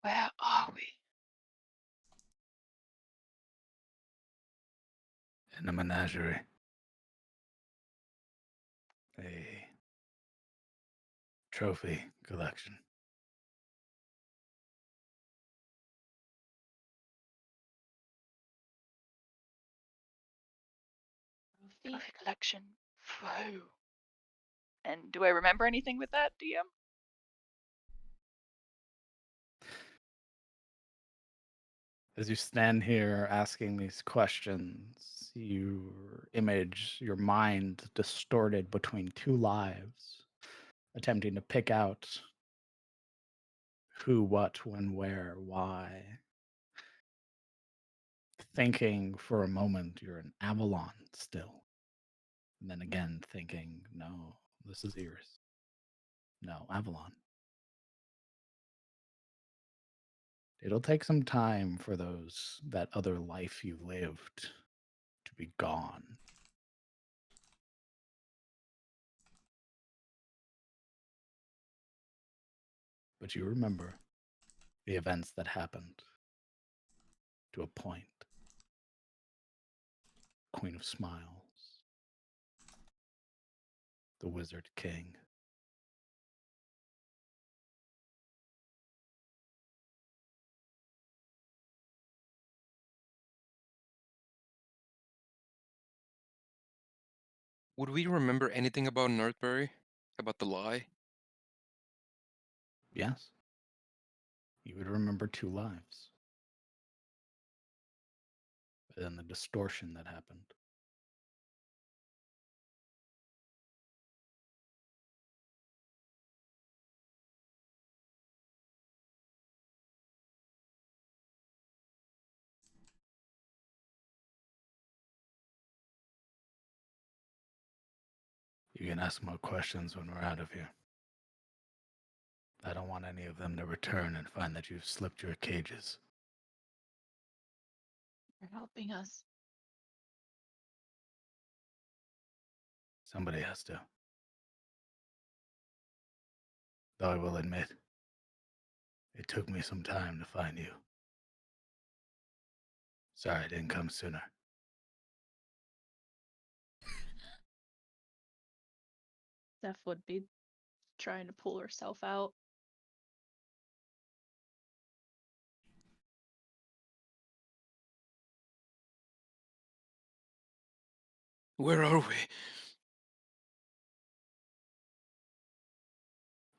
Where are we? In a menagerie. A trophy collection. Trophy collection. For who? And do I remember anything with that, DM? As you stand here asking these questions, your image, your mind distorted between two lives, attempting to pick out who, what, when, where, why. Thinking for a moment you're an Avalon still. And then again thinking, no, this is Iris. No, Avalon. It'll take some time for that other life you lived to be gone. But you remember the events that happened to a point. Queen of Smiles, the Wizard King. Would we remember anything about Northbury? About the lie? Yes. You would remember two lives. But then the distortion that happened. You can ask more questions when we're out of here. I don't want any of them to return and find that you've slipped your cages. You're helping us. Somebody has to. Though I will admit, it took me some time to find you. Sorry I didn't come sooner. Steph would be trying to pull herself out. Where are we?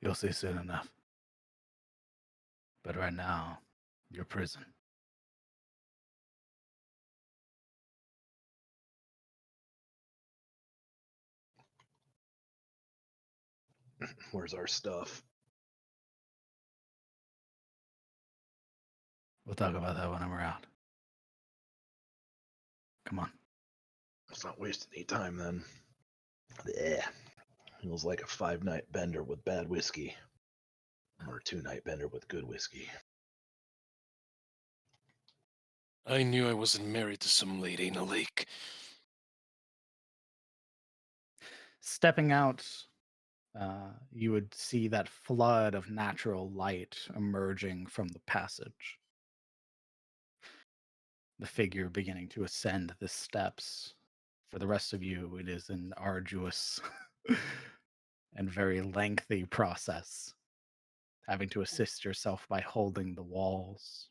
You'll see soon enough. But right now, your prison. Where's our stuff? We'll talk about that when we're out. Come on. Let's not waste any time then. Yeah. Feels like a 5-night bender with bad whiskey. Or a 2-night bender with good whiskey. I knew I wasn't married to some lady in a lake. Stepping out, you would see that flood of natural light emerging from the passage. The figure beginning to ascend the steps. For the rest of you, it is an arduous and very lengthy process, having to assist yourself by holding the walls.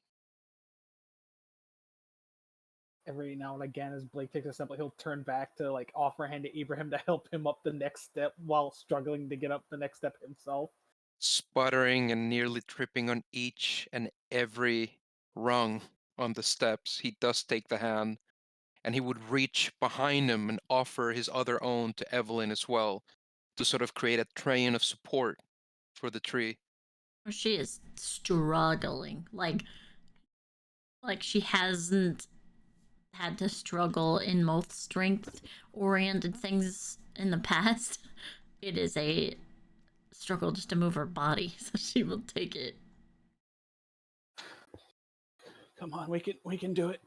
Every now and again, as Blake takes a step, he'll turn back to like offer a hand to Ibrahim to help him up the next step while struggling to get up the next step himself. Sputtering and nearly tripping on each and every rung on the steps, he does take the hand, and he would reach behind him and offer his other own to Evelyn as well, to sort of create a train of support for the tree. She is struggling. Like she hasn't had to struggle in most strength-oriented things in the past, it is a struggle just to move her body, so she will take it. Come on, we can do it.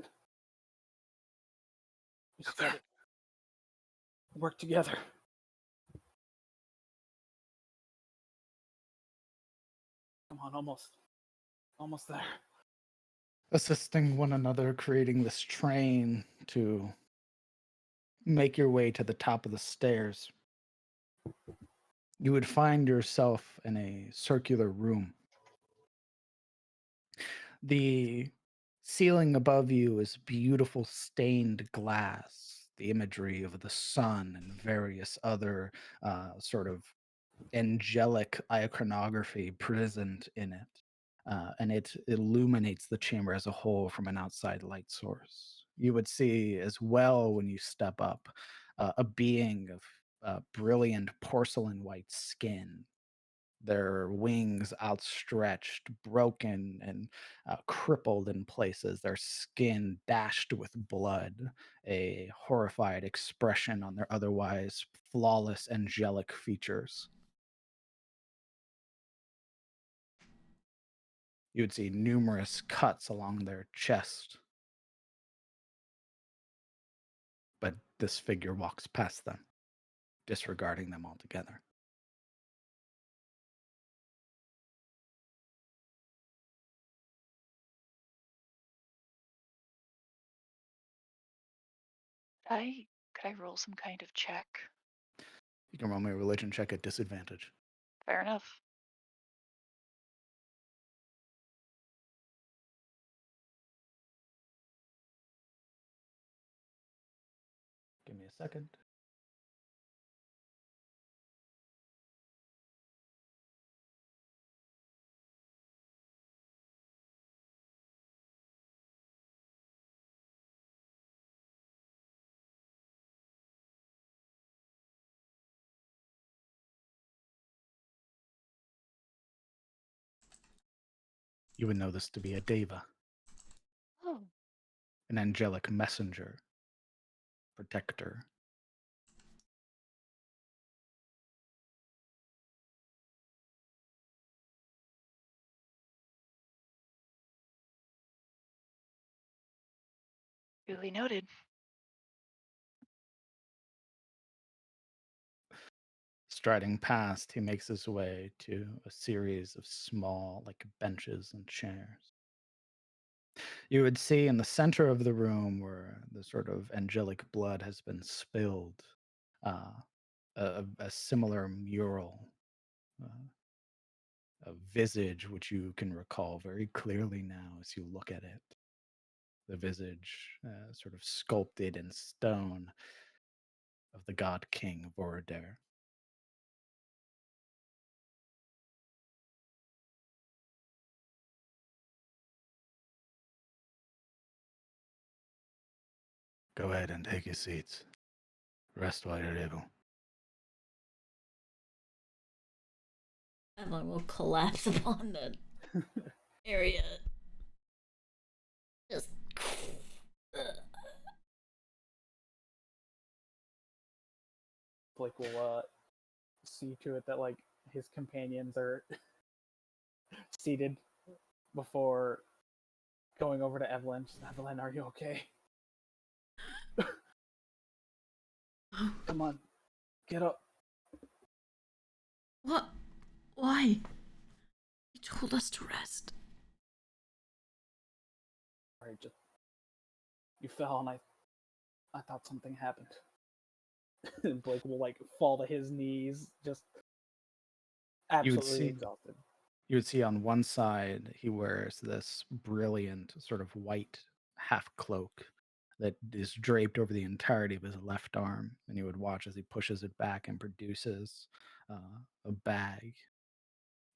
We just gotta work together. Come on, almost there. Assisting one another, creating this train to make your way to the top of the stairs. You would find yourself in a circular room. The ceiling above you is beautiful stained glass, the imagery of the sun and various other sort of angelic iconography present in it. And it illuminates the chamber as a whole from an outside light source. You would see as well when you step up a being of brilliant porcelain white skin, their wings outstretched, broken and crippled in places, their skin dashed with blood, a horrified expression on their otherwise flawless angelic features. You would see numerous cuts along their chest. But this figure walks past them, disregarding them altogether. Could I roll some kind of check? You can roll me a religion check at disadvantage. Fair enough. Give me a second. You would know this to be a deva, Oh, an angelic messenger, protector. duly noted. Striding past, he makes his way to a series of small, like benches and chairs. You would see in the center of the room where the sort of angelic blood has been spilled, uh, a similar mural, uh, a visage which you can recall very clearly now as you look at it. The visage, sort of sculpted in stone, of the god king Voradare. Go ahead and take your seats. Rest while you're able. Evelyn will collapse upon the area. Just. Blake will see to it that like his companions are seated before going over to Evelyn. Evelyn, are you okay? Come on, get up. What? Why? You told us to rest. Sorry, just you fell and I thought something happened. And Blake will like fall to his knees, just absolutely exhausted. You would see on one side he wears this brilliant sort of white half cloak that is draped over the entirety of his left arm, and you would watch as he pushes it back and produces a bag,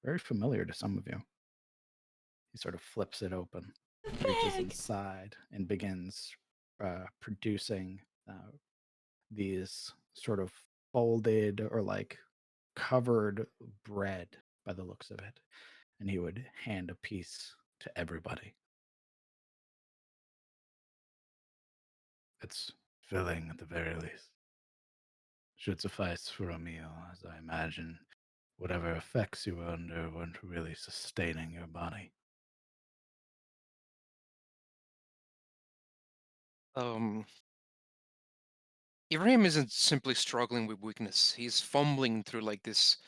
very familiar to some of you. He sort of flips it open, reaches inside, and begins producing these sort of folded or like covered bread by the looks of it. And he would hand a piece to everybody. It's filling at the very least. Should suffice for a meal, as I imagine whatever effects you were under weren't really sustaining your body. Ibrahim isn't simply struggling with weakness. He's fumbling through like this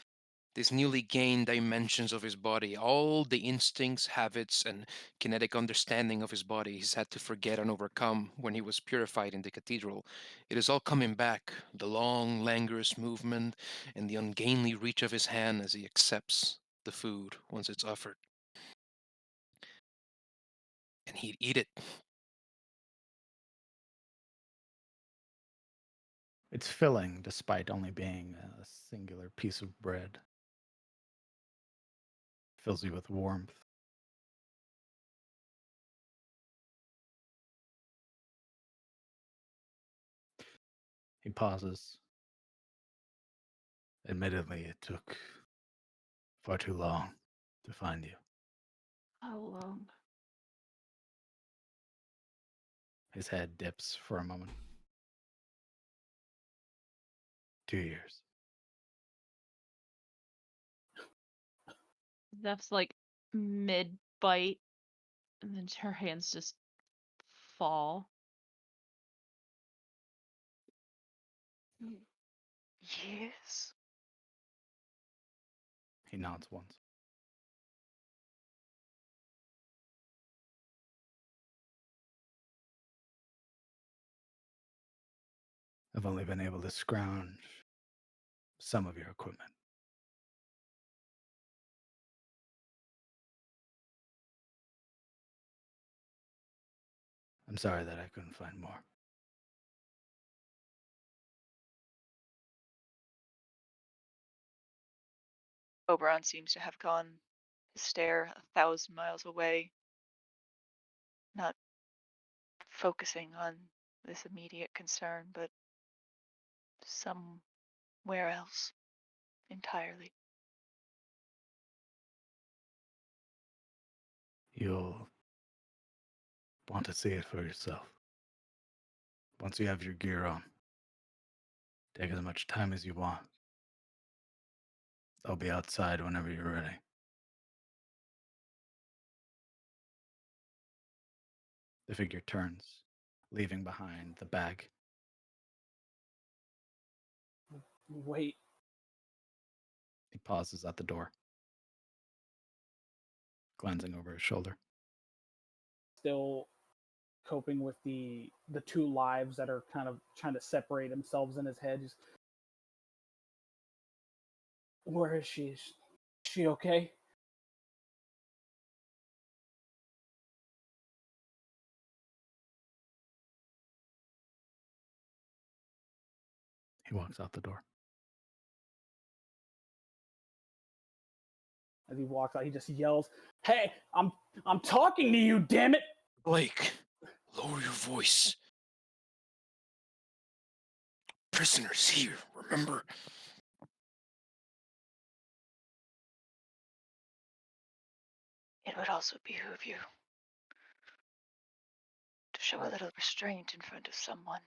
newly gained dimensions of his body, all the instincts, habits, and kinetic understanding of his body he's had to forget and overcome when he was purified in the cathedral. It is all coming back, the long, languorous movement and the ungainly reach of his hand as he accepts the food once it's offered. And he'd eat it. It's filling despite only being a singular piece of bread. Fills you with warmth. He pauses. Admittedly, it took far too long to find you. How long? His head dips for a moment. 2 years. Zeph's like mid bite, and then her hands just fall. Years? He nods once. I've only been able to scrounge some of your equipment. I'm sorry that I couldn't find more. Oberon seems to have gone his stare 1,000 miles away, not focusing on this immediate concern, but somewhere else entirely. You'll want to see it for yourself. Once you have your gear on, take as much time as you want. I'll be outside whenever you're ready. The figure turns, leaving behind the bag. Wait. He pauses at the door, glancing over his shoulder. Still coping with the two lives that are kind of trying to separate themselves in his head. Just, where is she? Is she okay? He walks out the door. As he walks out, he just yells, "Hey, I'm talking to you, damn it!" Blake, lower your voice. Prisoners here, remember? It would also behoove you to show a little restraint in front of someone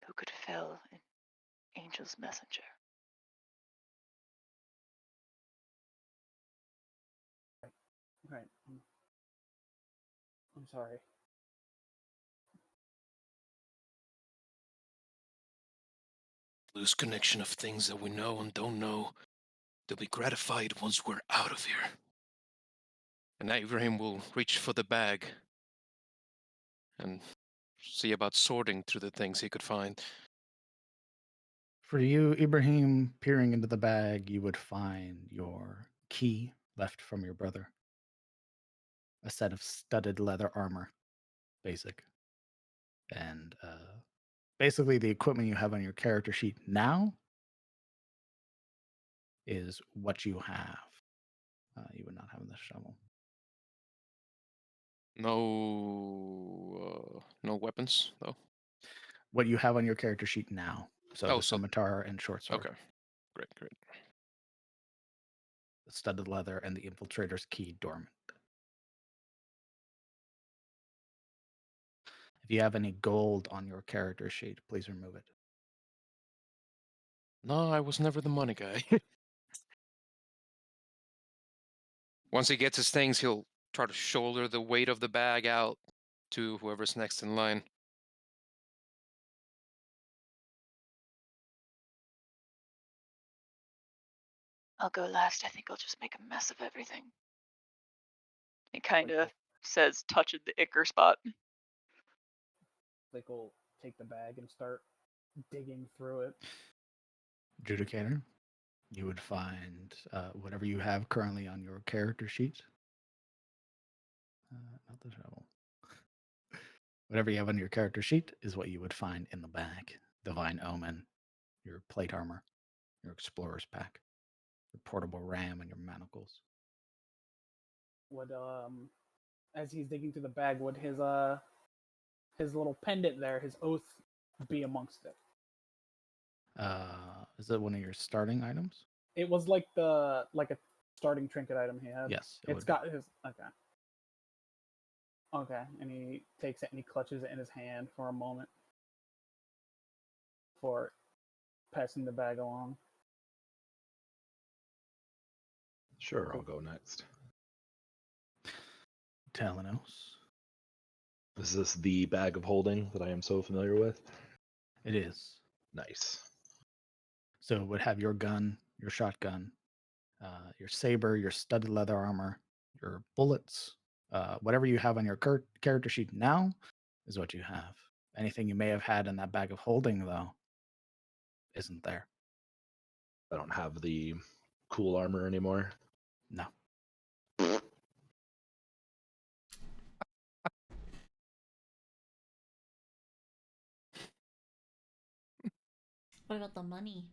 who could fell an angel's messenger. Right. I'm sorry. Loose connection of things that we know and don't know. They'll be gratified once we're out of here. And Ibrahim will reach for the bag and see about sorting through the things he could find. For you, Ibrahim, peering into the bag, you would find your key left from your brother. A set of studded leather armor, basic. And basically, the equipment you have on your character sheet now is what you have. You would not have the shovel. No weapons though. What you have on your character sheet now. So Oh, the so scimitar and short sword. okay, great. The studded leather and the infiltrator's key dormant. If you have any gold on your character sheet, please remove it. No, I was never the money guy. Once he gets his things, he'll try to shoulder the weight of the bag out to whoever's next in line. I'll go last. I think I'll just make a mess of everything. It kind of says touching the ichor spot. Like, we'll take the bag and start digging through it. Judicator, you would find whatever you have currently on your character sheet. Not the shovel. Whatever you have on your character sheet is what you would find in the bag. Divine Omen, your plate armor, your explorer's pack, your portable ram, and your manacles. Would as he's digging through the bag, would his little pendant there, his oath, be amongst it? Is it one of your starting items? It was like a starting trinket item he had. Yes. It's got his Okay, and he takes it and he clutches it in his hand for a moment before passing the bag along. Sure, I'll go next. Talanos. Is this the bag of holding that I am so familiar with? It is. Nice. So it would have your gun, your shotgun, your saber, your studded leather armor, your bullets, whatever you have on your character sheet now is what you have. Anything you may have had in that bag of holding, though, isn't there. I don't have the cool armor anymore. No. What about the money?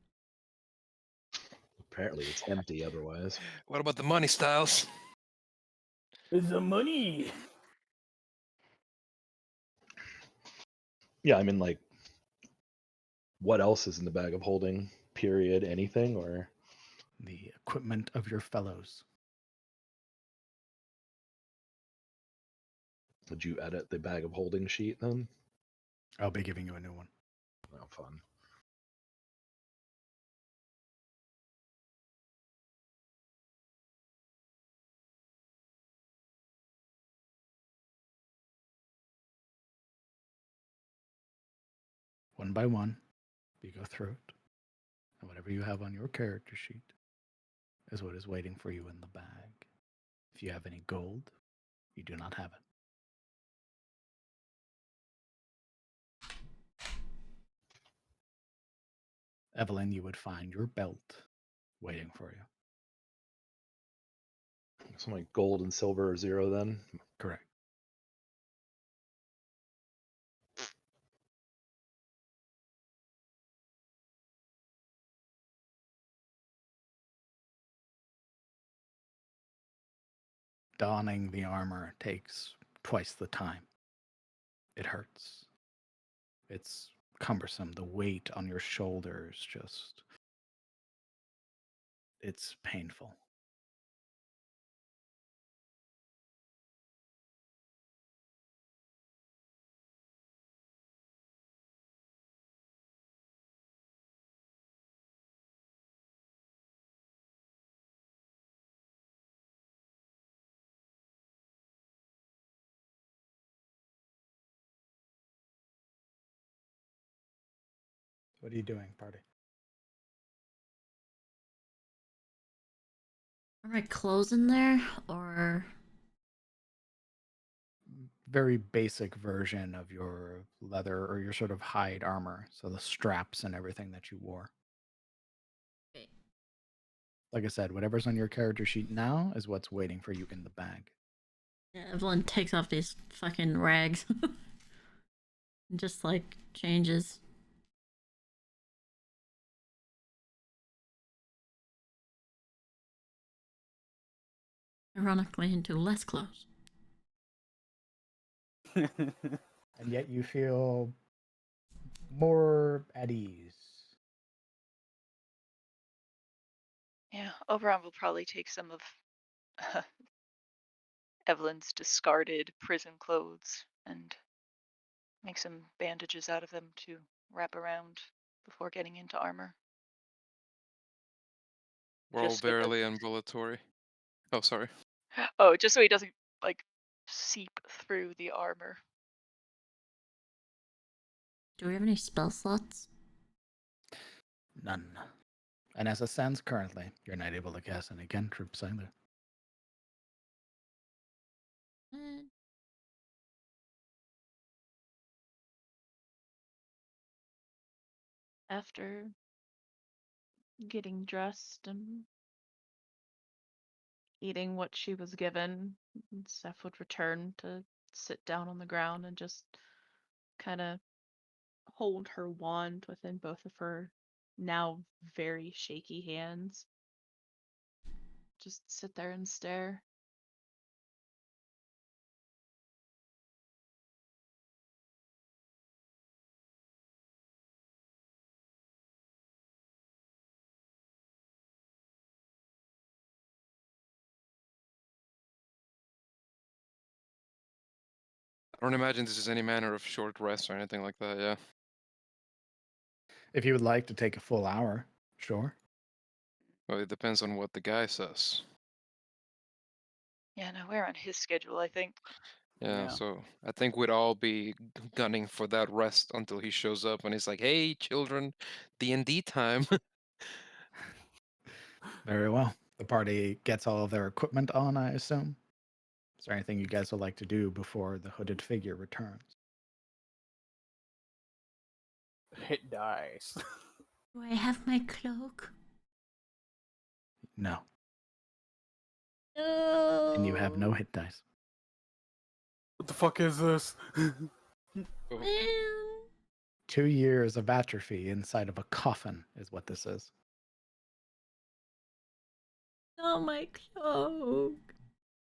Apparently it's empty otherwise. What about the money, Styles? The money! Yeah, I mean, like, what else is in the bag of holding? Period, anything, or? The equipment of your fellows. Would you edit the bag of holding sheet then? I'll be giving you a new one. Oh, fun. One by one, you go through it. And whatever you have on your character sheet is what is waiting for you in the bag. If you have any gold, you do not have it. Evelyn, you would find your belt waiting for you. So my gold and silver are 0 then? Correct. Donning the armor takes twice the time. It hurts. It's cumbersome. The weight on your shoulders just. It's painful. What are you doing, party? Are my clothes in there, or Very basic version of your leather or your sort of hide armor. So the straps and everything that you wore. okay. Like I said, whatever's on your character sheet now is what's waiting for you in the bag. Yeah, Evelyn takes off these fucking rags and just like changes. Ironically, into less clothes. And yet you feel more at ease. Yeah, Oberon will probably take some of Evelyn's discarded prison clothes and make some bandages out of them to wrap around before getting into armor. We're all Just so that, barely ambulatory. Oh, sorry. oh, just so he doesn't like seep through the armor. Do we have any spell slots? None. And as it stands currently, you're not able to cast any cantrips either. Eh, After getting dressed and eating what she was given, Steph would return to sit down on the ground and just kind of hold her wand within both of her now very shaky hands. Just sit there and stare. I don't imagine this is any manner of short rest or anything like that, yeah. If you would like to take a full hour, sure. Well, it depends on what the guy says. Yeah, no, we're on his schedule, I think. Yeah, Yeah. so I think we'd all be gunning for that rest until he shows up and he's like, "Hey, children, D&D time." Very well. The party gets all of their equipment on, I assume. Is there anything you guys would like to do before the hooded figure returns? Hit dice. Do I have my cloak? No. No. And you have no hit dice. What the fuck is this? Oh, Man. 2 years of atrophy inside of a coffin is what this is. Not my cloak.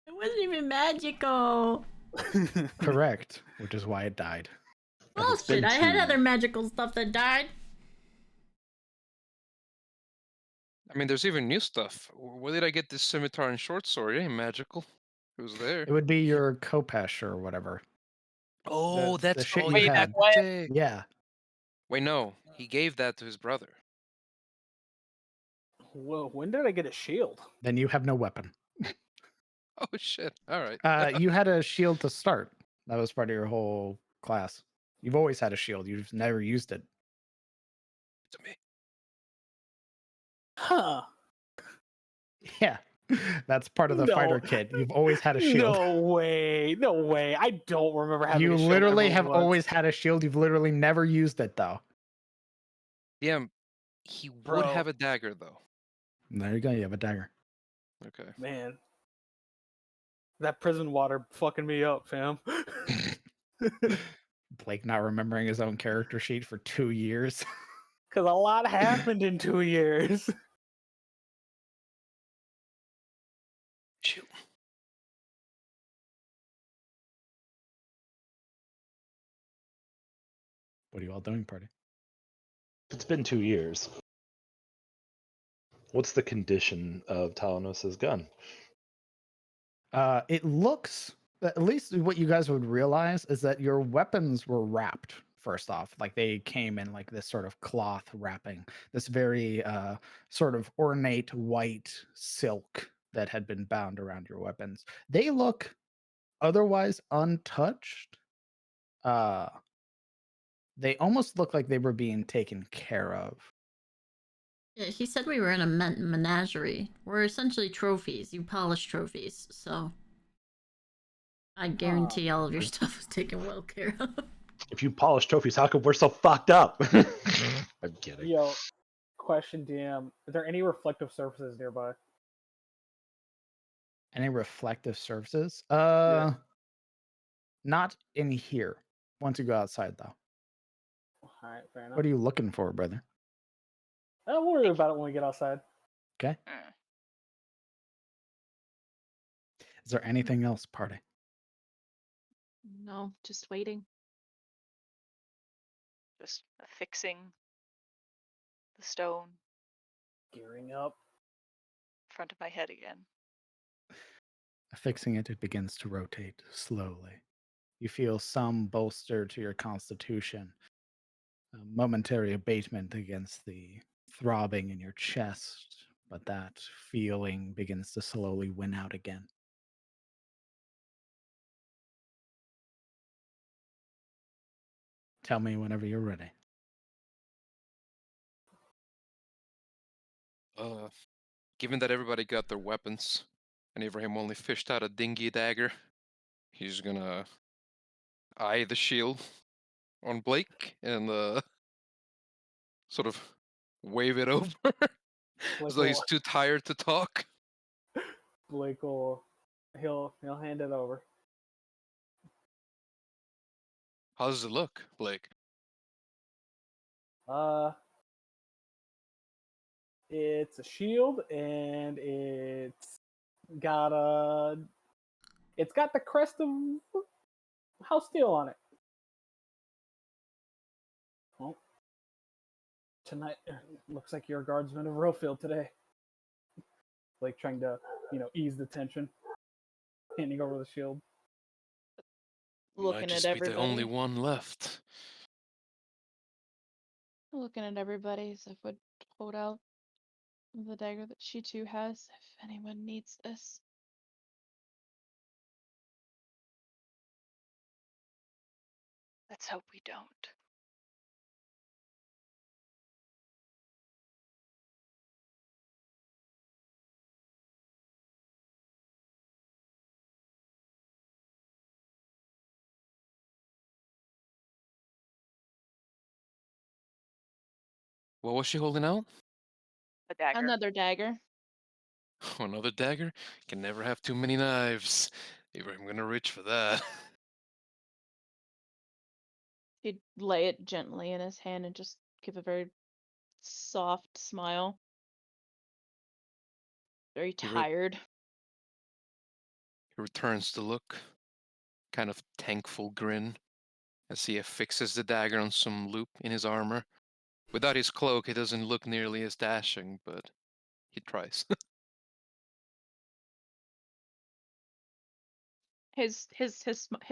It wasn't even magical. Correct, which is why it died. And it's been Bullshit, I had 2 other magical stuff that died. I mean, there's even new stuff. Where did I get this scimitar and short sword? It ain't magical. It was there. It would be your Kopesh or whatever. Oh, The shit you Way back had. when. sick. Yeah. Wait, no. He gave that to his brother. Whoa, when did I get a shield? Then you have no weapon. Oh, shit. All right. You had a shield to start. That was part of your whole class. You've always had a shield. You've never used it. To me. Huh. Yeah. That's part of the fighter kit. You've always had a shield. No way. No way. I don't remember having You a shield literally ever have once. always had a shield. You've literally never used it, though. Yeah, he would Bro. have a dagger, though. There you go. You have a dagger. Okay. Man. That prison water fucking me up, fam. Blake not remembering his own character sheet for 2 years. Because a lot happened in 2 years. Shoot. What are you all doing, party? It's been 2 years. What's the condition of Talanos's gun? It looks, at least what you guys would realize is that your weapons were wrapped first off. Like they came in like this sort of cloth wrapping, this very sort of ornate white silk that had been bound around your weapons. They look otherwise untouched. They almost look like they were being taken care of. Yeah, he said we were in a menagerie. We're essentially trophies. You polish trophies, so I guarantee all of your stuff is taken well care of. If you polish trophies, how come we're so fucked up? I'm kidding. Yo, question, DM. Are there any reflective surfaces nearby? Any reflective surfaces? Yeah. Not in here. Once you go outside, though. Alright, fair enough. What are you looking for, brother? Don't worry about it when we get outside. Okay. Mm. Is there anything else, party? No, just waiting. Just affixing the stone Gearing up. in front of my head again. Affixing it, it begins to rotate slowly You feel some bolster to your constitution, a momentary abatement against the throbbing in your chest, but that feeling begins to slowly win out again. Tell me whenever you're ready. Given that everybody got their weapons, and Ibrahim only fished out a dingy dagger, he's gonna eye the shield on Blake and sort of wave it over as though he's too tired to talk. Blake will he'll hand it over. How does it look, Blake? It's a shield and got the crest of House Steel on it. Well, tonight looks like you're a guardsman of Rowfield today. Like trying to, ease the tension. Handing over the shield. Looking Might just at be the only everybody. one left. Looking at everybody, Zeph would hold out the dagger that she too has if anyone needs this. Let's hope we don't. What was she holding out? A dagger. Another dagger. Another dagger? Can never have too many knives. Ibrahim gonna reach for that. He'd lay it gently in his hand and just give a very soft smile. Very He tired. He returns the look, kind of thankful grin, as he affixes the dagger on some loop in his armor. Without his cloak, he doesn't look nearly as dashing, but he tries. His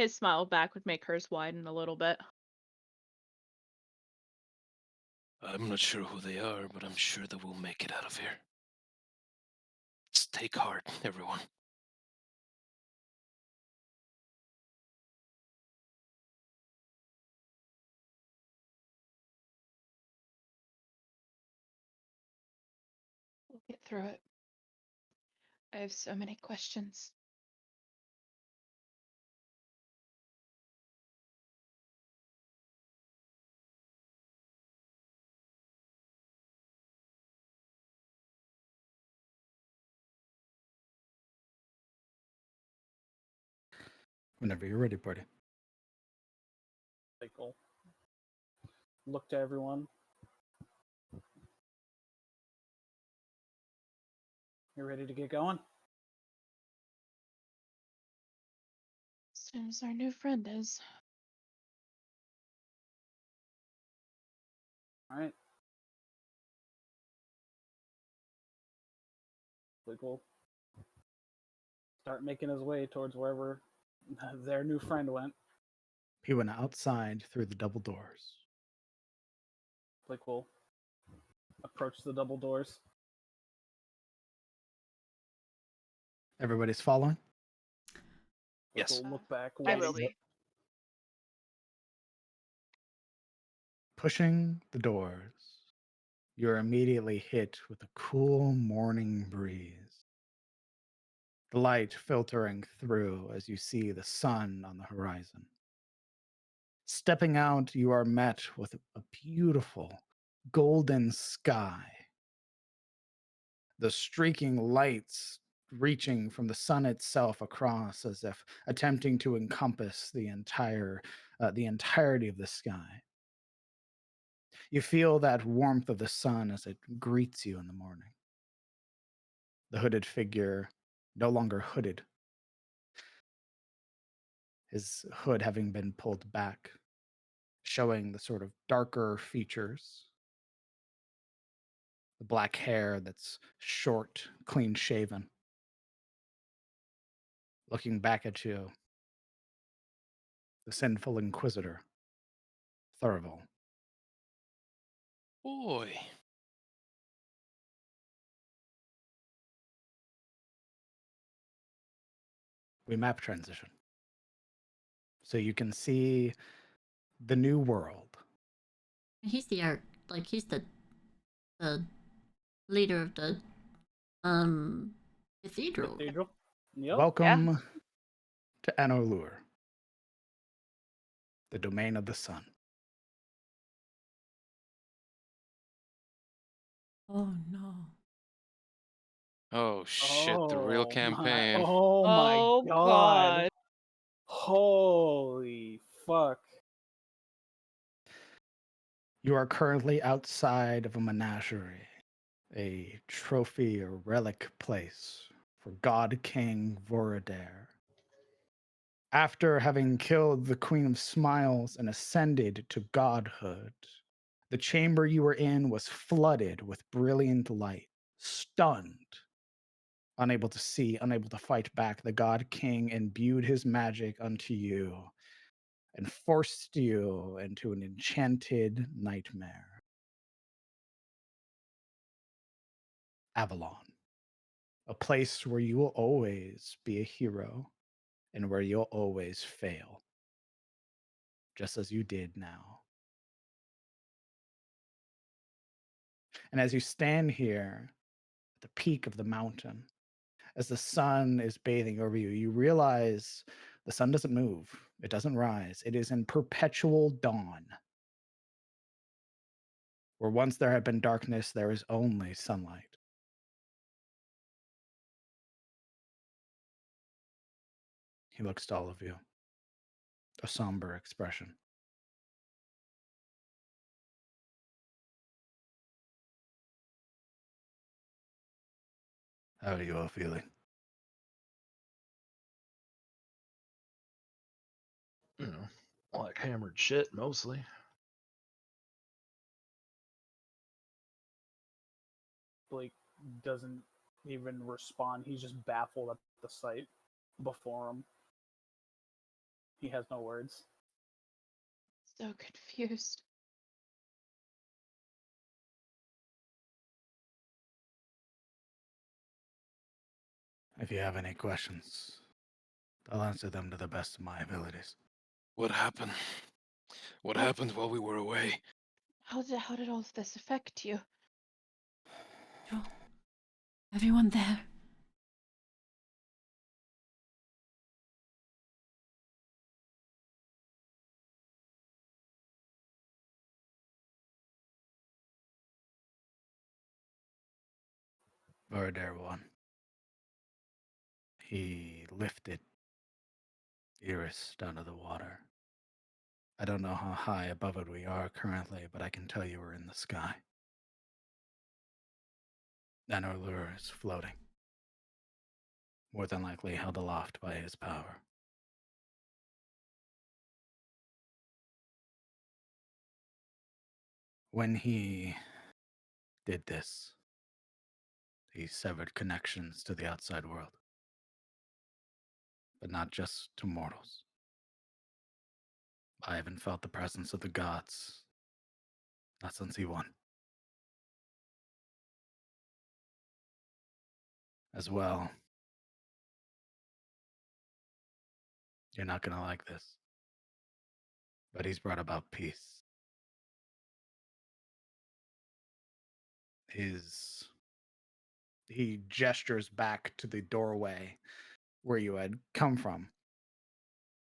smile back would make hers widen a little bit. I'm not sure who they are, but I'm sure that we'll make it out of here. Let's take heart, everyone. We'll get through it. I have so many questions. Whenever you're ready, party. Cool. Look to everyone. You ready to get going? As soon as our new friend is. All right. Blake will start making his way towards wherever their new friend went. He went outside through the double doors. Blake will approach the double doors. Everybody's following? Blake Yes. will look back. I waiting. will be. Pushing the doors, you're immediately hit with a cool morning breeze. The light filtering through as you see the sun on the horizon. Stepping out, you are met with a beautiful golden sky. The streaking lights reaching from the sun itself across as if attempting to encompass the entirety of the sky. You feel that warmth of the sun as it greets you in the morning. The hooded figure, no longer hooded, his hood having been pulled back, showing the sort of darker features. The black hair that's short, clean shaven. Looking back at you, the sinful inquisitor, Thurville. Boy. We map transition. So you can see the new world. He's the art, like he's the leader of the cathedral. Cathedral. Yep. Welcome to Anor'lur, the domain of the sun. Oh no. Oh shit, the real Oh campaign. Oh my Oh, god. God. Holy fuck. You are currently outside of a menagerie, a trophy or relic place for God King Vorodair. After having killed the Queen of Smiles and ascended to godhood, the chamber you were in was flooded with brilliant light. Stunned, unable to see, unable to fight back, the God King imbued his magic unto you and forced you into an enchanted nightmare. Avalon, a place where you will always be a hero and where you'll always fail, just as you did now. And as you stand here at the peak of the mountain, as the sun is bathing over you, you realize the sun doesn't move, it doesn't rise, it is in perpetual dawn. Where once there had been darkness, there is only sunlight. He looks to all of you, a somber expression. How are you all feeling? You know, like hammered shit mostly. Blake doesn't even respond. He's just baffled at the sight before him. He has no words. So confused. If you have any questions, I'll answer them to the best of my abilities. What happened? What What? happened while we were away? How did all of this affect you? Joe, everyone there. Vorodair won. He lifted Iris down to the water. I don't know how high above it we are currently, but I can tell you we're in the sky. Anor'lur is floating, more than likely held aloft by his power. When he did this, he severed connections to the outside world, but not just to mortals. I haven't felt the presence of the gods, not since he won. As well, you're not gonna like this, but he's brought about peace. He gestures back to the doorway where you had come from.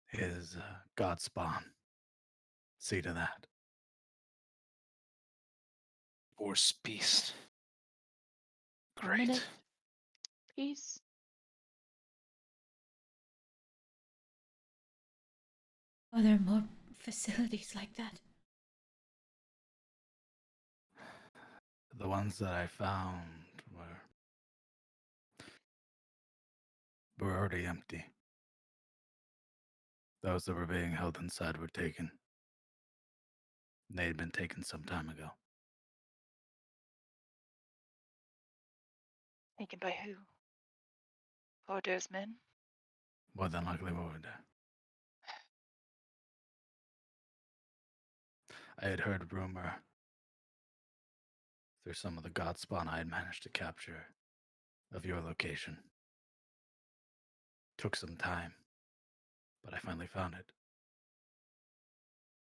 His god spawn. See to that. Force peace. Great. Permanent peace? Are there more facilities like that? The ones that I found were already empty. Those that were being held inside were taken. They had been taken some time ago. Taken by who? Order's men? More than likely over there. I had heard rumor through some of the Godspawn I had managed to capture of your location. Took some time, but I finally found it.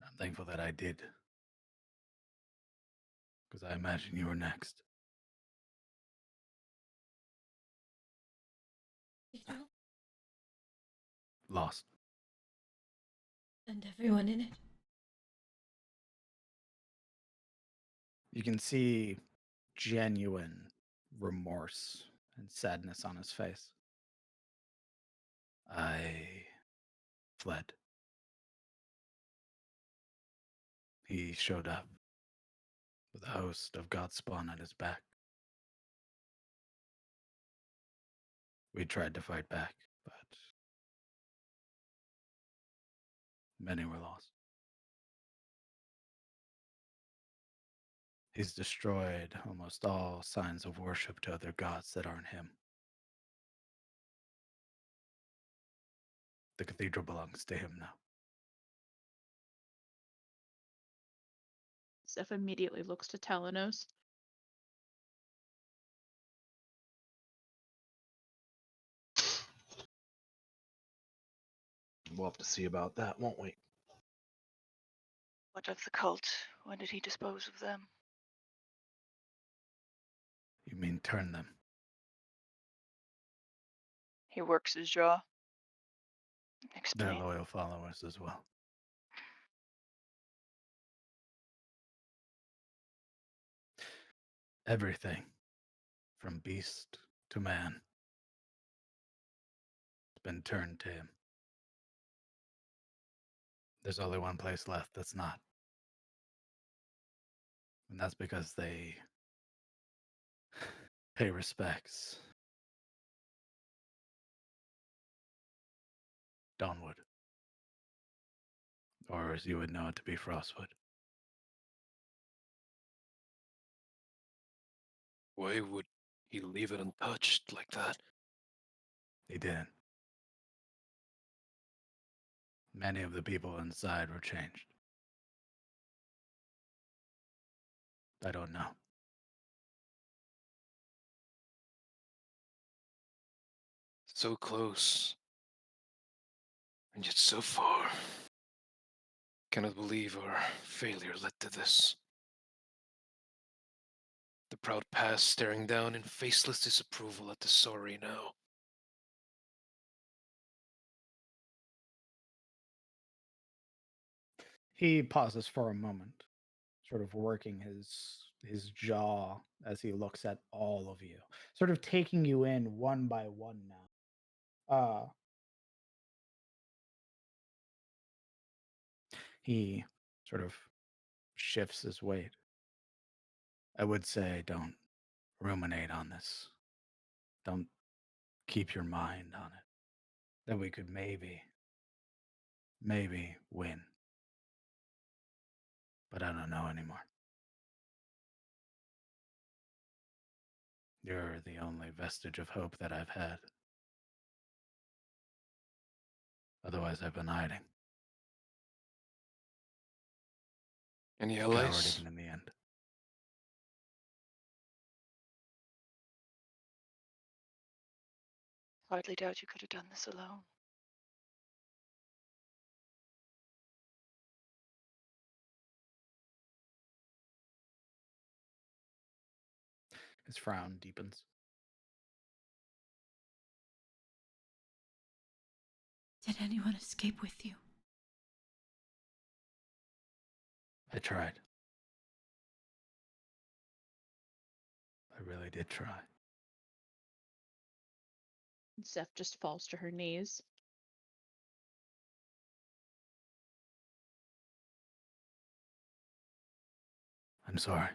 I'm thankful that I did, because I imagine you were next. Lost. And everyone in it. You can see genuine remorse and sadness on his face. I fled. He showed up with a host of Godspawn at his back. We tried to fight back, but many were lost. He's destroyed almost all signs of worship to other gods that aren't him. The cathedral belongs to him now. Zeph immediately looks to Talanos. We'll have to see about that, won't we? What of the cult? When did he dispose of them? You mean turn them? He works his jaw. They're Explain. loyal followers as well. Everything, from beast to man, has been turned to him. There's only one place left that's not. And that's because they pay respects. Dawnwood. Or as you would know it to be Frostwood. Why would he leave it untouched like that? He didn't. Many of the people inside were changed. I don't know. So close, and yet so far. Cannot believe our failure led to this. The proud past staring down in faceless disapproval at the sorry now. He pauses for a moment, sort of working his jaw as he looks at all of you, sort of taking you in one by one now. He sort of shifts his weight. I would say don't ruminate on this. Don't keep your mind on it. That we could maybe win. But I don't know anymore. You're the only vestige of hope that I've had. Otherwise, I've been hiding. Any Coward allies? even in the end. Hardly doubt you could have done this alone. His frown deepens. Did anyone escape with you? I tried. I really did try. Zeph just falls to her knees. I'm sorry.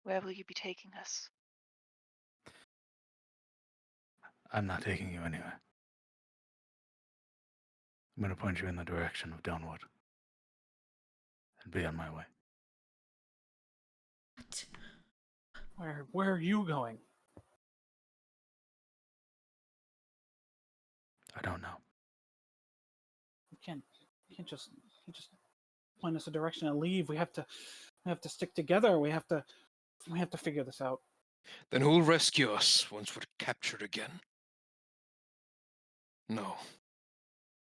Where will you be taking us? I'm not taking you anywhere. I'm going to point you in the direction of Dawnwood. And be on my way. What? Where are you going? I don't know. just point us a direction and leave. We have to stick together. We have to figure this out. Then who'll rescue us once we're captured again? No.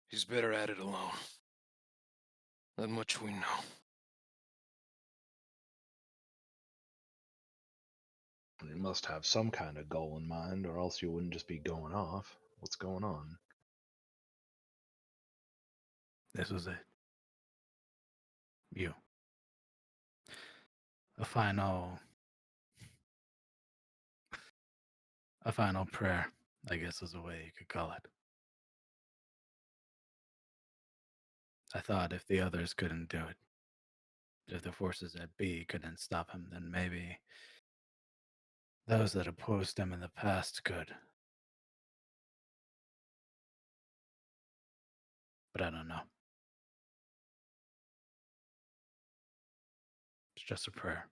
He's better at it alone. That much we know. You must have some kind of goal in mind, or else you wouldn't just be going off. What's going on? This was it. You. A final prayer, I guess is a way you could call it. I thought if the others couldn't do it, if the forces at B couldn't stop him, then maybe those that opposed him in the past could. But I don't know. It's just a prayer.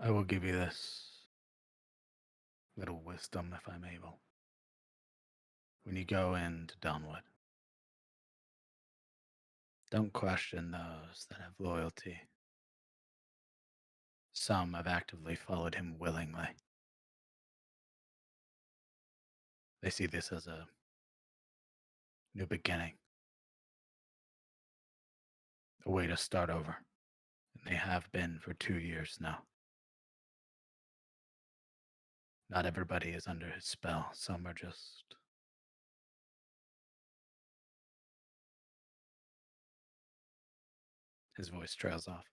I will give you this little wisdom if I'm able. When you go into Donwood, don't question those that have loyalty. Some have actively followed him willingly. They see this as a new beginning, a way to start over. And they have been for 2 years now. Not everybody is under his spell. Some are just His voice trails off.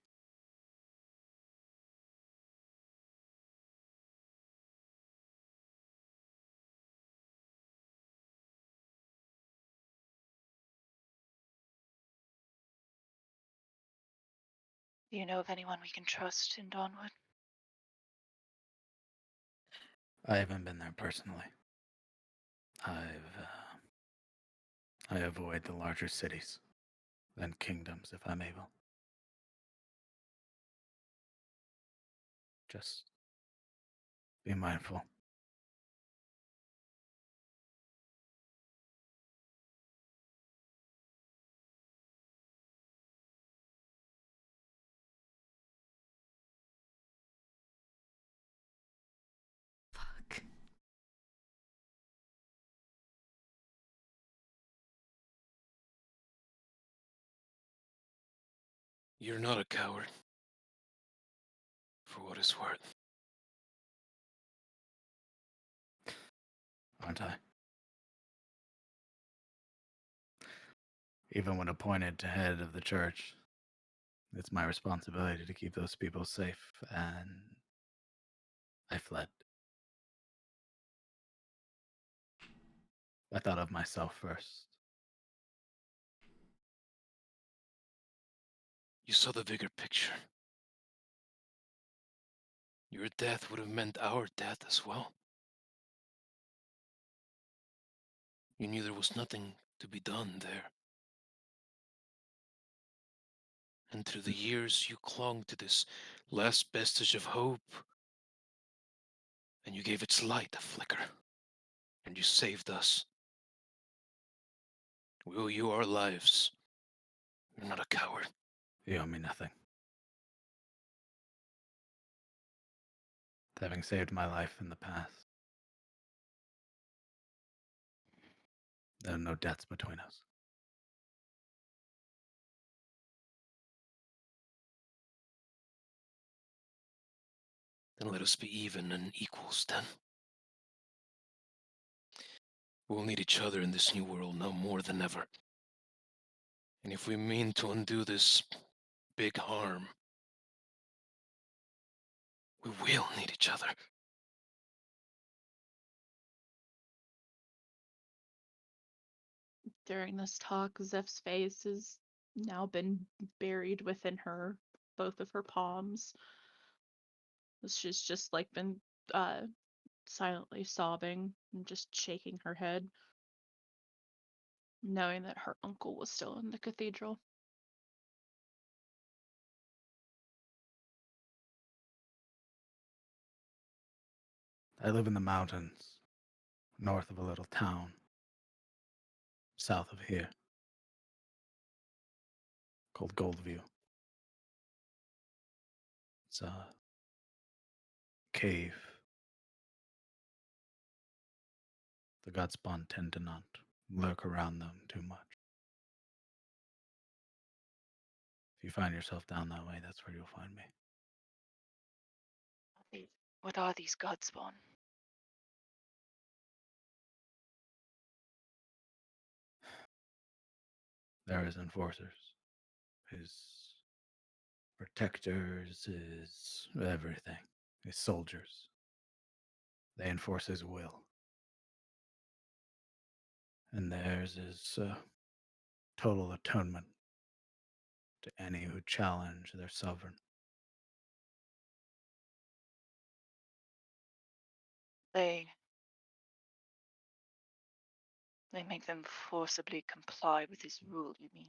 Do you know of anyone we can trust in Dawnwood? I haven't been there personally. I avoid the larger cities and kingdoms if I'm able. Just be mindful. Fuck. You're not a coward. For what it's worth. Aren't I? Even when appointed to head of the church, it's my responsibility to keep those people safe, and I fled. I thought of myself first. You saw the bigger picture. Your death would have meant our death as well. You knew there was nothing to be done there. And through the years, you clung to this last vestige of hope. And you gave its light a flicker. And you saved us. We owe you our lives. You're not a coward. You owe me nothing. Having saved my life in the past, there are no debts between us. Then let us be even and equals then. We'll need each other in this new world now more than ever. And if we mean to undo this big harm, we will need each other. During this talk, Zeph's face has now been buried within her, both of her palms. She's just like been silently sobbing and just shaking her head, knowing that her uncle was still in the cathedral. I live in the mountains, north of a little town, south of here, called Goldview. It's a cave. The Godspawn tend to not lurk around them too much. If you find yourself down that way, that's where you'll find me. What are these Godspawn? They're his enforcers, his protectors, his everything, his soldiers. They enforce his will. And theirs is total atonement to any who challenge their sovereign. They make them forcibly comply with his rule, you mean?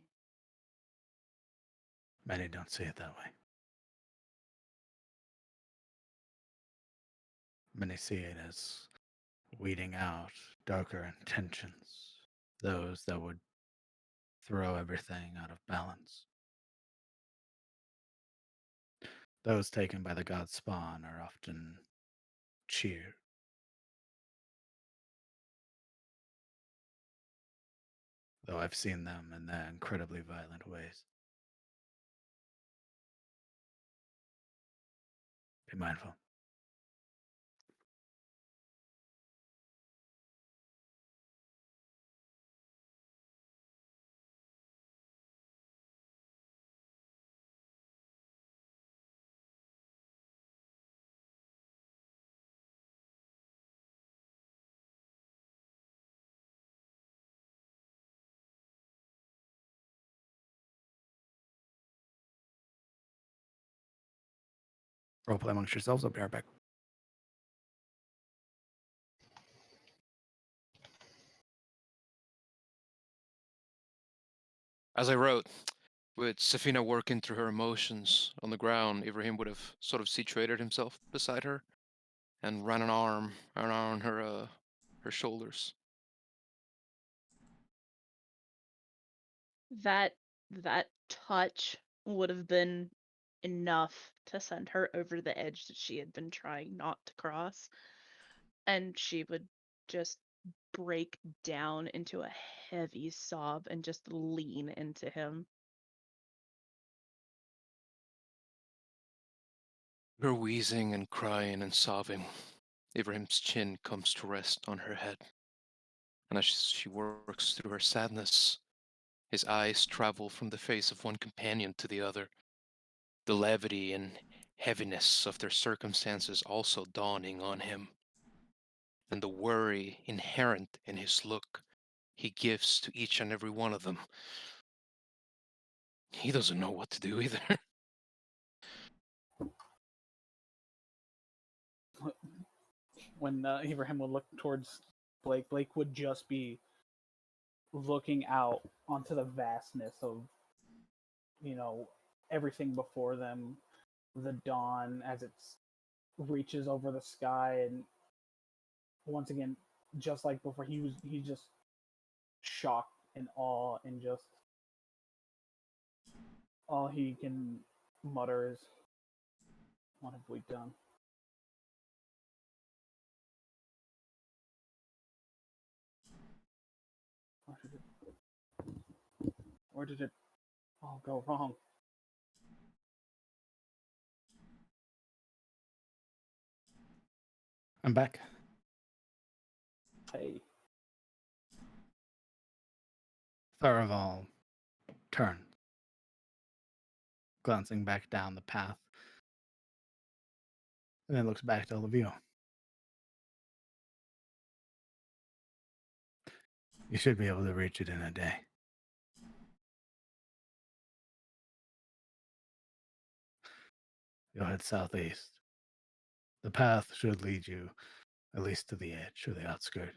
Many don't see it that way. Many see it as weeding out darker intentions, those that would throw everything out of balance. Those taken by the god spawn are often cheered. Though I've seen them in their incredibly violent ways. Be mindful. Roleplay amongst yourselves. I'll be right back. As I wrote, with Safina working through her emotions on the ground, Ibrahim would have sort of situated himself beside her and ran an arm around her shoulders. That touch would have been enough to send her over the edge that she had been trying not to cross, and she would just break down into a heavy sob and just lean into him. Her wheezing and crying and sobbing, Ibrahim's chin comes to rest on her head. And as she works through her sadness, his eyes travel from the face of one companion to the other, the levity and heaviness of their circumstances also dawning on him, and the worry inherent in his look he gives to each and every one of them. He doesn't know what to do either. When Abraham would look towards Blake, Blake would just be looking out onto the vastness of, everything before them, the dawn as it reaches over the sky, and once again, just like before, he's just shocked and awe, and just all he can mutter is, "What have we done?" Where did it all go wrong? I'm back. Hey, Tharaval turns, glancing back down the path, and then looks back to all of you. You should be able to reach it in a day. You'll head southeast. The path should lead you at least to the edge or the outskirt.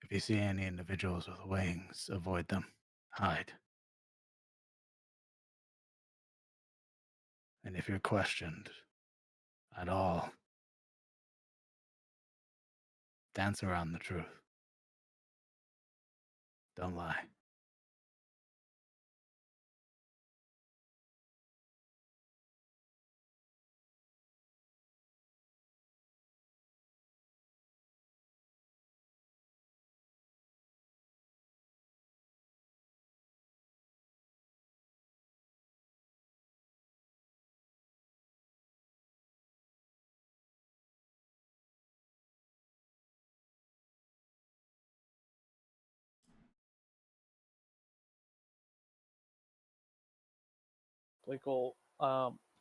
If you see any individuals with wings, avoid them. Hide. And if you're questioned at all, dance around the truth. Don't lie. Blake will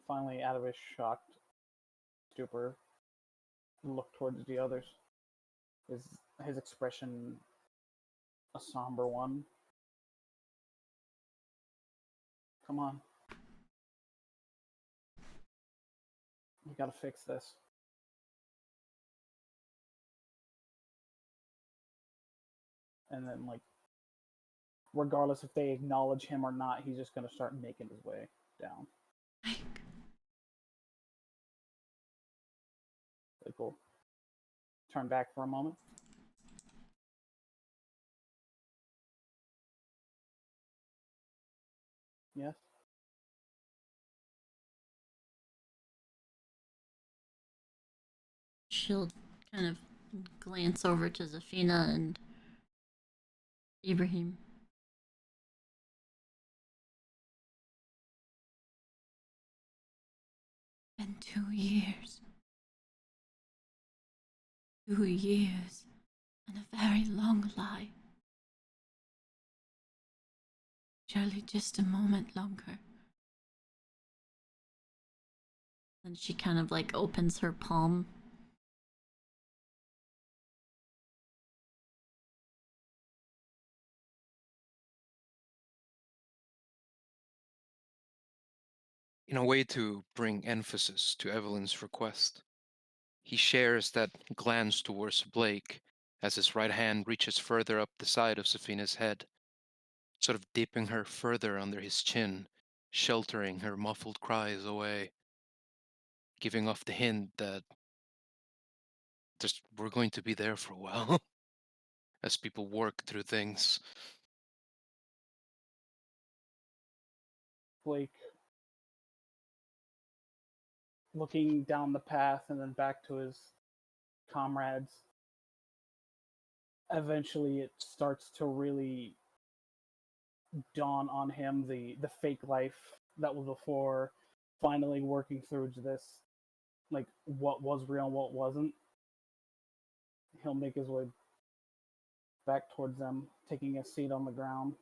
finally, out of his shocked stupor, look towards the others. His expression a somber one. Come on. We gotta fix this. And then, like, regardless if they acknowledge him or not, he's just gonna start making his way down. Like, we'll turn back for a moment. Yes. She'll kind of glance over to Zafina and Ibrahim. Been 2 years. 2 years. And a very long life. Surely just a moment longer. And she kind of like opens her palm. In a way to bring emphasis to Evelyn's request, he shares that glance towards Blake as his right hand reaches further up the side of Safina's head, sort of dipping her further under his chin, sheltering her muffled cries away, giving off the hint that we're going to be there for a while as people work through things. Blake, looking down the path and then back to his comrades, eventually it starts to really dawn on him the fake life that was before, finally working through this, like, what was real and what wasn't. He'll make his way back towards them, taking a seat on the ground,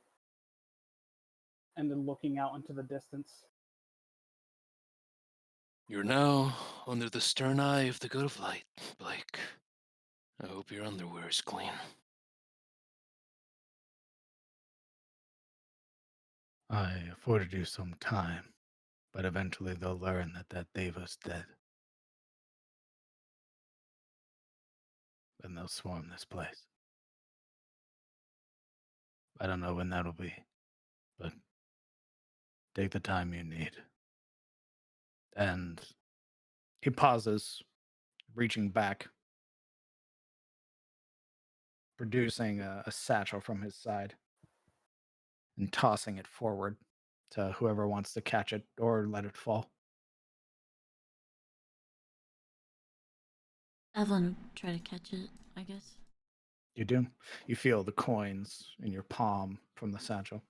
and then looking out into the distance. You're now under the stern eye of the God of Light, Blake. I hope your underwear is clean. I afforded you some time, but eventually they'll learn that Deva's dead. Then they'll swarm this place. I don't know when that'll be, but take the time you need. And he pauses, reaching back, producing a satchel from his side, and tossing it forward to whoever wants to catch it or let it fall. Evelyn would try to catch it, I guess. You do? You feel the coins in your palm from the satchel.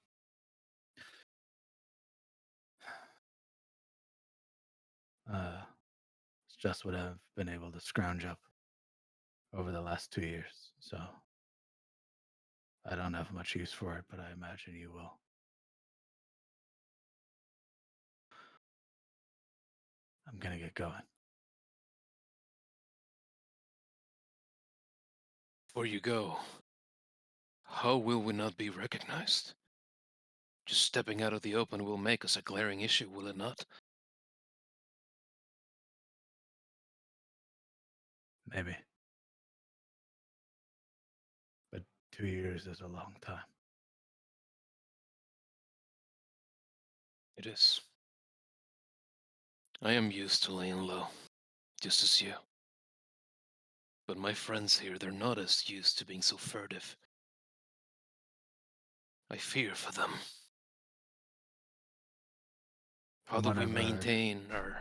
It's just what I've been able to scrounge up over the last 2 years, so I don't have much use for it, but I imagine you will. I'm gonna get going. Before you go, how will we not be recognized? Just stepping out of the open will make us a glaring issue, will it not? Maybe. But 2 years is a long time. It is. I am used to laying low, just as you. But my friends here, they're not as used to being so furtive. I fear for them. How From do what we I've heard, maintain our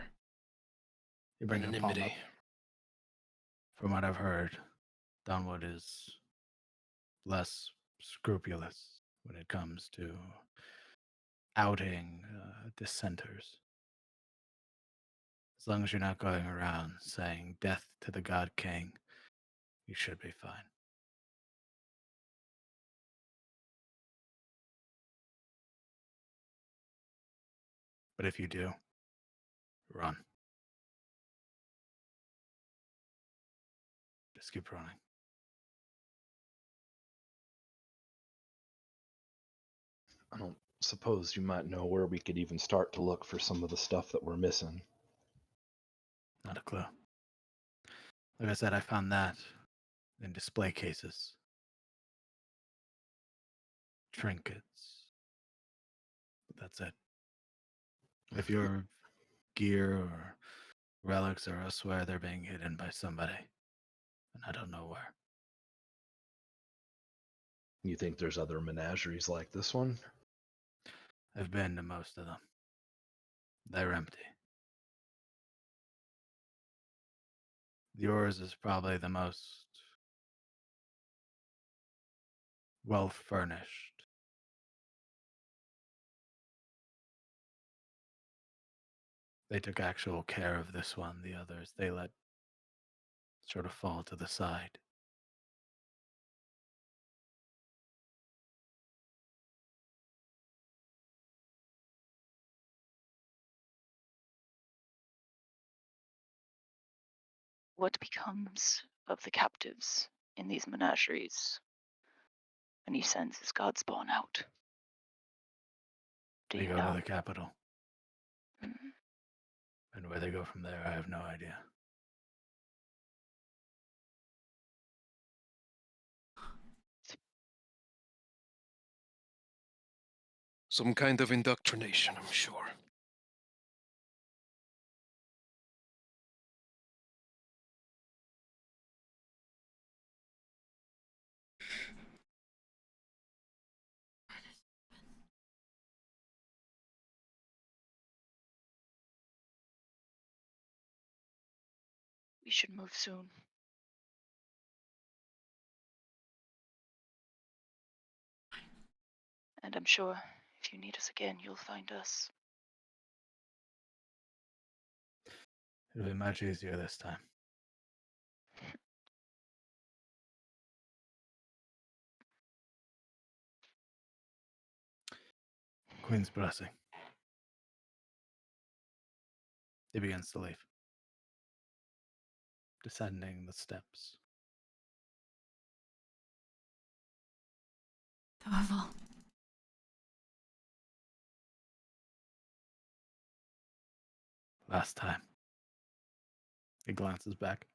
you bring your palm anonymity? up. From what I've heard, Donwood is less scrupulous when it comes to outing dissenters. As long as you're not going around saying death to the God King, you should be fine. But if you do, run. Just keep running. I don't suppose you might know where we could even start to look for some of the stuff that we're missing. Not a clue. Like I said, I found that in display cases, trinkets. But that's it. If your gear or relics are elsewhere, they're being hidden by somebody, and I don't know where. You think there's other menageries like this one? I've been to most of them. They're empty. Yours is probably the most well furnished. They took actual care of this one. The others, they let sort of fall to the side. What becomes of the captives in these menageries when he sends his godspawn out? Do They you go know? to the capital. Mm. And where they go from there, I have no idea. Some kind of indoctrination, I'm sure. We should move soon. And I'm sure if you need us again, you'll find us. It'll be much easier this time. Queen's blessing. He begins to leave, descending the steps. Thorval. Last time. He glances back.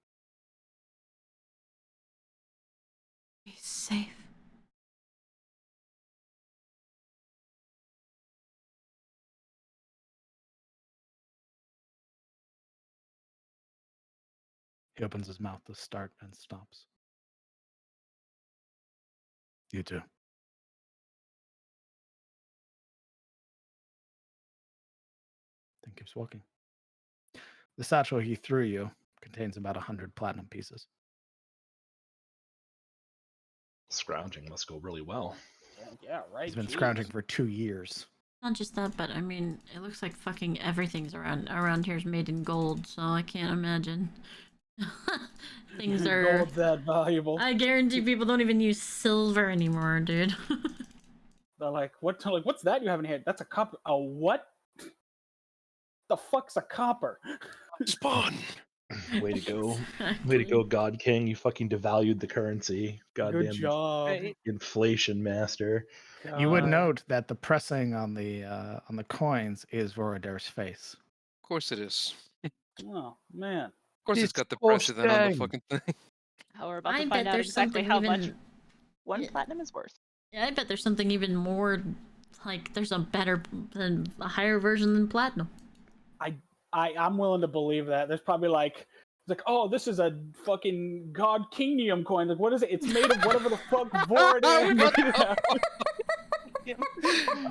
Be safe. He opens his mouth to start and stops. You too. Then keeps walking. The satchel he threw you contains about 100 platinum pieces. Scrounging must go really well. Yeah, right. He's been Jeez. scrounging for 2 years. Not just that, but I mean, it looks like fucking everything's around here is made in gold, so I can't imagine. Things are. Gold's that valuable. I guarantee people don't even use silver anymore, dude. They're like, what? Like, what's that you have in here? That's a copper. A what? The fuck's a copper? Spawn! Way to go. Way to Exactly. go, God King. You fucking devalued the currency. Goddamn Good job. Right. inflation master. You would God. note that the pressing on the coins is Vorodar's face. Of course it is. Oh man. Of course, it's got the precedent on the fucking thing. Oh, we're about I to bet find out there's exactly something how much even. one Yeah. platinum is worth. Yeah, I bet there's something even more. Like, there's a better, than a higher version than platinum. I'm willing to believe that. There's probably like, it's like, oh, this is a fucking God Kingdom coin. Like, what is it? It's made of whatever the fuck Vord is.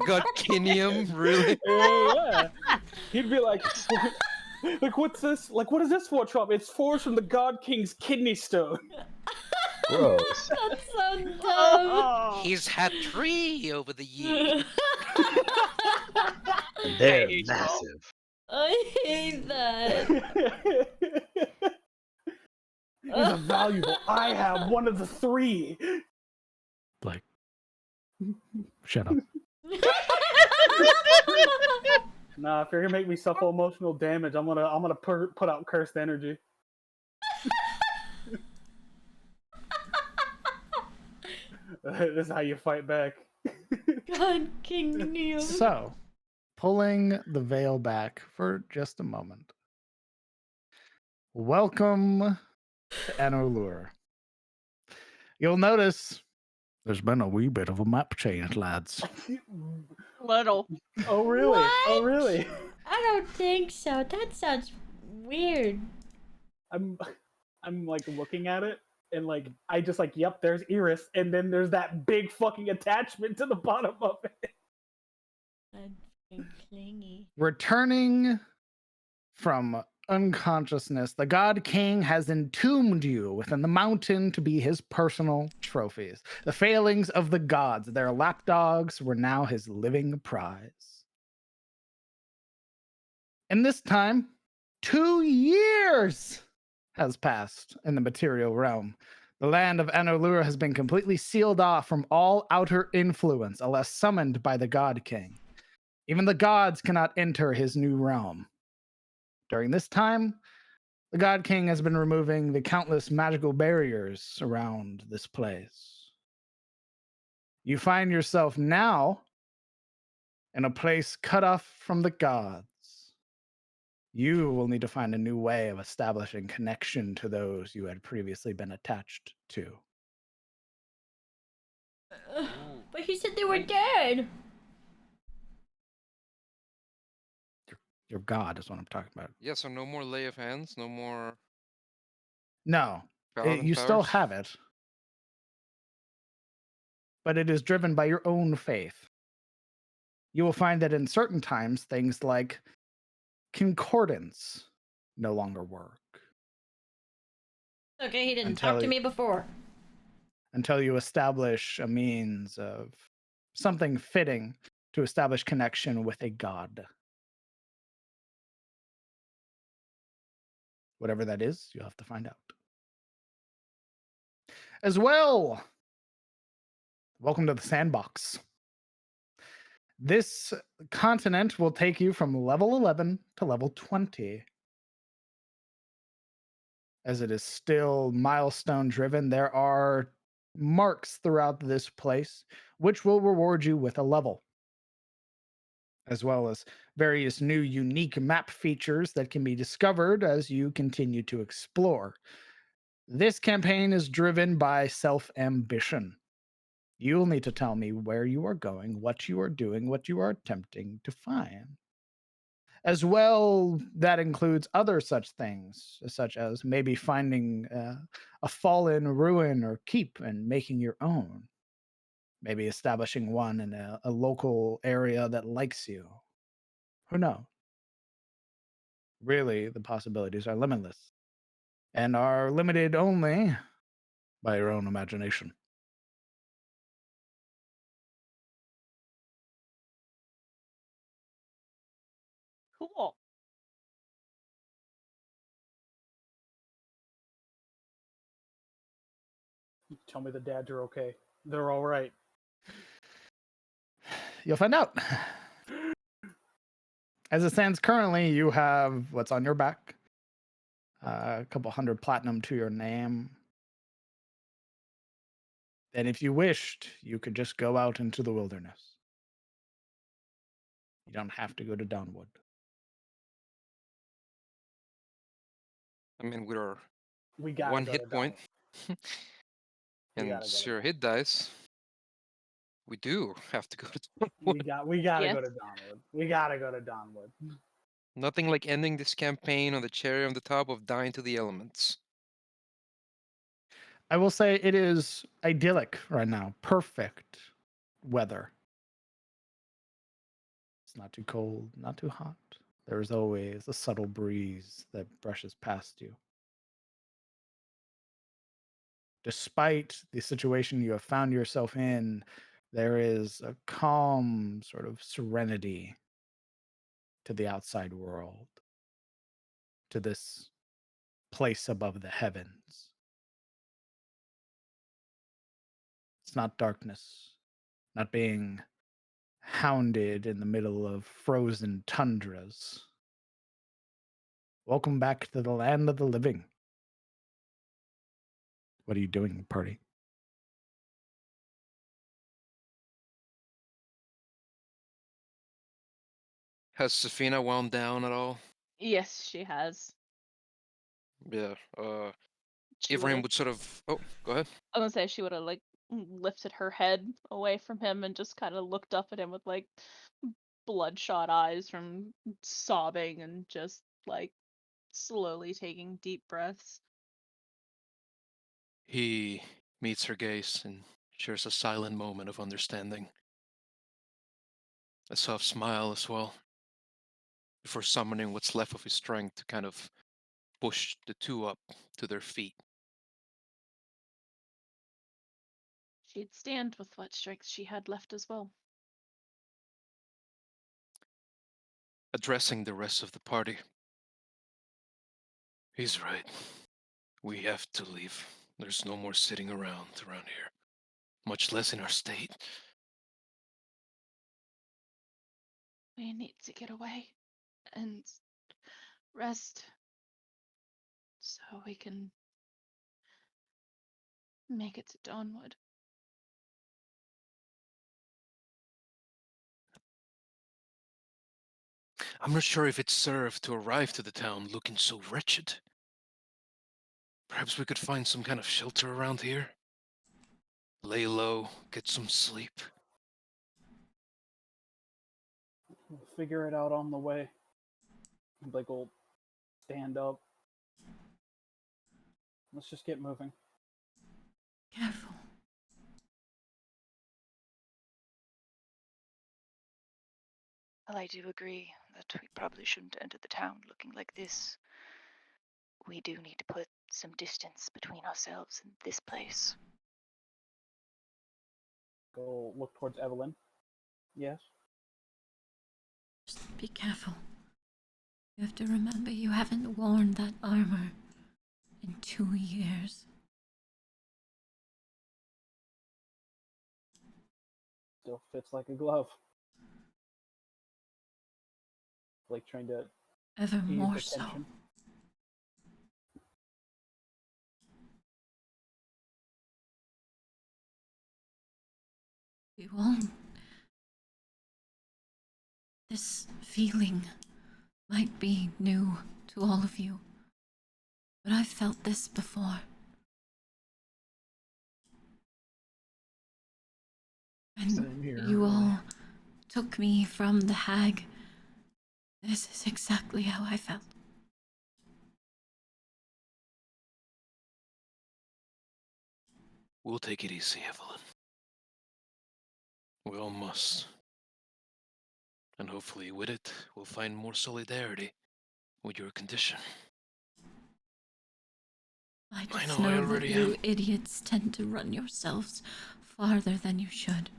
God Kinium, really? Yeah. He'd be like, like, what's this? Like, what is this for, Trump? It's forged from the God King's kidney stone. Gross. That's so dumb. Oh, He's had 3 over the years. And they're hate y'all. massive. I hate that. These are valuable. I have one of the 3. Blake, shut up. Nah, if you're gonna make me suffer emotional damage, I'm gonna put out cursed energy. This is how you fight back. God, King Neil. So, pulling the veil back for just a moment. Welcome to Anor'lur. You'll notice there's been a wee bit of a map change, lads. Little. Oh really? Oh What? really? I don't think so. That sounds weird. I'm like looking at it and like I just like, yep, there's Iris, and then there's that big fucking attachment to the bottom of it. I'm clingy. Returning from unconsciousness, the God King has entombed you within the mountain to be his personal trophies. The failings of the gods, their lapdogs, were now his living prize. And this time, 2 years has passed in the material realm. The land of Anor'lur has been completely sealed off from all outer influence unless summoned by the God King. Even the gods cannot enter his new realm. During this time, the God King has been removing the countless magical barriers around this place. You find yourself now in a place cut off from the gods. You will need to find a new way of establishing connection to those you had previously been attached to. But he said they were dead. Your god is what I'm talking about. Yeah, so no more lay of hands, no more No, paladin you still powers? have it. But it is driven by your own faith. You will find that in certain times, things like concordance no longer work. Okay, he didn't Until talk to you- me before. Until you establish a means of something fitting to establish connection with a god. Whatever that is, you'll have to find out. As well, welcome to the sandbox. This continent will take you from level 11 to level 20. As it is still milestone driven, there are marks throughout this place which will reward you with a level, as well as various new unique map features that can be discovered as you continue to explore. This campaign is driven by self-ambition. You'll need to tell me where you are going, what you are doing, what you are attempting to find. As well, that includes other such things, such as maybe finding a fallen ruin or keep and making your own. Maybe establishing one in a local area that likes you. Who knows? Really, the possibilities are limitless and are limited only by your own imagination. Cool. Tell me the dads are okay. They're all right. You'll find out. As it stands currently, you have what's on your back, a couple hundred platinum to your name. And if you wished, you could just go out into the wilderness. You don't have to go to Downwood. I mean, with our We gotta one go hit to point We and gotta go to zero hit dice, we do have to go to We gotta Yes. go to Donwood. We gotta go to Donwood. Nothing like ending this campaign on the cherry on the top of dying to the elements. I will say it is idyllic right now. Perfect weather. It's not too cold, not too hot. There's always a subtle breeze that brushes past you. Despite the situation you have found yourself in, there is a calm sort of serenity to the outside world, to this place above the heavens. It's not darkness, not being hounded in the middle of frozen tundras. Welcome back to the land of the living. What are you doing, party? Has Safina wound down at all? Yes, she has. Yeah. She would Ibrahim have. would sort of. Oh, go ahead. I was gonna say she would have like lifted her head away from him and just kind of looked up at him with like bloodshot eyes from sobbing and just like slowly taking deep breaths. He meets her gaze and shares a silent moment of understanding. A soft smile as well, before summoning what's left of his strength to kind of push the two up to their feet. She'd stand with what strength she had left as well. Addressing the rest of the party. He's right. We have to leave. There's no more sitting around here, much less in our state. We need to get away and rest so we can make it to Dawnwood. I'm not sure if it served to arrive to the town looking so wretched. Perhaps we could find some kind of shelter around here. Lay low, get some sleep. We'll figure it out on the way. Blake will stand up. Let's just get moving. Careful. Well, I do agree that we probably shouldn't enter the town looking like this. We do need to put some distance between ourselves and this place. Go look towards Evelyn. Yes. Just be careful. You have to remember you haven't worn that armor in 2 years. Still fits like a glove. Blake trying to Ever ease more the so. tension. We won't. This feeling might be new to all of you, but I've felt this before. Same When here, you really. all took me from the hag, this is exactly how I felt. We'll take it easy, Evelyn. We all must. And hopefully with it, we'll find more solidarity with your condition. I I just know I know that already you am. idiots tend to run yourselves farther than you should.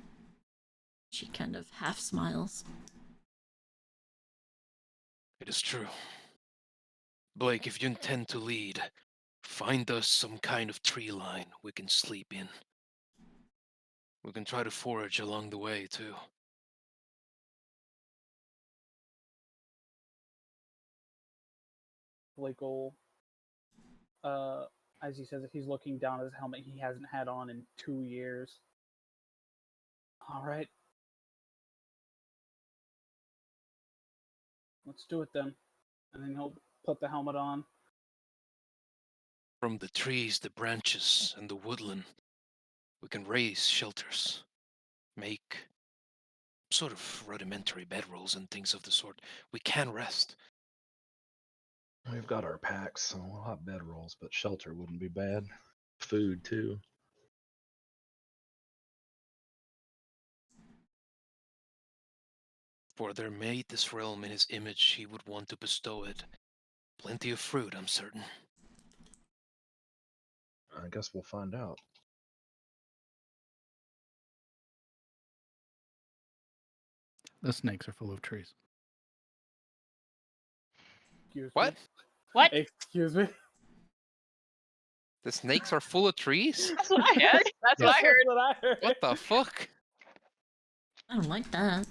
She kind of half smiles. It is true. Blake, if you intend to lead, find us some kind of tree line we can sleep in. We can try to forage along the way, too. Blake will, as he says, if he's looking down at his helmet he hasn't had on in 2 years. All right. Let's do it then. And then he'll put the helmet on. From the trees, the branches, and the woodland, we can raise shelters, make sort of rudimentary bedrolls and things of the sort. We can rest. We've got our packs, so we'll have bedrolls, but shelter wouldn't be bad. Food too. For there made this realm in his image, he would want to bestow it. Plenty of fruit, I'm certain. I guess we'll find out. The snakes are full of trees. Excuse What? me. What? Excuse me. The snakes are full of trees? That's what I heard. That's what I heard. What I heard. What the fuck? I don't like that.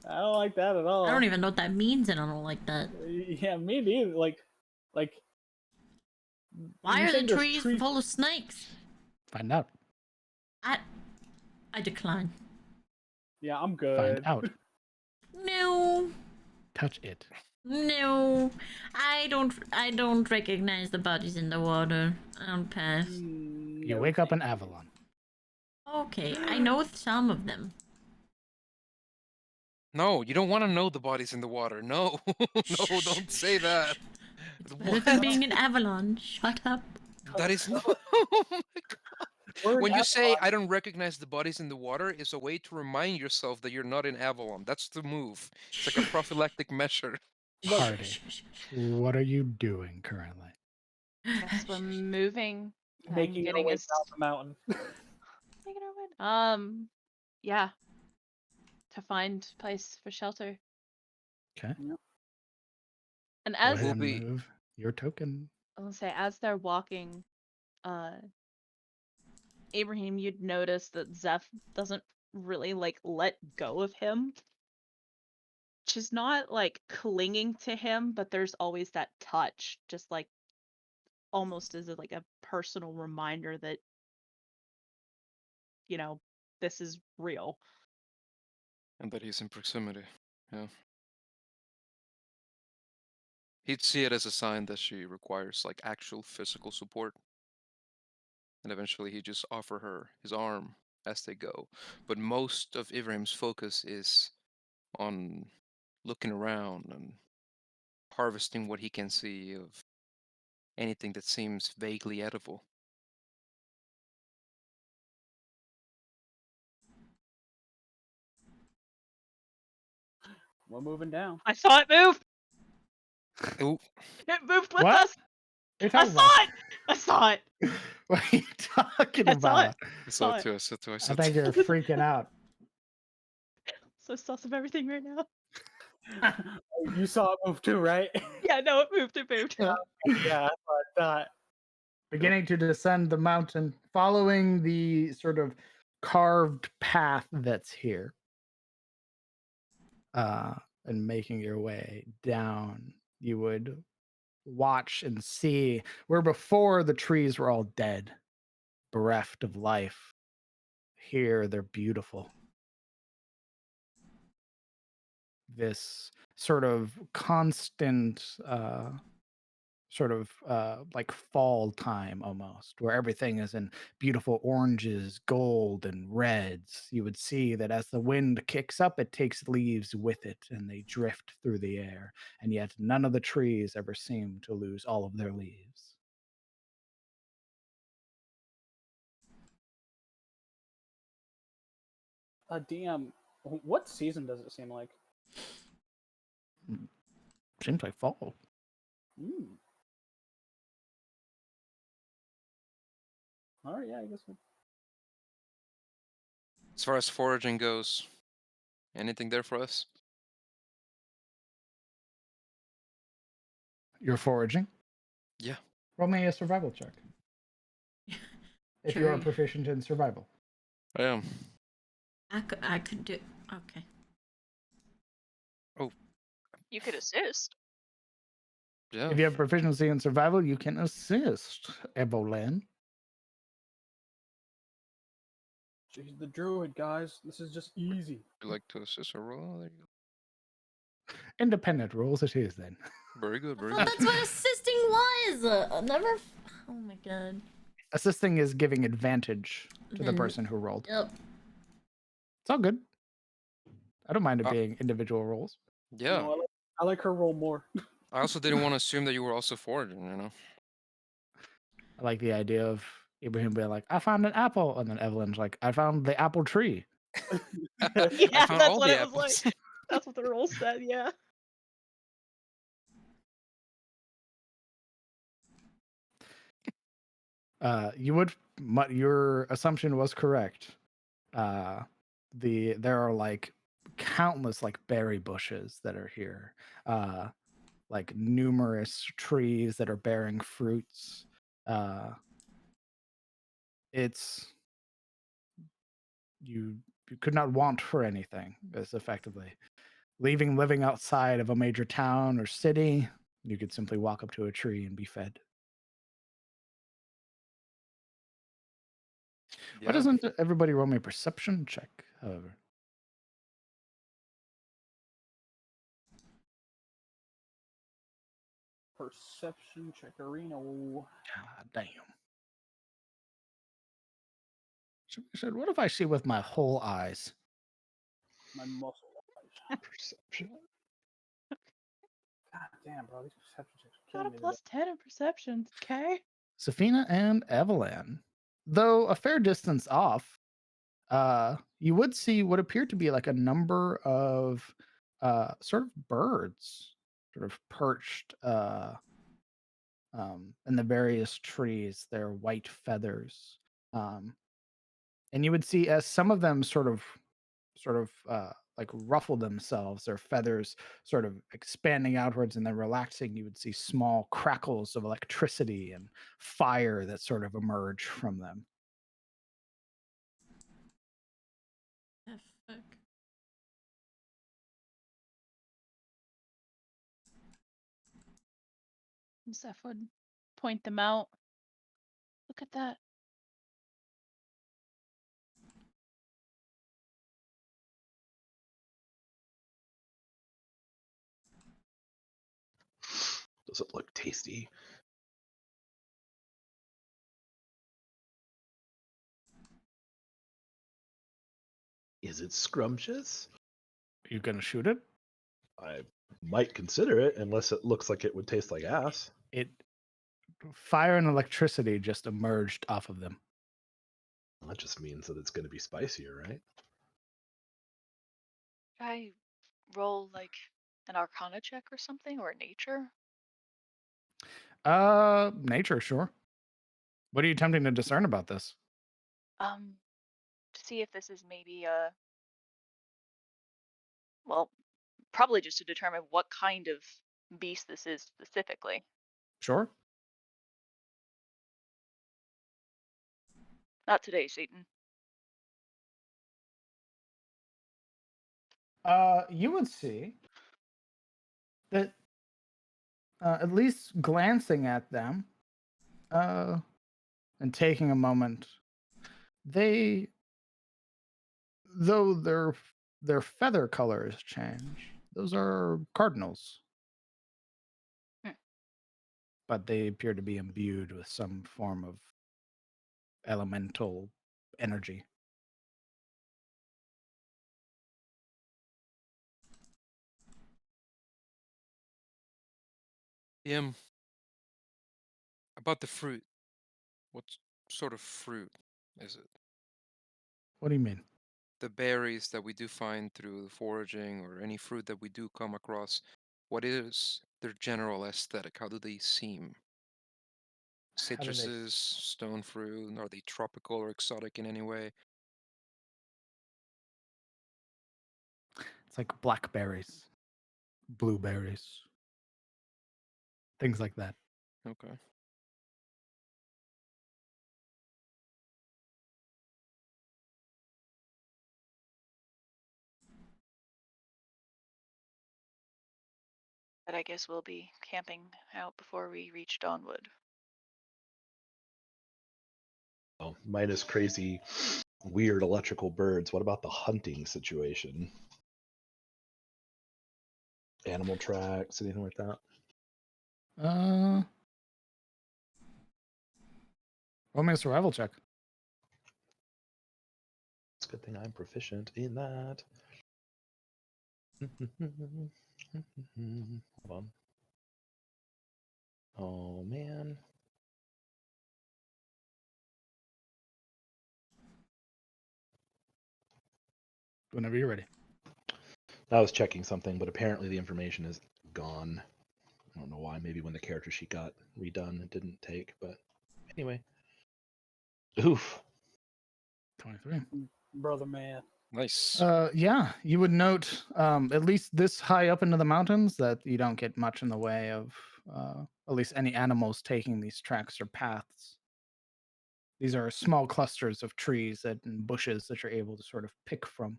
I don't like that at all. I don't even know what that means, and I don't like that. Yeah, me neither. Like. Why you are the said there's trees full of snakes? Find out. I decline. Yeah, I'm good. Find out. No. Touch it. No. I don't recognize the bodies in the water. I'll pass. You wake up in Avalon. Okay, I know some of them. No, you don't want to know the bodies in the water. No, no, don't say that. It's better than being in Avalon. Shut up. That is not. Oh my god. We're in When you say Avalon. I don't recognize the bodies in the water, is a way to remind yourself that you're not in Avalon. That's the move. It's like a prophylactic measure. Party. What are you doing currently? Guess we're moving. and Making our getting way us down the mountain. making our way. Yeah. To find a place for shelter. Okay. And Go as ahead and We'll be- move your token. I was gonna say, as they're walking, Abraham, you'd notice that Zeph doesn't really like let go of him. She's not like clinging to him, but there's always that touch, just like almost as like a personal reminder that, you know, this is real. And that he's in proximity. Yeah. He'd see it as a sign that she requires like actual physical support. And eventually he'd just offer her his arm as they go. But most of Ibrahim's focus is on looking around and harvesting what he can see of anything that seems vaguely edible. We're moving down. I saw it move. Ooh, It moved with What? us. What are you I talking saw about? it. I saw it. What are you talking I saw it. about? I Saw saw it it. too, I saw it too, I I saw it think too. you're freaking out. So sauce of everything right now. You saw it move too, right? Yeah, no, it moved. It moved. Yeah, that's what I thought. Beginning to descend the mountain, following the sort of carved path that's here, and making your way down, you would watch and see where before the trees were all dead, bereft of life. Here they're beautiful. This sort of constant like fall time almost, where everything is in beautiful oranges, gold, and reds. You would see that as the wind kicks up, it takes leaves with it and they drift through the air. And yet none of the trees ever seem to lose all of their leaves. DM, what season does it seem like? Seems like fall. All right, yeah, I guess. As far as foraging goes, anything there for us? You're foraging? Yeah. Roll me a survival check. If you are Sure. proficient in survival. I am. I could do. Okay. You could assist. Yeah. If you have proficiency in survival, you can assist, Evelyn. She's the druid, guys. This is just easy. Would you like to assist or roll? There you go. Independent rules it is then. Very good, very Well, good. that's what assisting was. Never. Oh my god. Assisting is giving advantage to the Then- person who rolled. Yep. It's all good. I don't mind it Uh, being individual rolls. Yeah. No, I like her roll more. I also didn't want to assume that you were also foraging, you know? I like the idea of Ibrahim being like, I found an apple. And then Evelyn's like, I found the apple tree. Yeah, I found that's all what the it was apples. like. That's what the roll said, yeah. Your assumption was correct. There are like countless like berry bushes that are here. Like numerous trees that are bearing fruits. It's you could not want for anything. Is effectively living outside of a major town or city. You could simply walk up to a tree and be fed. Why Yeah. doesn't everybody roll me a perception check, however? Perception checkerino. God damn. Somebody said, what if I see with my whole eyes? My muscle eyes. Perception. God damn, bro. These perception checks are Got a killing me today. +10 in perception, okay? Safina and Evelyn, though a fair distance off, you would see what appeared to be like a number of sort of birds sort of perched in the various trees, their white feathers. And you would see as some of them sort of like ruffle themselves, their feathers sort of expanding outwards and then relaxing, you would see small crackles of electricity and fire that sort of emerge from them. The fuck? Zeph would point them out. Look at that. Does it look tasty? Is it scrumptious? Are you gonna shoot it? I might consider it, unless it looks like it would taste like ass. Fire and electricity just emerged off of them. That just means that it's going to be spicier, right? Should I roll like an Arcana check or something, or nature? Nature, sure. What are you attempting to discern about this? To see if this is maybe well, probably just to determine what kind of beast this is specifically. Sure. Not today, Satan. You would see that at least glancing at them and taking a moment, they, though their feather colors change, those are cardinals. Hmm. But they appear to be imbued with some form of elemental energy. About the fruit. What sort of fruit is it? What do you mean? The berries that we do find through foraging or any fruit that we do come across, what is their general aesthetic? How do they seem? How do they Citruses, stone fruit, are they tropical or exotic in any way? It's like blackberries, blueberries, things like that. Okay. But I guess we'll be camping out before we reach Dawnwood. Oh, minus crazy, weird electrical birds. What about the hunting situation? Animal tracks, anything like that? Roll me a survival check. It's a good thing I'm proficient in that. Hold on. Oh man. Whenever you're ready. I was checking something, but apparently the information is gone. I don't know why. Maybe when the character sheet got redone, it didn't take. But anyway. Oof. 23. Brother man. Nice. Yeah, you would note, at least this high up into the mountains, that you don't get much in the way of at least any animals taking these tracks or paths. These are small clusters of trees and bushes that you're able to sort of pick from.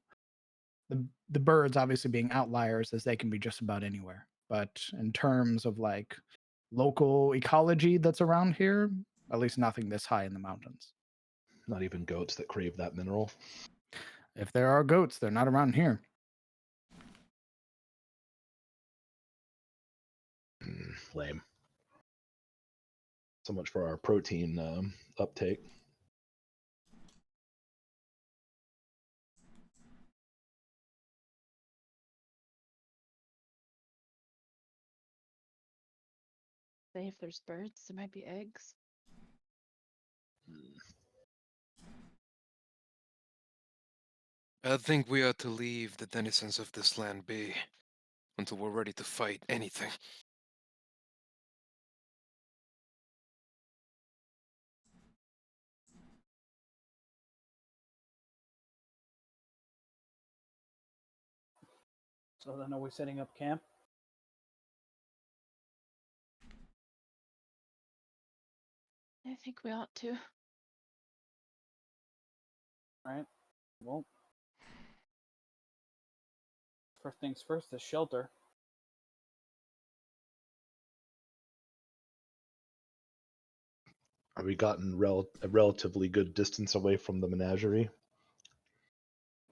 The birds obviously being outliers, as they can be just about anywhere. But in terms of like local ecology that's around here, at least nothing this high in the mountains. Not even goats that crave that mineral. If there are goats, they're not around here. Lame. So much for our protein uptake. Say if there's birds, there might be eggs. I think we ought to leave the denizens of this land be until we're ready to fight anything. So then, are we setting up camp? I think we ought to. Right. Well, first things first, the shelter. Have we gotten a relatively good distance away from the menagerie?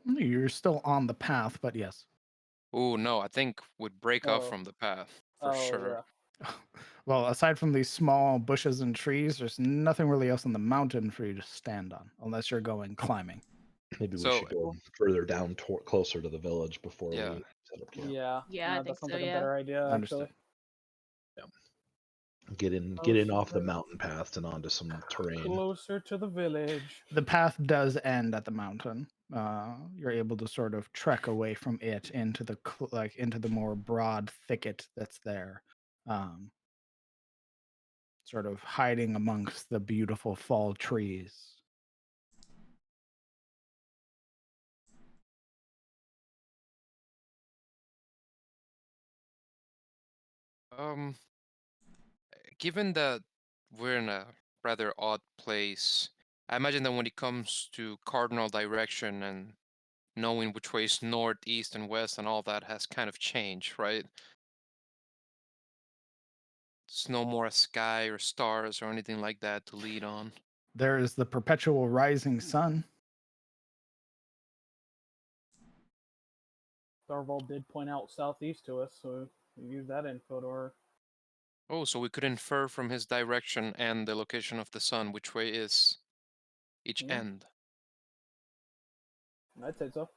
You're still on the path, but yes. Oh no, I think we'd break off Oh. from the path for Oh sure. yeah. Well, aside from these small bushes and trees, there's nothing really else on the mountain for you to stand on, unless you're going climbing. Maybe we So should go further down, closer to the village before yeah, we set up camp. Yeah. Yeah, I No, think that sounds so, like a yeah. better idea, Understood. actually. Get in off the mountain paths and onto some terrain. Closer to the village. The path does end at the mountain. You're able to sort of trek away from it into the into the more broad thicket that's there, sort of hiding amongst the beautiful fall trees. um, given that we're in a rather odd place, I imagine that when it comes to cardinal direction and knowing which way is north, east, and west, and all that has kind of changed, right? It's no more a sky or stars or anything like that to lead on. There is the perpetual rising sun. Darval did point out southeast to us, so we use that info to our. Oh, so we could infer from his direction and the location of the sun which way is each Yeah. end. I'd say so.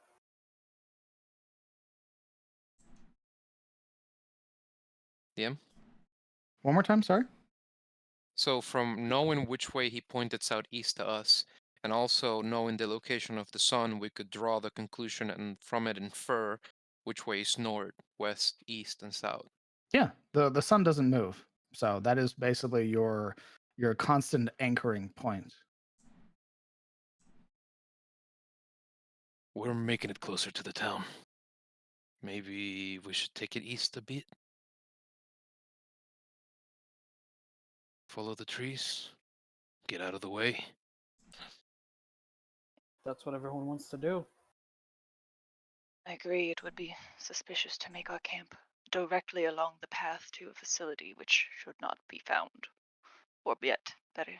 Yeah. One more time, sorry. So from knowing which way he pointed southeast to us, and also knowing the location of the sun, we could draw the conclusion and from it infer which way is north, west, east, and south. Yeah, the sun doesn't move, so that is basically your constant anchoring point. We're making it closer to the town. Maybe we should take it east a bit. Follow the trees. Get out of the way. That's what everyone wants to do. I agree, it would be suspicious to make our camp directly along the path to a facility which should not be found. Or yet, better,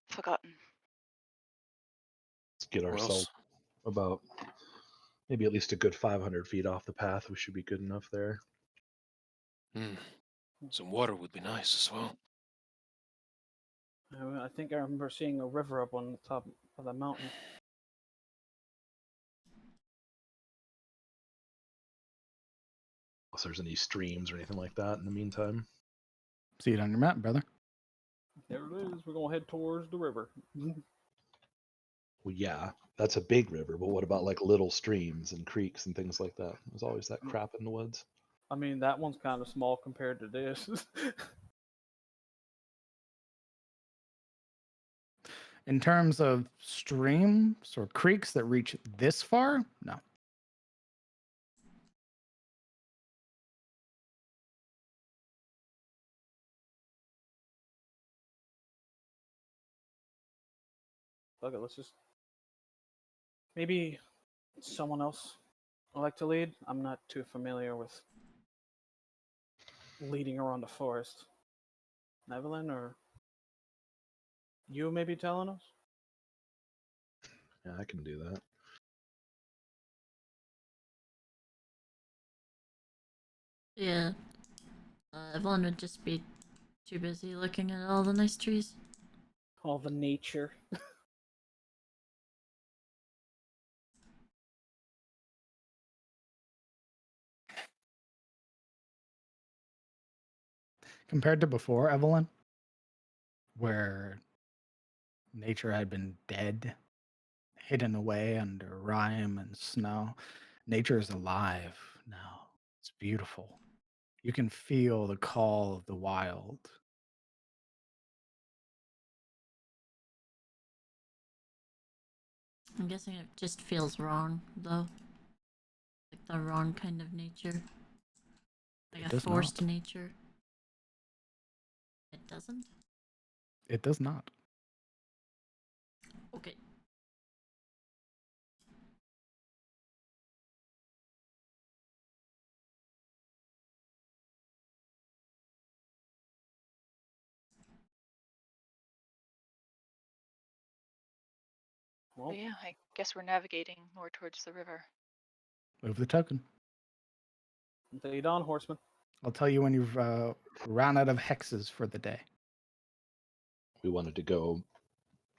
forgotten. Let's get Or ourselves else, about maybe at least a good 500 feet off the path. We should be good enough there. some water would be nice as well. I think I remember seeing a river up on the top of the mountain. Unless there's any streams or anything like that in the meantime. See it on your map, brother. There it is. We're gonna head towards the river. Well, yeah, that's a big river, but what about like little streams and creeks and things like that? There's always that crap in the woods. I mean, that one's kind of small compared to this. In terms of streams or creeks that reach this far, no. Okay, let's just maybe someone else would like to lead. I'm not too familiar with leading around the forest. Evelyn, or you maybe telling us? Yeah, I can do that. Yeah. Evelyn would just be too busy looking at all the nice trees. All the nature. Compared to before, Evelyn, where nature had been dead, hidden away under rime and snow, nature is alive now. It's beautiful. You can feel the call of the wild. I'm guessing it just feels wrong, though. Like the wrong kind of nature. Like It a does forced not. nature. It doesn't? It does not. Okay. Well, So yeah, I guess we're navigating more towards the river. Move the token. lead on, horseman. I'll tell you when you've run out of hexes for the day. We wanted to go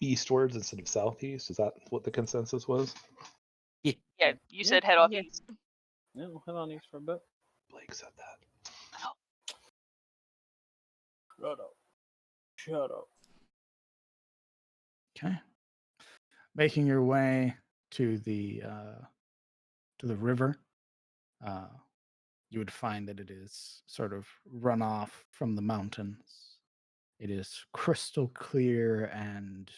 eastwards instead of southeast. Is that what the consensus was? Yeah, you Yeah, said head off yeah. east. Yeah, we'll head on east for a bit. Blake said that. Shut up. Shut up. Okay. Making your way to the river, you would find that it is sort of run off from the mountains. It is crystal clear and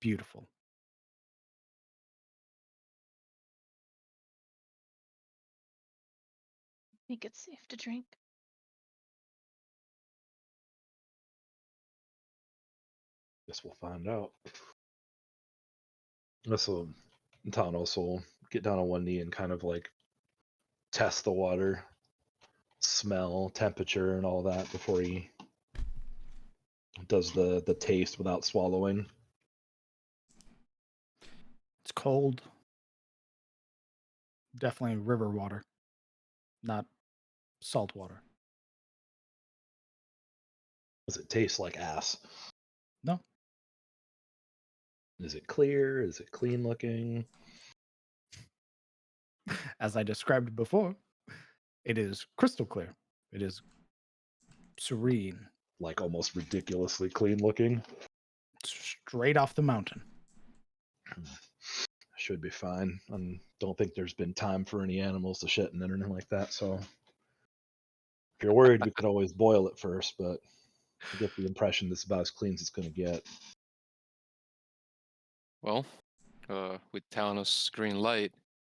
beautiful. Think it's safe to drink. Guess we'll find out. So Tanos will get down on one knee and kind of like test the water, smell, temperature, and all that before he does the taste without swallowing. It's cold. Definitely river water, not salt water. Does it taste like ass? No, Is it clear? Is it clean looking? as I described before, it is crystal clear. It is serene, Like almost ridiculously clean looking? straight off the mountain. Should be fine. I don't think there's been time for any animals to shit and anything like that, so if you're worried, we could always boil it first, but I get the impression this is about as clean as it's going to get. Well, with Talos' green light,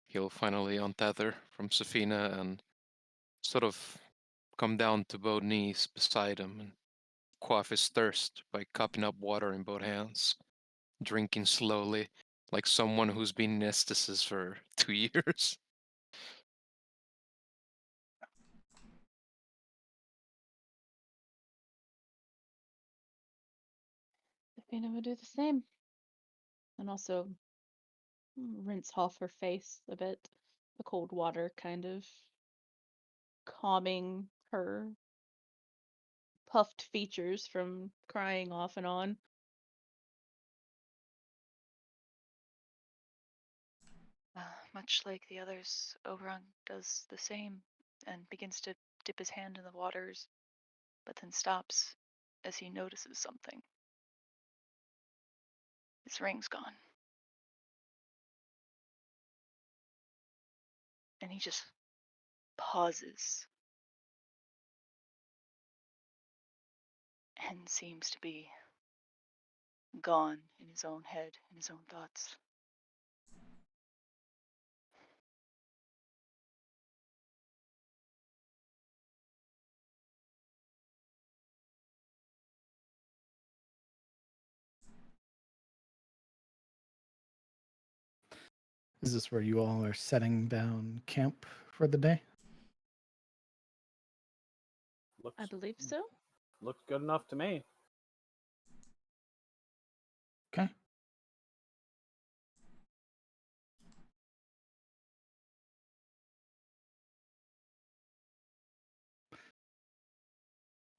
he'll finally untether from Safina and sort of come down to both knees beside him and quaff his thirst by cupping up water in both hands, drinking slowly, like someone who's been in ecstasis for 2 years. Athena would do the same. And also rinse off her face a bit. The cold water kind of calming her, puffed features from crying off and on. Much like the others, Oberon does the same and begins to dip his hand in the waters, but then stops as he notices something. His ring's gone. And he just pauses and seems to be gone in his own head, in his own thoughts. Is this where you all are setting down camp for the day? I believe so. Looks good enough to me. Okay.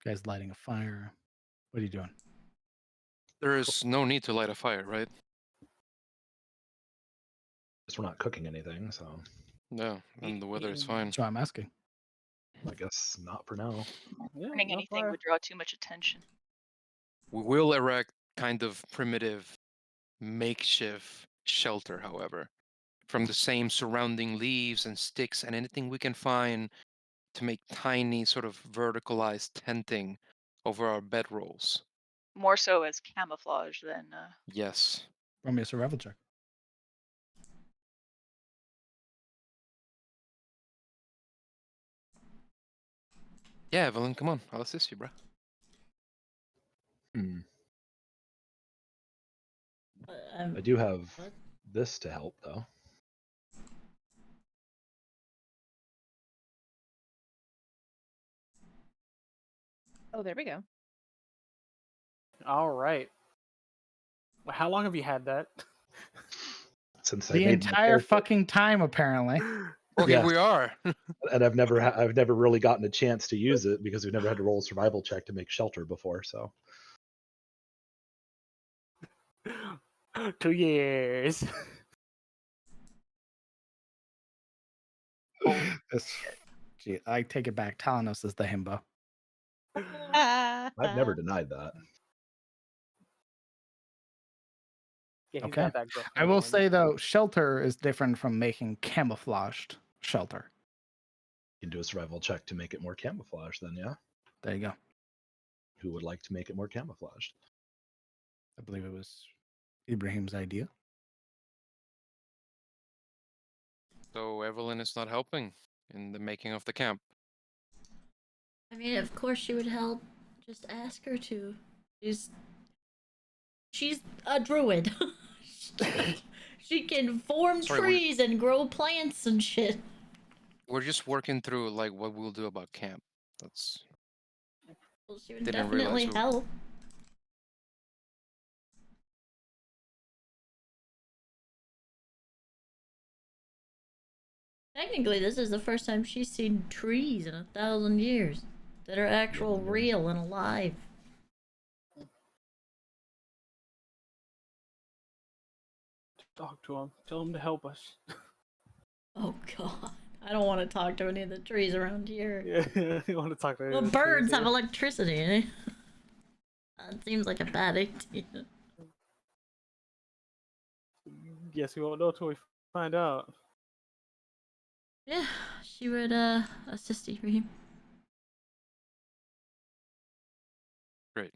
Guys lighting a fire. What are you doing? There is no need to light a fire, right? Guess we're not cooking anything, so No, and the weather is fine. That's why I'm asking. I guess not for now. Yeah, Burning no anything fire. would draw too much attention. We will erect kind of primitive makeshift shelter, however, from the same surrounding leaves and sticks and anything we can find to make tiny sort of verticalized tenting over our bedrolls. More so as camouflage than Yes. Roll me a survival check. Yeah, Evelyn, come on. I'll assist you, bro. I do have this to help, though. Oh, there we go. All right. How long have you had that? Since I The made my entire character. fucking time, apparently. Well, here Yes. we are. And I've never really gotten a chance to use it because we've never had to roll a survival check to make shelter before. So 2 years. Gee, I take it back. Talanos is the himbo. I've never denied that. Yeah, he's Okay. got that gruff I will handle in say him. though, shelter is different from making camouflaged shelter. You can do a survival check to make it more camouflaged. Then, yeah. There you go. Who would like to make it more camouflaged? I believe it was Ibrahim's idea. So Evelyn is not helping in the making of the camp. I mean, of course she would help. Just ask her to. She's a druid. She can form Sorry, trees and grow plants and shit. We're just working through like what we'll do about camp. That's Well, she would Didn't definitely realize we- help. Technically, this is the first time she's seen trees in 1,000 years that are actual, real, and alive. Talk to him. Tell him to help us. Oh god, I don't want to talk to any of the trees around here. Yeah, you want to talk to The him. birds have electricity, eh? That seems like a bad idea. Yes, we won't know till we find out. Yeah, she would assist Ibrahim. great.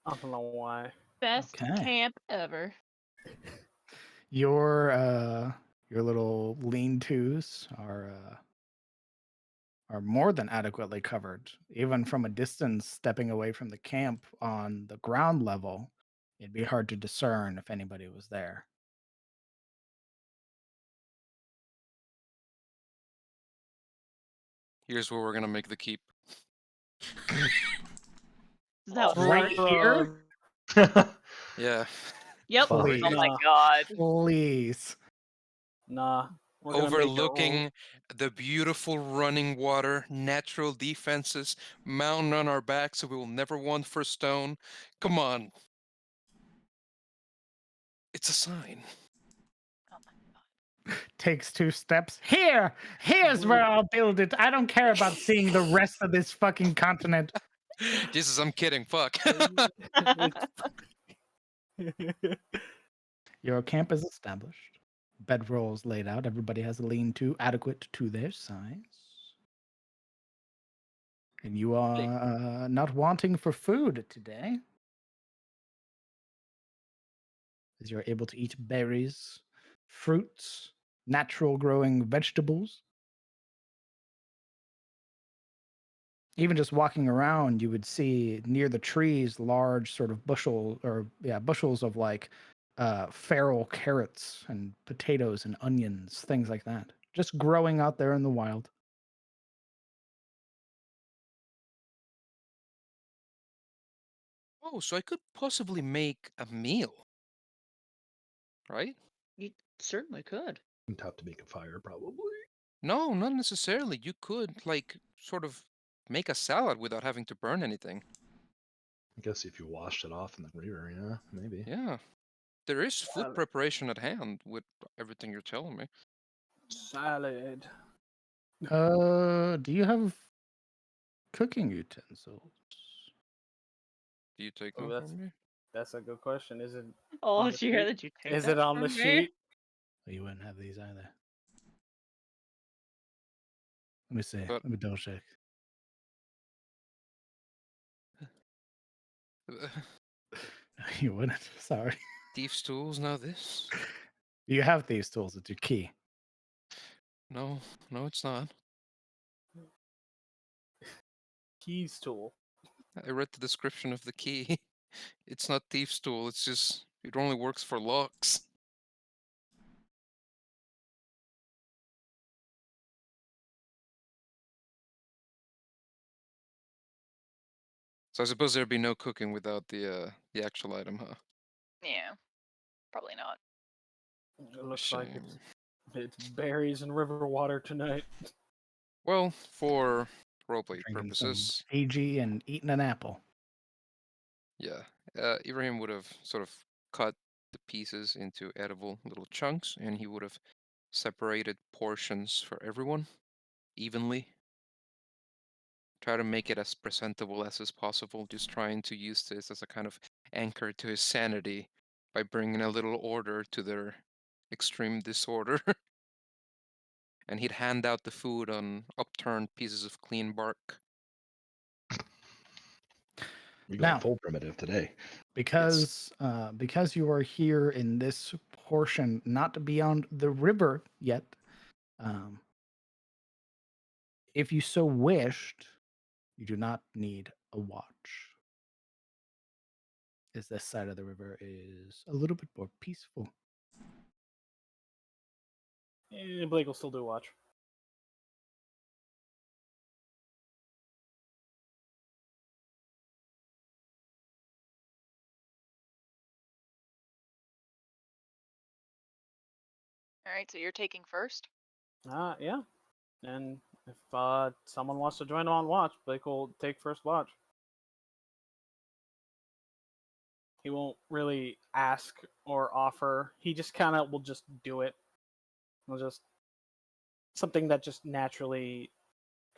I don't know why. Best Okay. camp ever. Your little lean-tos are more than adequately covered. Even from a distance, stepping away from the camp on the ground level, it'd be hard to discern if anybody was there. Here's where we're gonna make the keep. Is that Right what here? Yeah. Yep. Please. Oh my Nah. god. Please. Nah, we're gonna make our own. Overlooking the beautiful running water, natural defenses, mountain on our back so we will never want for stone. Come on. It's a sign. Oh my god. Takes 2 steps. Here's where I'll build it. I don't care about seeing the rest of this fucking continent. Jesus, I'm kidding. Fuck. Your camp is established. Bedrolls laid out. Everybody has a lean-to adequate to their size. And you are not wanting for food today, as you're able to eat berries, fruits, natural growing vegetables. Even just walking around, you would see near the trees large sort of bushels of like feral carrots and potatoes and onions, things like that, just growing out there in the wild. Oh, so I could possibly make a meal, right? You certainly could. Tough to make a fire, probably. No, not necessarily. You could, like, sort of make a salad without having to burn anything. I guess if you washed it off in the river, yeah, maybe. Yeah. There is food Salad. preparation at hand with everything you're telling me. Salad. Do you have cooking utensils? Do you take Oh, them from me? that's a good question. Is it? Oh, on the did you hear sheet? that? You take Is that it on from the me? sheet? Oh, you wouldn't have these either. Let me see. But Let me double check. You wouldn't. Sorry. thieves' tools, now this? You have these tools. It's your key. No, no, it's not. Keys tool. I read the description of the key. It's not thieves' tool. It's just it only works for locks. So I suppose there'd be no cooking without the actual item, huh? Yeah. Probably not. It looks like Shame. it's berries and river water tonight. Well, for roleplay Drinking some purposes, AG and eating an apple. yeah. Ibrahim would have sort of cut the pieces into edible little chunks, and he would have separated portions for everyone evenly. Try to make it as presentable as possible, just trying to use this as a kind of anchor to his sanity by bringing a little order to their extreme disorder. And he'd hand out the food on upturned pieces of clean bark. We Now- got full primitive today. Because you are here in this portion, not beyond the river yet, if you so wished, you do not need a watch, as this side of the river is a little bit more peaceful. Blake will still do watch. All right, so you're taking first. Yeah. And if someone wants to join on watch, Blake will take first watch. He won't really ask or offer. He just kind of will just do it. It'll just something that just naturally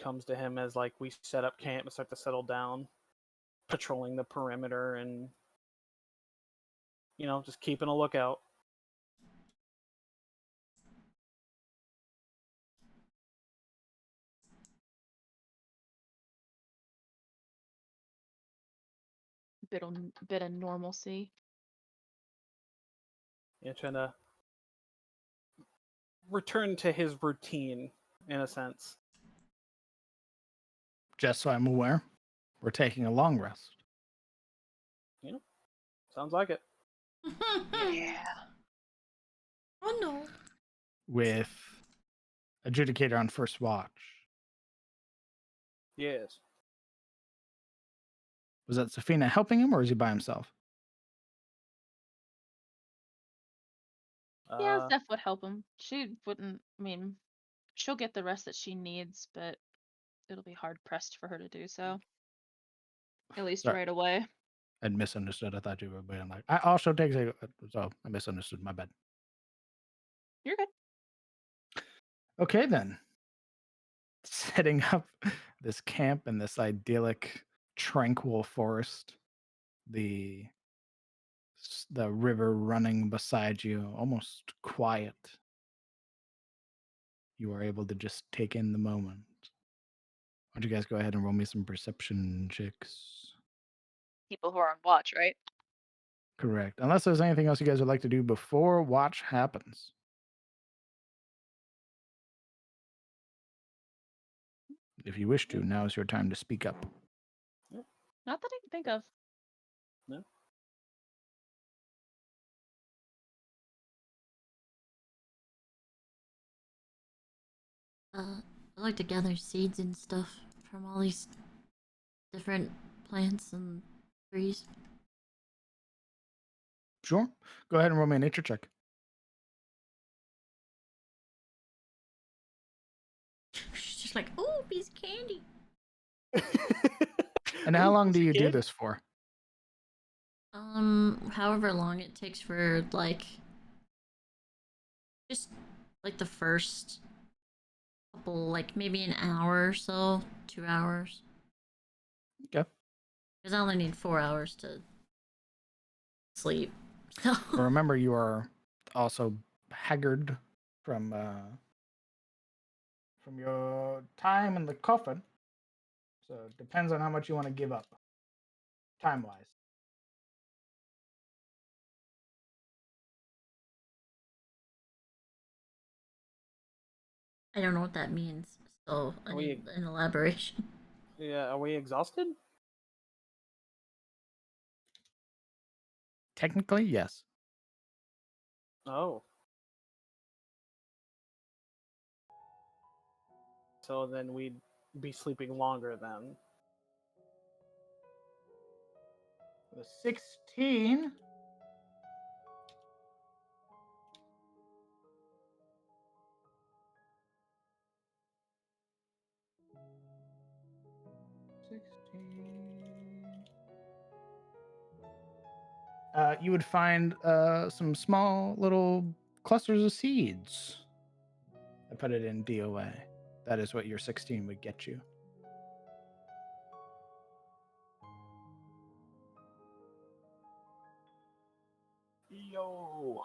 comes to him as like we set up camp and start to settle down, patrolling the perimeter and just keeping a lookout. Bit of normalcy. Trying to return to his routine in a sense. Just so I'm aware, we're taking a long rest. Sounds like it. Yeah. Oh no. With Adjudicator on first watch. Yes. Was that Safina helping him, or is he by himself? Yeah, Zeph would help him. She wouldn't. I mean, she'll get the rest that she needs, but it'll be hard pressed for her to do so. At least Sorry. right away. I misunderstood. I thought you were being like, I also take a. So I misunderstood. My bad. You're good. Okay, then. Setting up this camp in this idyllic, tranquil forest. The river running beside you, almost quiet. You are able to just take in the moment. Why don't you guys go ahead and roll me some perception checks? People who are on watch, right? Correct. Unless there's anything else you guys would like to do before watch happens. If you wish to, now is your time to speak up. Not that I can think of. No. I like to gather seeds and stuff from all these different plants and trees. Sure. Go ahead and roll me a nature check. She's just like, ooh, piece of candy. And how Ooh, long do you do kid. this for? However long it takes for just the first couple, maybe an hour or so, 2 hours. Okay. Because I only need 4 hours to sleep. So But remember, you are also haggard from your time in the coffin. So it depends on how much you want to give up, time-wise. I don't know what that means. So I need an elaboration. Yeah, are we exhausted? Technically, yes. Oh. So then we'd be sleeping longer then. The 16. You would find some small little clusters of seeds. I put it in DOA. That is what your 16 would get you. Yo.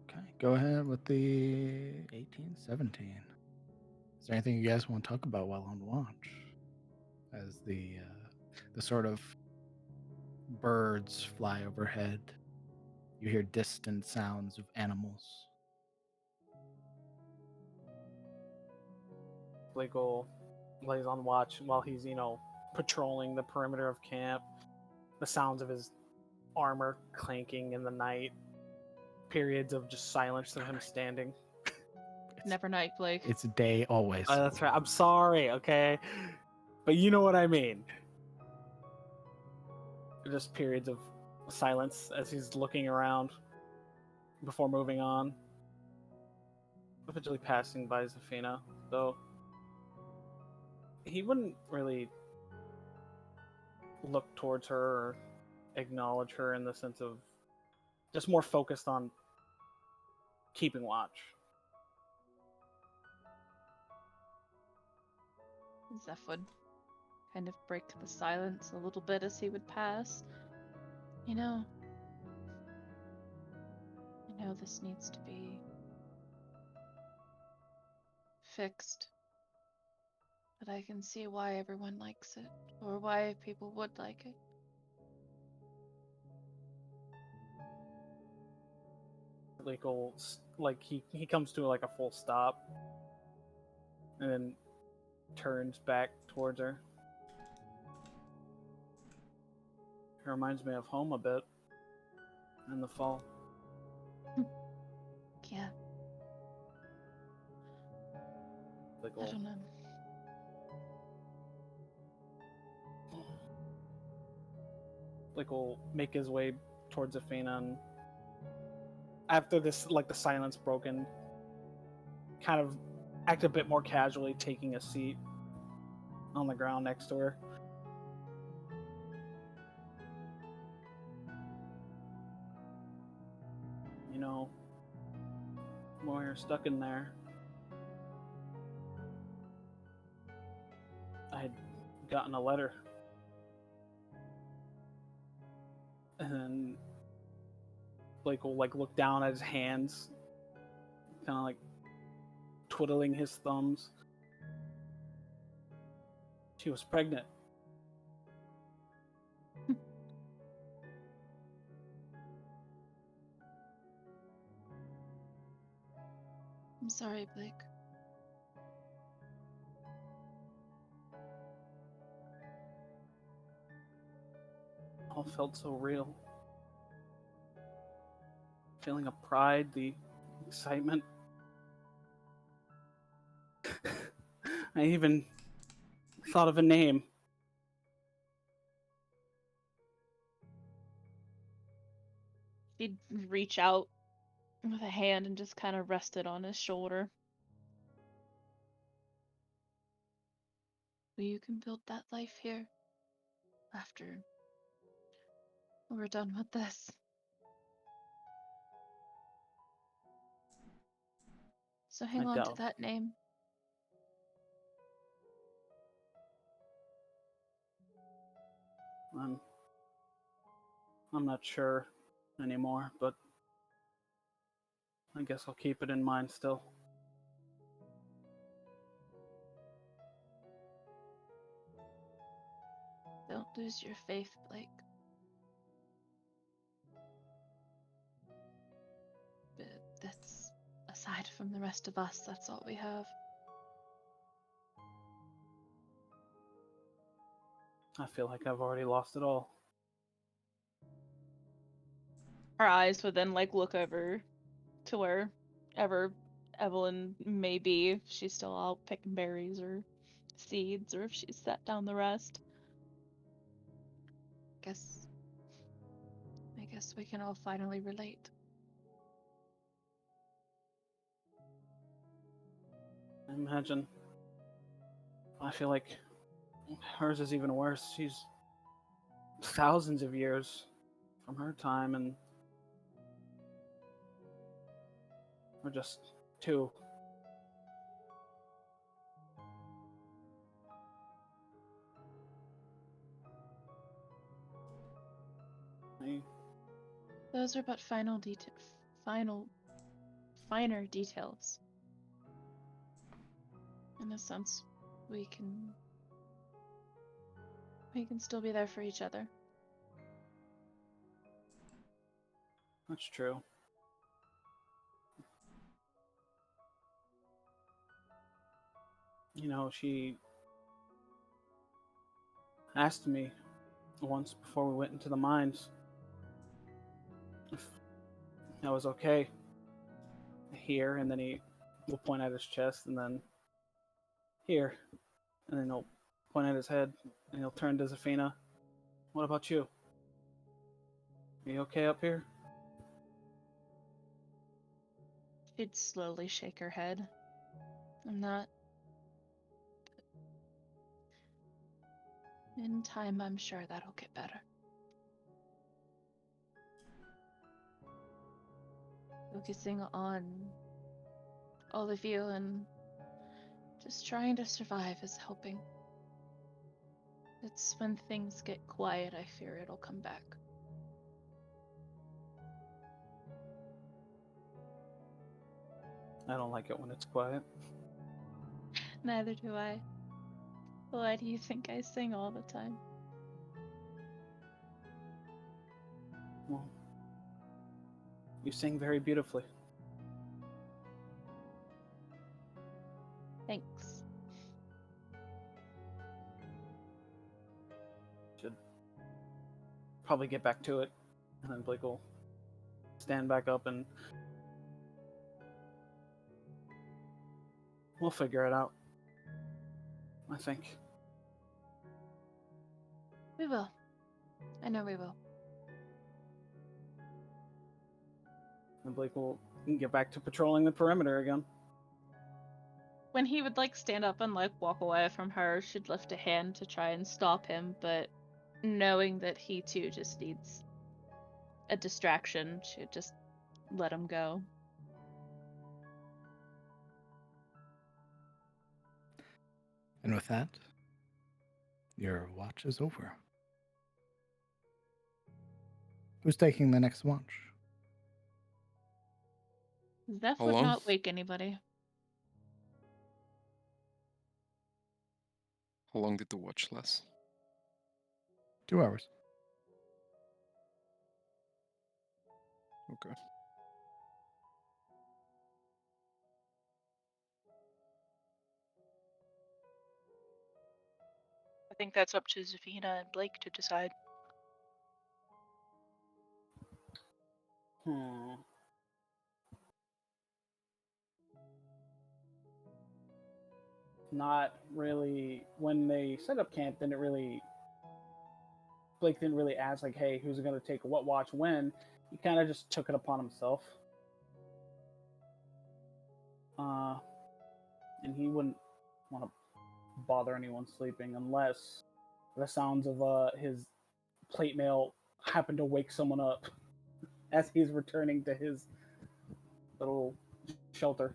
Okay, go ahead with the 18, 17. Is there anything you guys want to talk about while on watch? As the sort of birds fly overhead, you hear distant sounds of animals. Blake lays on watch while he's, patrolling the perimeter of camp. The sounds of his armor clanking in the night. Periods of just silence of him standing. Never night, Blake. It's day always. That's right. I'm sorry, okay? But you know what I mean. Just periods of silence as he's looking around before moving on. Eventually passing by Zafina, though he wouldn't really look towards her or acknowledge her in the sense of just more focused on keeping watch. Zeph would kind of break the silence a little bit as he would pass. I know this needs to be fixed, but I can see why everyone likes it, or why people would like it. He comes to a full stop and then turns back towards her. It reminds me of home a bit in the fall. Yeah, I don't know. Blake will make his way towards Athena, and after this, like the silence broken, kind of act a bit more casually, taking a seat on the ground next to her. You know, while you're stuck in there, I had gotten a letter. And then Blake will like look down at his hands, kind of like twiddling his thumbs. She was pregnant. I'm sorry, Blake. All felt so real. Feeling of pride, the excitement. I even thought of a name. She'd reach out with a hand and just kind of rest it on his shoulder. You can build that life here after we're done with this. So hang I on to doubt. that name. I'm not sure anymore, but I guess I'll keep it in mind still. Don't lose your faith, Blake. But that's aside from the rest of us, that's all we have. I feel like I've already lost it all. Her eyes would then like look over to wherever Evelyn may be, if she's still out picking berries or seeds, or if she's set down the rest. I guess we can all finally relate. I imagine. I feel like hers is even worse. She's thousands of years from her time, and we're just two. Those are but finer details. In a sense, we can still be there for each other. That's true. You know, she asked me once before we went into the mines if I was okay here, and then he will point at his chest, and then here, and then he'll point at his head, and he'll turn to Zafina. What about you? Are you okay up here? She'd slowly shake her head. I'm not. In time, I'm sure that'll get better. Focusing on all of you and just trying to survive is helping. It's when things get quiet, I fear it'll come back. I don't like it when it's quiet. Neither do I. Why do you think I sing all the time? Well, you sing very beautifully. Thanks. Should probably get back to it. And then Blake will stand back up, and we'll figure it out. I think. We will. I know we will. And Blake will get back to patrolling the perimeter again. When he would like stand up and like walk away from her, she'd lift a hand to try and stop him, but knowing that he too just needs a distraction, she'd just let him go. And with that, your watch is over. Who's taking the next watch? Zeph How would long? not wake anybody. How long did the watch last? 2 hours. Okay. I think that's up to Zafina and Blake to decide. Not really. When they set up camp, then Blake didn't really ask, like, hey, who's going to take what watch when? He kind of just took it upon himself. And he wouldn't want to bother anyone sleeping unless the sounds of his plate mail happen to wake someone up as he's returning to his little shelter.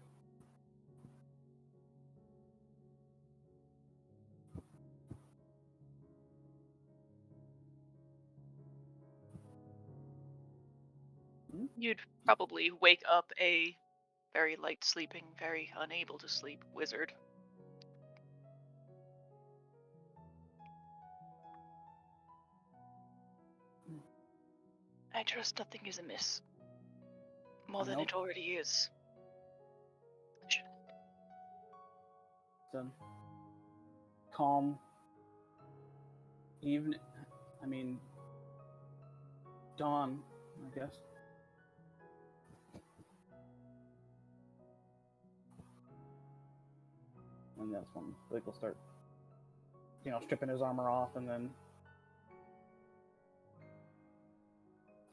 You'd probably wake up a very light sleeping, very unable to sleep wizard. I trust nothing is amiss. More than Nope. it already is. So, calm evening. I mean, dawn, I guess. And that's when Blake will start, stripping his armor off and then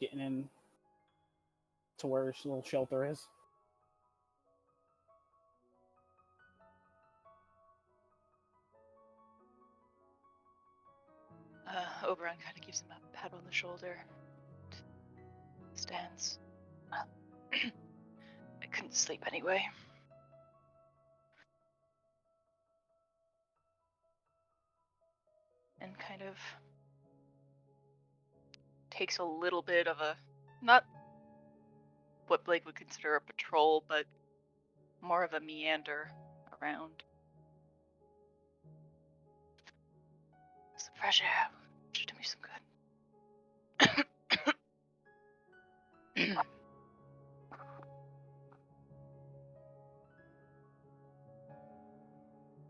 getting in to where his little shelter is. Oberon kind of gives him a pat on the shoulder. Stands. I couldn't sleep anyway. And kind of takes a little bit of a, not what Blake would consider a patrol, but more of a meander around. Some fresh air should do me some good.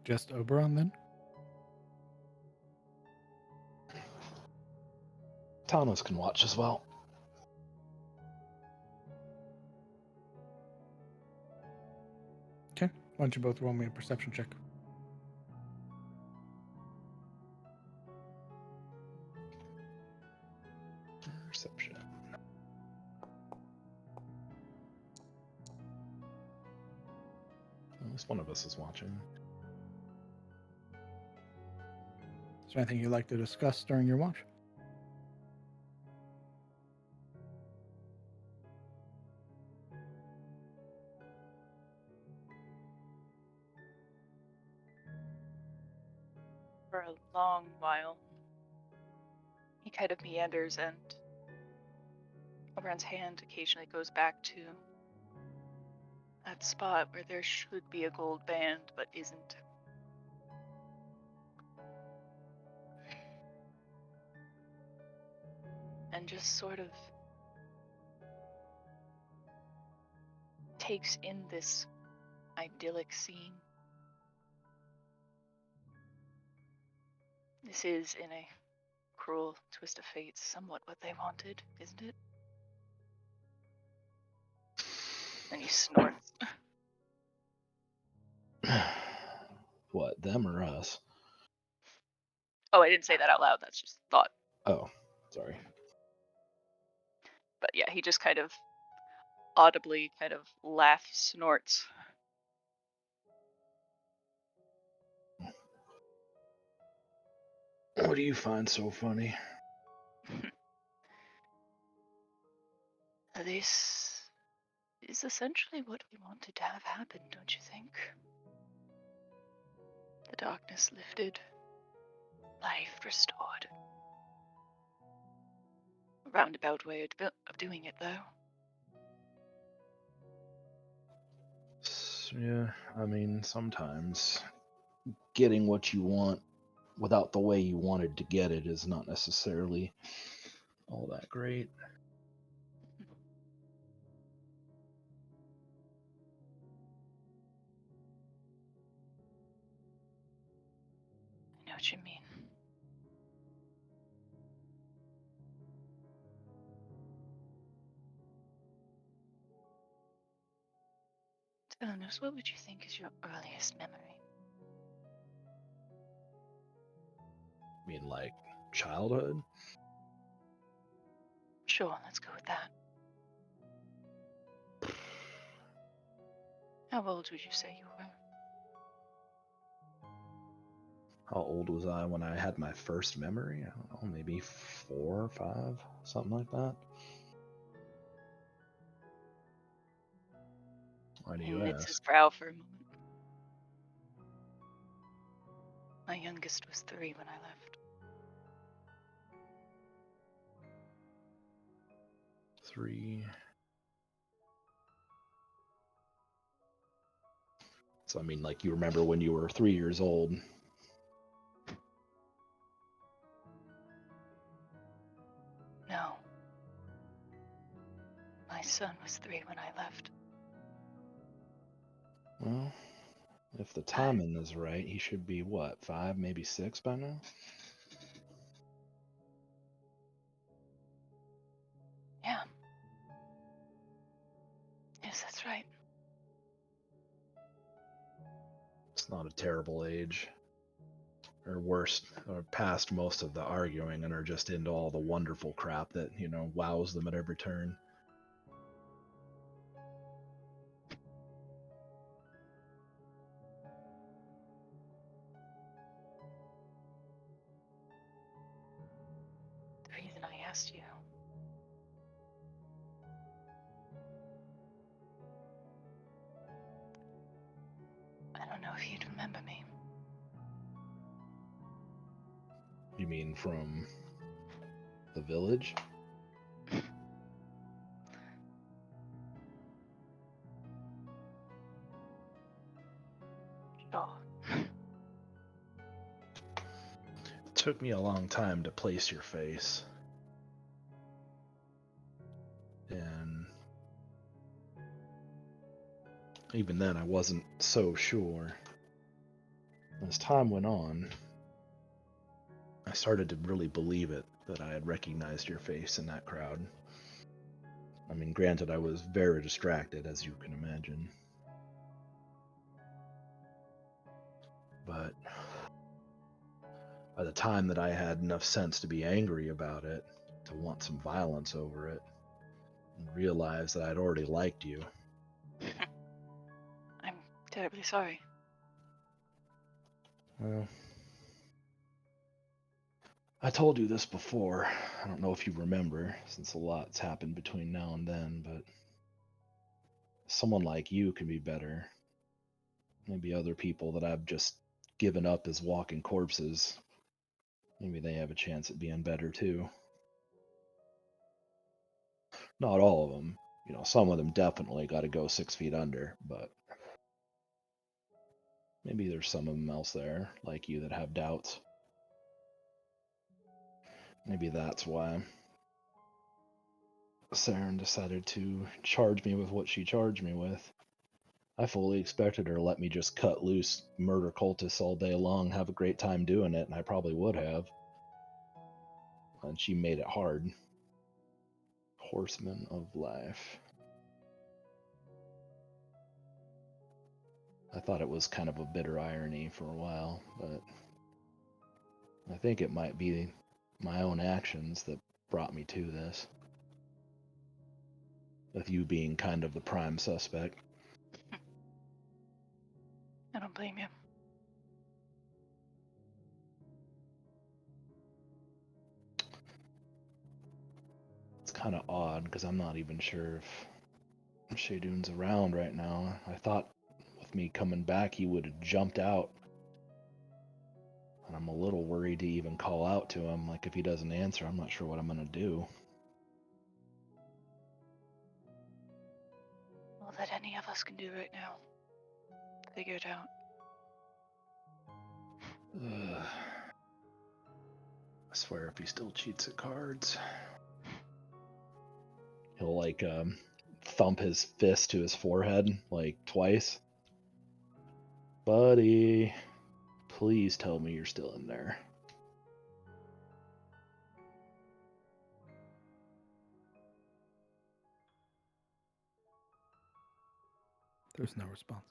Just Oberon then? Tanos can watch as well. Okay. Why don't you both roll me a perception check? Perception. At least one of us is watching. Is there anything you'd like to discuss during your watch? For a long while, he kind of meanders, and Oberon's hand occasionally goes back to that spot where there should be a gold band, but isn't. And just sort of takes in this idyllic scene. This is, in a cruel twist of fate, somewhat what they wanted, isn't it? And he snorts. What, them or us? Oh, I didn't say that out loud, that's just thought. Oh, sorry. But yeah, he just kind of audibly kind of laugh snorts. What do you find so funny? This is essentially what we wanted to have happen, don't you think? The darkness lifted, life restored. A roundabout way of doing it, though. Yeah, I mean, sometimes getting what you want without the way you wanted to get it is not necessarily all that great. I know what you mean. Thanos, what would you think is your earliest memory? I mean, like childhood? Sure, let's go with that. How old would you say you were? How old was I when I had my first memory? I don't know, maybe 4 or 5, something like that. Why do He you knits his ask? brow for a moment. My youngest was 3 when I left. 3. So, I mean, like, you remember when you were 3 years old. No. My son was 3 when I left. Well, if the timing is right, he should be, what, 5, maybe 6 by now? Yeah. Yes, that's right. It's not a terrible age. Or worse, or past most of the arguing and are just into all the wonderful crap that, wows them at every turn. The reason I asked you. I don't know if you'd remember me. You mean from the village? Sure. It took me a long time to place your face. And even then, I wasn't so sure. As time went on, I started to really believe it, that I had recognized your face in that crowd. I mean, granted, I was very distracted, as you can imagine. But by the time that I had enough sense to be angry about it, to want some violence over it, and realize that I'd already liked you. I'm terribly sorry. Well, I told you this before. I don't know if you remember, since a lot's happened between now and then, but someone like you can be better. Maybe other people that I've just given up as walking corpses, maybe they have a chance at being better too. Not all of them. Some of them definitely got to go 6 feet under, but maybe there's some of them else there, like you, that have doubts. Maybe that's why Saren decided to charge me with what she charged me with. I fully expected her to let me just cut loose, murder cultists all day long, have a great time doing it, and I probably would have. And she made it hard. Horseman of Life. I thought it was kind of a bitter irony for a while, but I think it might be my own actions that brought me to this. with you being kind of the prime suspect. I don't blame you. It's kind of odd because I'm not even sure if Shadun's around right now. I thought with me coming back he would have jumped out. And I'm a little worried to even call out to him. Like, if he doesn't answer, I'm not sure what I'm going to do. All that any of us can do right now. Figure it out. Ugh. I swear if he still cheats at cards, he'll like thump his fist to his forehead like twice. Buddy, please tell me you're still in there. There's no response.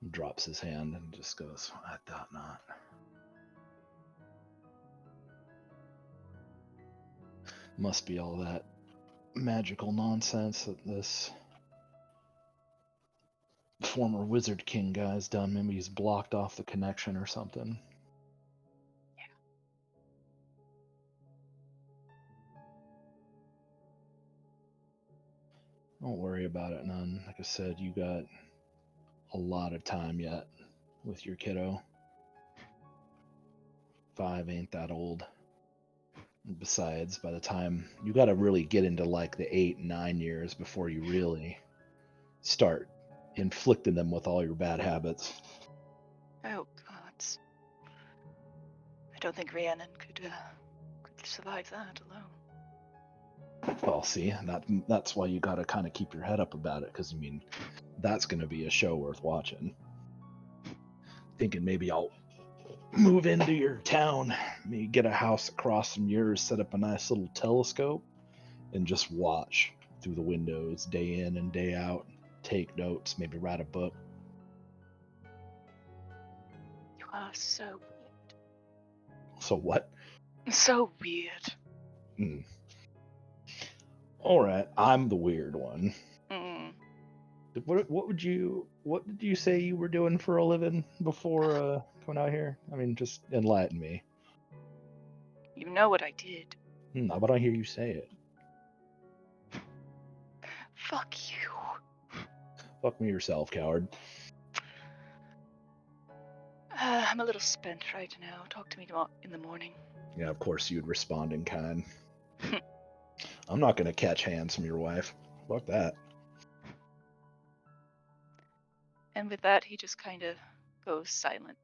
Drops his hand and just goes, I thought not. Must be all that magical nonsense that this former Wizard King guy's done. Maybe he's blocked off the connection or something. Don't worry about it, none. Like I said, you got a lot of time yet with your kiddo. 5 ain't that old. Besides, by the time you got to really get into like the 8, 9 years before you really start inflicting them with all your bad habits. Oh, God. I don't think Rhiannon could survive that alone. Well, see, that's why you got to kind of keep your head up about it, because I mean, that's going to be a show worth watching. Thinking maybe I'll move into your town, maybe get a house across from yours, set up a nice little telescope, and just watch through the windows day in and day out. Take notes, maybe write a book. You are so weird. So what? So weird. All right, I'm the weird one. Mm. What did you say you were doing for a living before coming out here? I mean, just enlighten me. You know what I did. How about I hear you say it? Fuck you. Fuck me yourself, coward. I'm a little spent right now. Talk to me in the morning. Yeah, of course you'd respond in kind. I'm not gonna catch hands from your wife. Fuck that. And with that, he just kind of goes silent.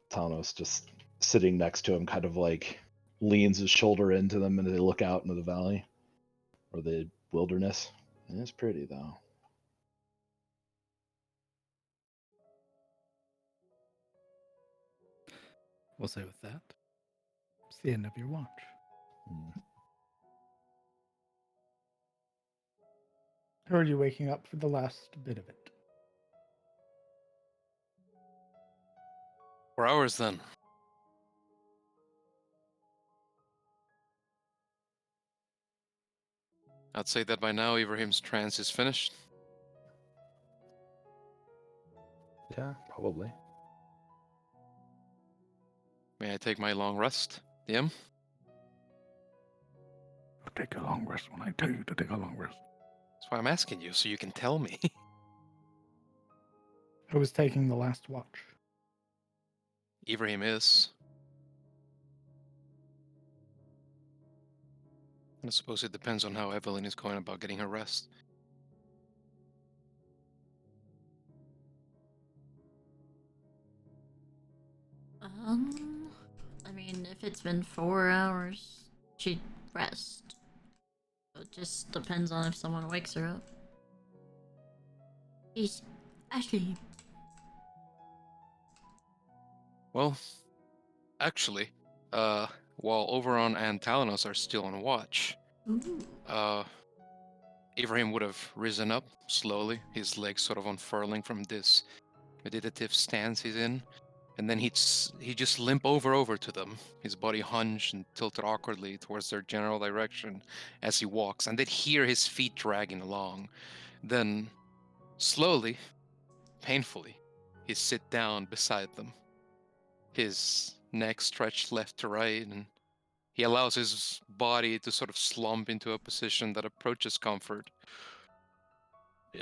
Tanos just sitting next to him, kind of like leans his shoulder into them, and they look out into the valley or the wilderness. And it's pretty though. We'll say with that, it's the end of your watch. Or are you waking up for the last bit of it? 4 hours then. I'd say that by now Ibrahim's trance is finished. Yeah, probably. May I take my long rest, DM? Take a long rest when I tell you to take a long rest. That's why I'm asking you, so you can tell me. Who was taking the last watch? Ibrahim is. And I suppose it depends on how Evelyn is going about getting her rest. I mean, if it's been 4 hours, she'd rest. It just depends on if someone wakes her up. She's asleep. Well, actually, while Oberon and Talanos are still on watch, Ooh. Ibrahim would have risen up slowly, his legs sort of unfurling from this meditative stance he's in, And then he just limp over to them, his body hunched and tilted awkwardly towards their general direction as he walks, and they'd hear his feet dragging along. Then, slowly, painfully, he sit down beside them, his neck stretched left to right, and he allows his body to sort of slump into a position that approaches comfort.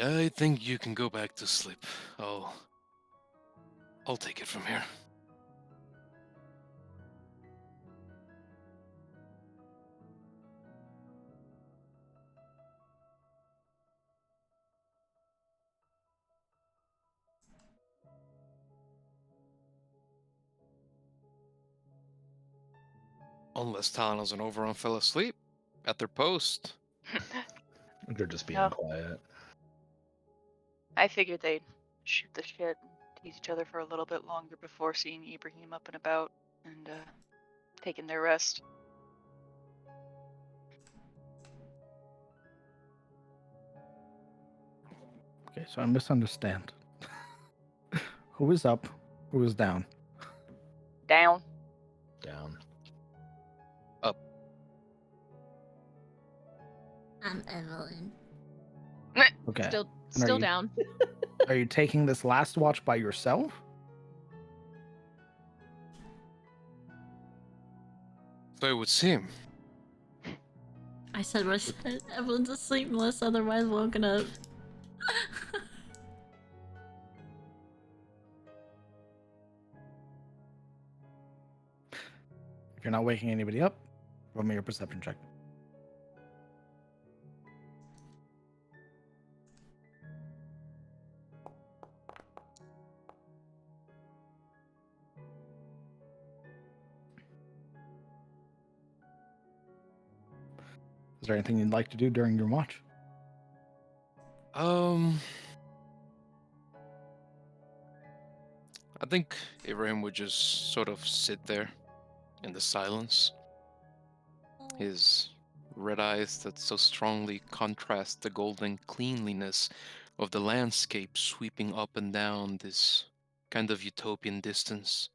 I think you can go back to sleep. I'll take it from here. Unless Talanos and Oberon fell asleep at their post. They're just being No. quiet. I figured they'd shoot the shit and tease each other for a little bit longer before seeing Ibrahim up and about and taking their rest. Okay, so I misunderstand. Who is up? Who is down? Down. Down. I'm Evelyn. Okay. Still And are you- down. Are you taking this last watch by yourself? So it would seem. I said Evelyn's asleep unless otherwise woken up. If you're not waking anybody up, roll me your perception check. Is there anything you'd like to do during your watch? I think Ibrahim would just sort of sit there in the silence. His red eyes that so strongly contrast the golden cleanliness of the landscape sweeping up and down this kind of utopian distance,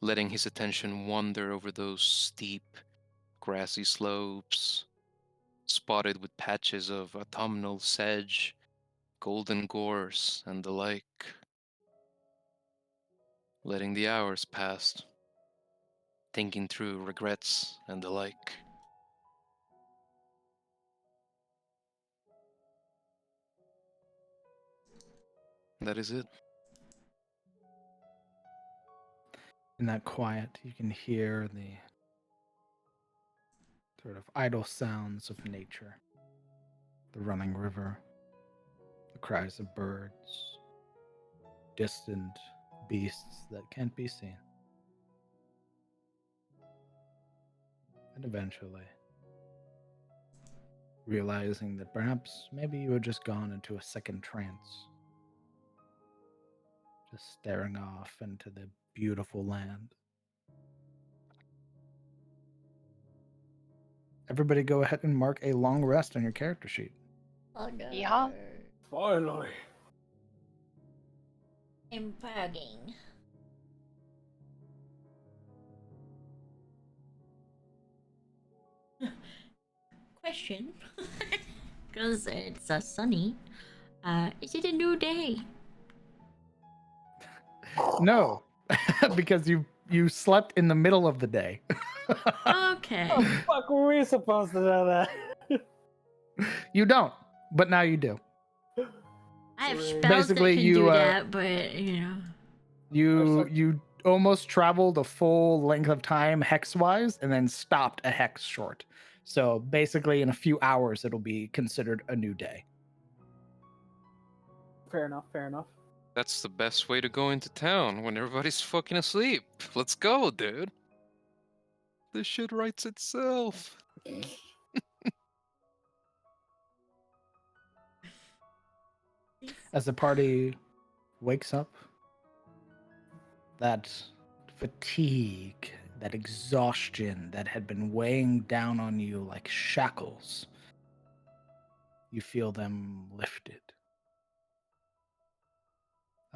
letting his attention wander over those steep, grassy slopes, spotted with patches of autumnal sedge, golden gorse, and the like. Letting the hours pass, thinking through regrets and the like. That is it. In that quiet, you can hear the sort of idle sounds of nature. The running river, the cries of birds, distant beasts that can't be seen. And eventually, realizing that perhaps maybe you had just gone into a second trance, just staring off into the beautiful land. Everybody go ahead and mark a long rest on your character sheet. Yeah. Finally. Impaging. Question. Because it's sunny. Is it a new day? No, because you slept in the middle of the day. Okay. How the fuck were we supposed to know that? You don't, but now you do. I have Right. spells Basically, that can you, do uh, that, but you know. You almost traveled a full length of time hex-wise and then stopped a hex short. So basically in a few hours it'll be considered a new day. Fair enough, fair enough. That's the best way to go into town when everybody's fucking asleep. Let's go, dude. This shit writes itself. As the party wakes up, that fatigue, that exhaustion that had been weighing down on you like shackles, you feel them lifted.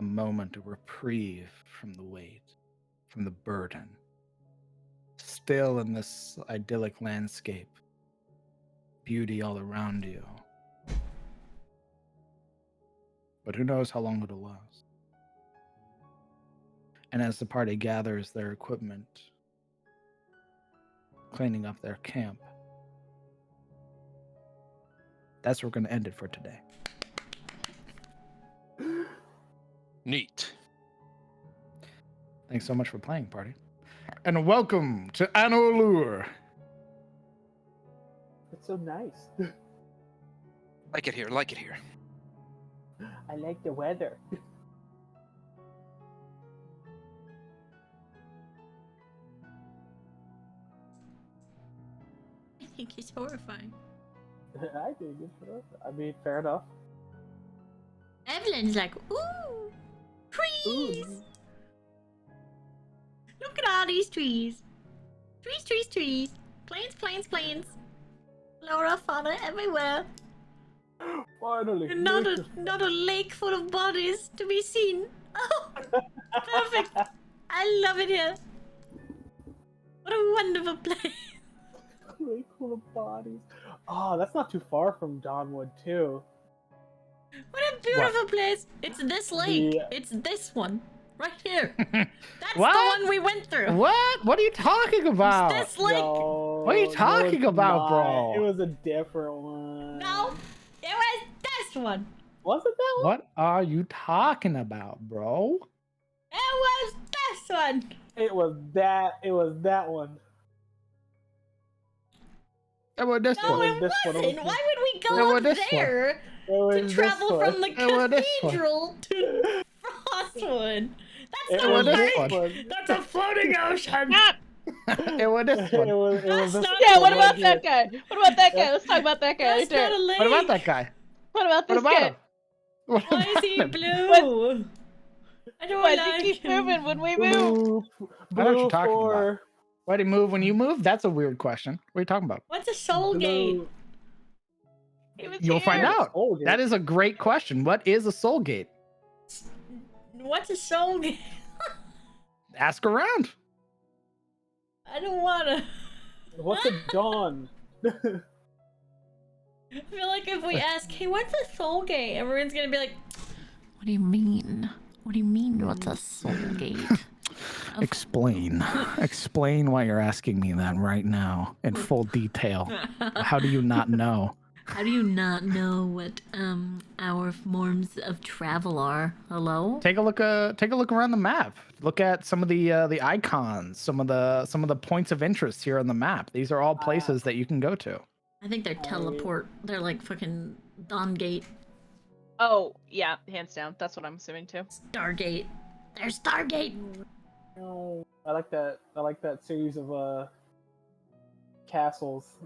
a moment of reprieve from the weight, from the burden. Still in this idyllic landscape, beauty all around you. But who knows how long it'll last. And as the party gathers their equipment, cleaning up their camp, that's where we're going to end it for today. Neat. Thanks so much for playing, party. And welcome to Anor'lur. It's so nice. Like it here, like it here. I like the weather. I think he's horrifying. I think it's I mean, fair enough. Evelyn's like, ooh, trees. Ooh. Look at all these trees. Trees, trees, trees. Planes, planes, planes. Flora, fauna everywhere. Finally. And not a lake full of bodies to be seen. Oh, perfect. I love it here. What a wonderful place. Lake full of bodies. Oh, that's not too far from Dawnwood, too. What a beautiful place. It's this lake. Yeah. It's this one. Right here. That's What? the one we went through. What? What are you talking about? It's this lake. No, What are you talking it's about, not. bro? It was a different one. No, it was this one. Was it that one? What are you talking about, bro? It was this one. It was that one. It was this No, one. it this one. wasn't. Why would we It go was up this one. there It to was this travel one. from the It was this one. cathedral to Frostwood? That's It not was a this lake. one. That's a floating ocean. It was this one. It was That's this not- Yeah, one what about right that here. guy? What about that guy? Let's talk about that guy That's right not there. a lake. What about that guy? What about What this about guy? him? What Why is about he him? blue? I don't Why like does he keep him. moving when we move? Blue, I know what blue you're talking about. for Why do you move when you move? That's a weird question. What are you talking about? What's a soul gate? blue. He was You'll find here. out. Oh, That is a great question. What is a soul gate? What's a soul gate? Ask around. I don't wanna. What's a dawn? I feel like if we ask, hey, what's a soul gate? Everyone's gonna be like, what do you mean? What do you mean, what's a soul gate? Explain. Explain why you're asking me that right now in full detail. How do you not know? How do you not know what our forms of travel are? Hello? Take a look around the map. Look at some of the icons, some of the points of interest here on the map. These are all places that you can go to. I think they're teleport. They're like fucking Dawn Gate, Oh, yeah, hands down. That's what I'm assuming too. Stargate. There's Stargate. Oh, I like that. I like that series of castles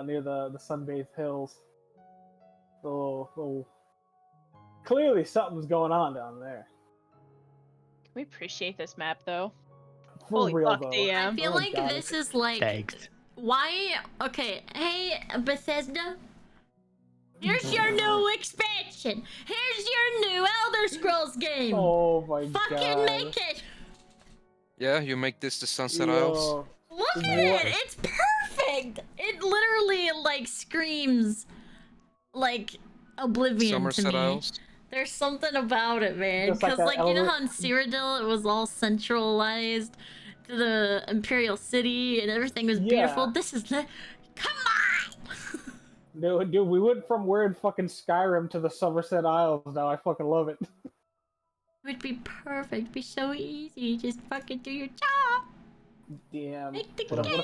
near the Sunbathed Hills. The little. Clearly, something's going on down there. Can we appreciate this map though? For Holy real, fuck, though. DM. I feel Oh, like God. this is like Thanks. why. Okay, hey Bethesda. Here's your new expansion. Here's your new Elder Scrolls game. Oh my Fucking god. make it. Yeah, you make this the Sunset Isles. Yo. Look at What? it! It's perfect! It literally, like, screams, like, Oblivion Somerset to me. Isles. There's something about it, man. Just like Because, that like, you know Elder- how in Cyrodiil it was all centralized to the Imperial City and everything was beautiful? Yeah. This is the... Come on! Dude, we went from weird fucking Skyrim to the Somerset Isles now. I fucking love it. It would be perfect. It'd be so easy. Just fucking do your job. Damn. Make the What game.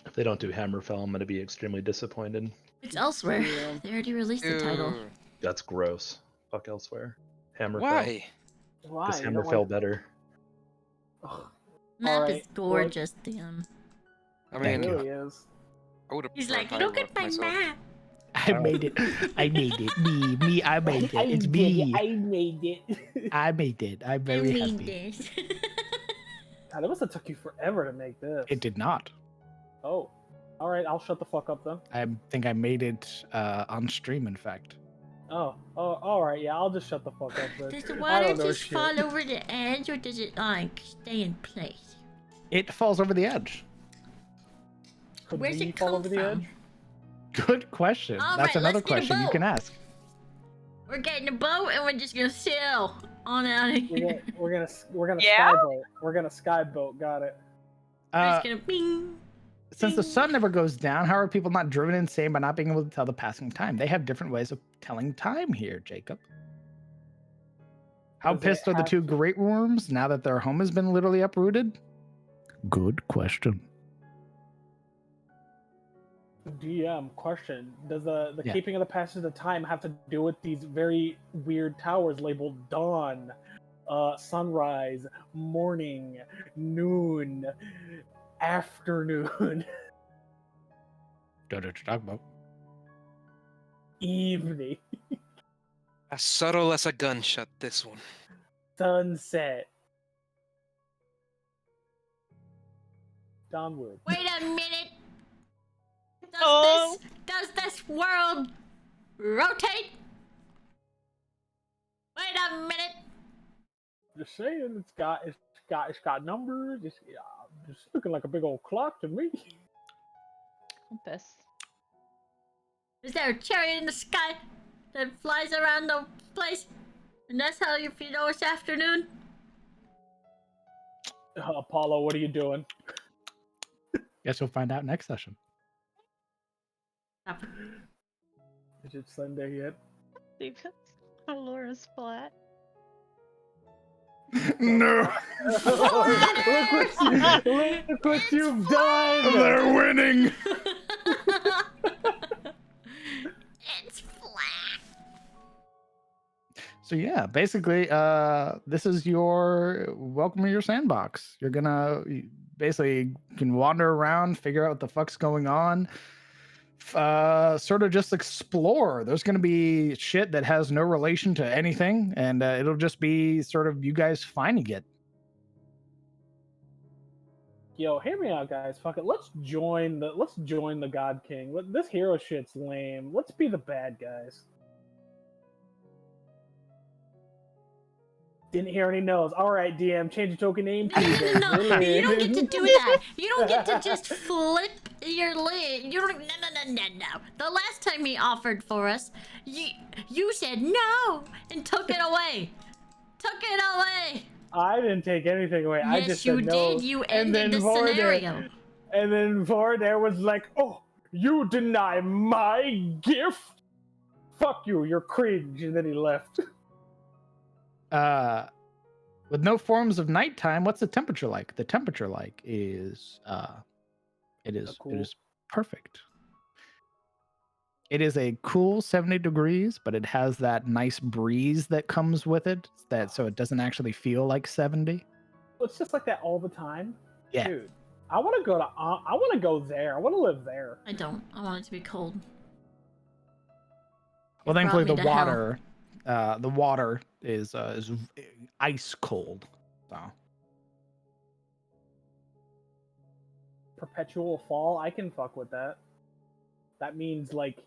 If they don't do Hammerfell, I'm going to be extremely disappointed. It's elsewhere. Yeah. They already released the title. Ew. That's gross. Fuck elsewhere. Hammerfell. Why? Why? Because You don't Hammerfell like- better. Ugh, Map Alright, is gorgeous, damn. I Thank it mean, you. really is. I would have. He's like, look at my map. I made it. I made it. Me. I made it. It's me. I made it. I made it. I'm very I happy. made this. God, it must have took you forever to make this. It did not. Oh. Alright, I'll shut the fuck up then. I think I made it on stream, in fact. All right. Yeah, I'll just shut the fuck up then. Does the I water don't know just shit. fall over the edge, or does it like stay in place? It falls over the edge. Could Where's we it fall come over the from? edge? Good question. All That's right, another let's get a question you can boat. ask. We're getting a boat and we're just gonna sail on out of here. We're gonna Yeah? skyboat. We're gonna skyboat. Got it. We're just Uh, gonna bing. since the Ding. sun never goes down, how are people not driven insane by not being able to tell the passing time? They have different ways of telling time here, Jacob. How Does it pissed are the have two to- great worms now that their home has been literally uprooted? Good question. DM question: does the Yeah. keeping of the passage of time have to do with these very weird towers labeled dawn, sunrise, morning, noon, afternoon, Don't know what you're talking about. evening, As subtle as a gunshot, this one. sunset, dawnwood? Wait a minute. Oh. Does this world rotate? Wait a minute. Just saying, it's got numbers. It's just looking like a big old clock to me. Compass. Is there a chariot in the sky that flies around the place? And that's how you know it's afternoon? Apollo, what are you doing? Guess we'll find out next session. Is it Sunday yet? Laura's flat. No, look what you've done! they're winning. It's flat. So yeah, basically, this is your welcome to your sandbox. You're gonna basically can wander around, figure out what the fuck's going on, sort of just explore. There's gonna be shit that has no relation to anything, and it'll just be sort of you guys finding it. Yo, hear me out, guys. Fuck it. Let's join the God King. This hero shit's lame. Let's be the bad guys. Didn't hear any no's. All right, DM, change your token name. No, you don't get to do that. You don't get to just flip your lid. You don't. No. The last time he offered for us, you said no and took it away. Took it away. I didn't take anything away. I Yes, just you said no. did. You And ended the then Vorder- scenario. And then Vorder was like, "Oh, you deny my gift? Fuck you. You're cringe." And then he left. With no forms of nighttime, what's the temperature like? The temperature like is it is perfect. It is a cool 70 degrees, but it has that nice breeze that comes with it, so it doesn't actually feel like 70. It's just like that all the time. Yeah. Dude, I want to go there. I want to live there. I don't. I want it to be cold. Well, You thankfully brought the me to hell. water is ice cold. So Perpetual fall, I can fuck with that. That means like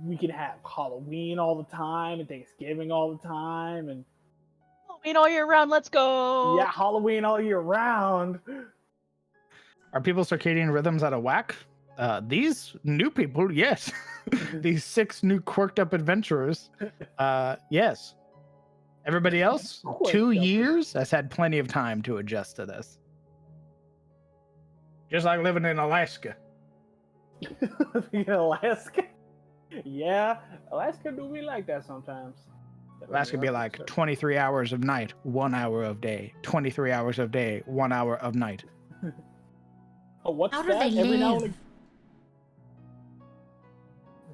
we can have Halloween all the time and Thanksgiving all the time and Halloween all year round. Let's go. yeah, Halloween all year round. are people's circadian rhythms out of whack? These new people, yes. These 6 new quirked up adventurers, yes. Everybody else, Quirked 2 up. years has had plenty of time to adjust to this. Just like living in Alaska. In Alaska. Yeah, Alaska do be like that sometimes. Alaska be like 23 hours of night, 1 hour of day, 23 hours of day, 1 hour of night. Oh, what's How do that? they Every now live?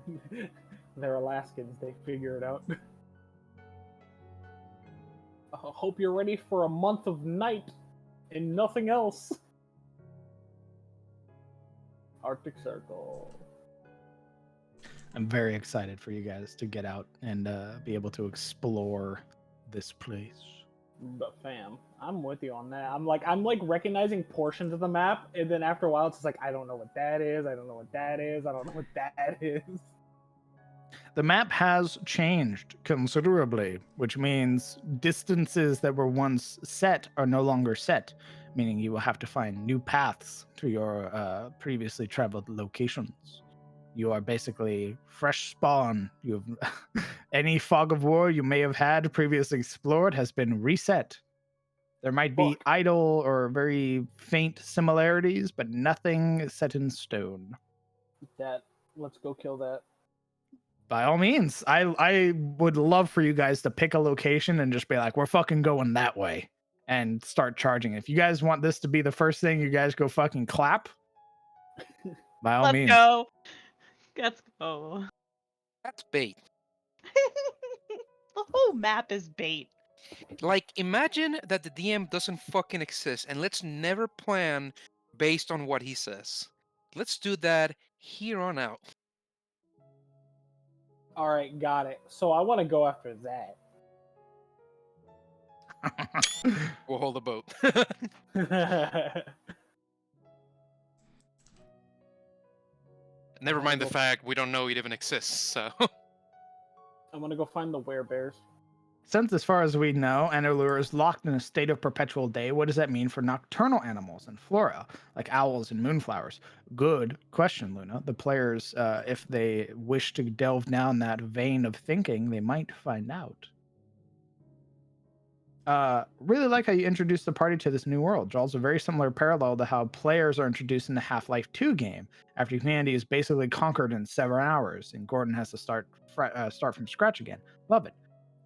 and They're Alaskans. They figure it out. I hope you're ready for a month of night and nothing else. Arctic Circle. I'm very excited for you guys to get out and be able to explore this place. But fam, I'm with you on that. I'm like recognizing portions of the map, and then after a while, it's just like I don't know what that is. I don't know what that is. I don't know what that is. The map has changed considerably, which means distances that were once set are no longer set, meaning you will have to find new paths to your previously traveled locations. You are basically fresh spawn. You've any fog of war you may have had previously explored has been reset. There might be Fuck. idle or very faint similarities, but nothing set in stone. Let's go kill that. By all means, I would love for you guys to pick a location and just be like, we're fucking going that way, and start charging. If you guys want this to be the first thing, you guys go fucking clap. By all Let's means. go. Let's go. That's bait. The whole map is bait. Like, imagine that the DM doesn't fucking exist, and let's never plan based on what he says. Let's do that here on out. All right, got it. So I want to go after that. We'll hold the boat. Never mind the fact we don't know it even exists, so. I'm gonna go find the werebears. Since, as far as we know, Anor'lur is locked in a state of perpetual day, what does that mean for nocturnal animals and flora, like owls and moonflowers? Good question, Luna. The players, if they wish to delve down that vein of thinking, they might find out. Really like how you introduced the party to this new world. Draws a very similar parallel to how players are introduced in the Half-Life 2 game, after humanity is basically conquered in 7 hours, and Gordon has to start from scratch again. Love it.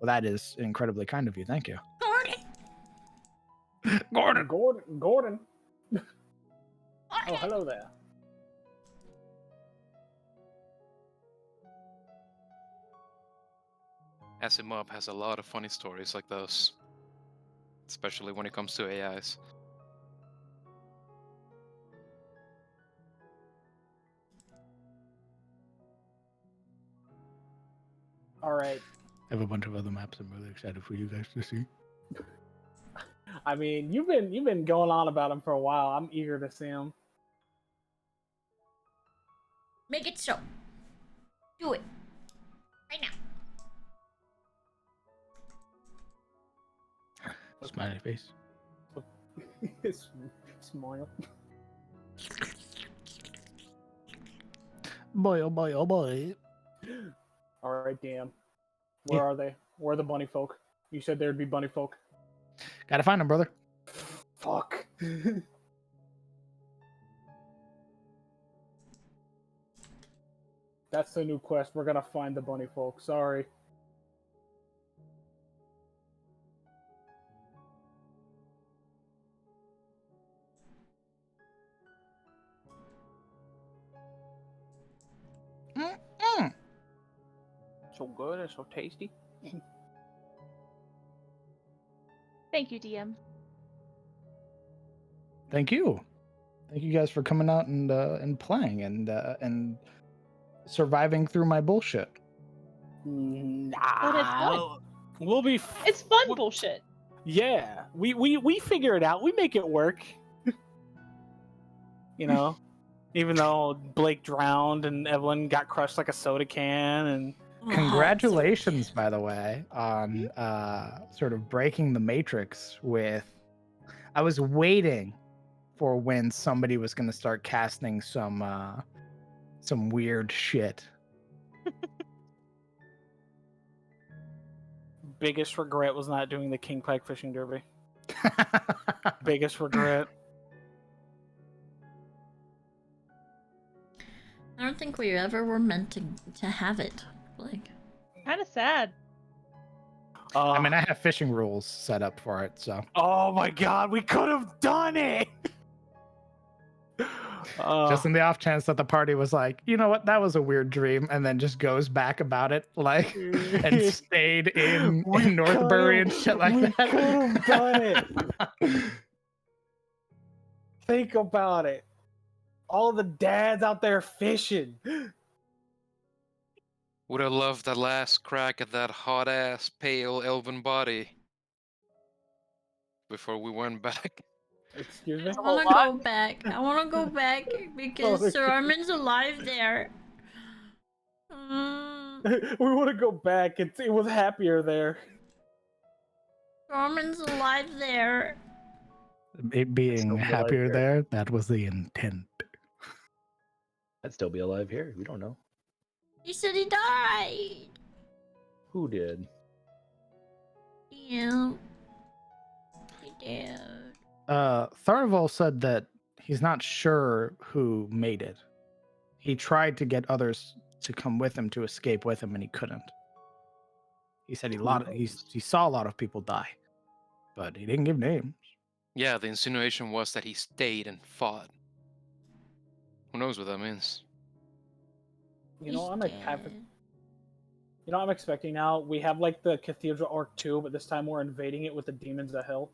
Well, that is incredibly kind of you. Thank you. Gordon. Oh, hello there. Asimov has a lot of funny stories like those. Especially when it comes to AIs. All right. I have a bunch of other maps I'm really excited for you guys to see. I mean, you've been going on about them for a while. I'm eager to see them. Make it so. Do it. Right now. Smiley face. Smile. Boy, oh boy, oh boy. All right, damn. Where are they? Where are the bunny folk? You said there'd be bunny folk. Gotta find them, brother. Fuck. That's the new quest. We're gonna find the bunny folk. Sorry. Mm-mm. So good and so tasty. Thank you, DM. Thank you. Thank you guys for coming out and playing and surviving through my bullshit. But it's fun. We'll be. It's fun bullshit. Yeah, we figure it out. We make it work. You know, even though Blake drowned and Evelyn got crushed like a soda can, and Congratulations, by the way, on sort of breaking the matrix with. I was waiting for when somebody was going to start casting some weird shit. biggest regret was not doing the King Pike Fishing Derby. Biggest regret. I don't think we ever were meant to have it. Like, Kind of sad. I mean, I have fishing rules set up for it, so. Oh my god, we could have done it! Just in the off chance that the party was like, you know what, that was a weird dream, and then just goes back about it, like, and stayed in Northbury and shit like that. We could have done it. Think about it. All the dads out there fishing. Would have loved that last crack at that hot ass, pale elven body before we went back. Excuse me? I want to go back. I want to go back because Sir Armin's alive there. We want to go back. It was happier there. Norman's alive there. It being still be alive happier here. there, that was the intent. I'd still be alive here. We don't know. He said he died. Who did? You. He did. Tharval said that he's not sure who made it. He tried to get others to come with him to escape with him, and he couldn't. He said he saw a lot of people die, but he didn't give names. Yeah, the insinuation was that he stayed and fought. Who knows what that means? You know, He's I'm dead. You know what I'm expecting now? We have like the Cathedral Arc 2, but this time we're invading it with the Demons of Hell.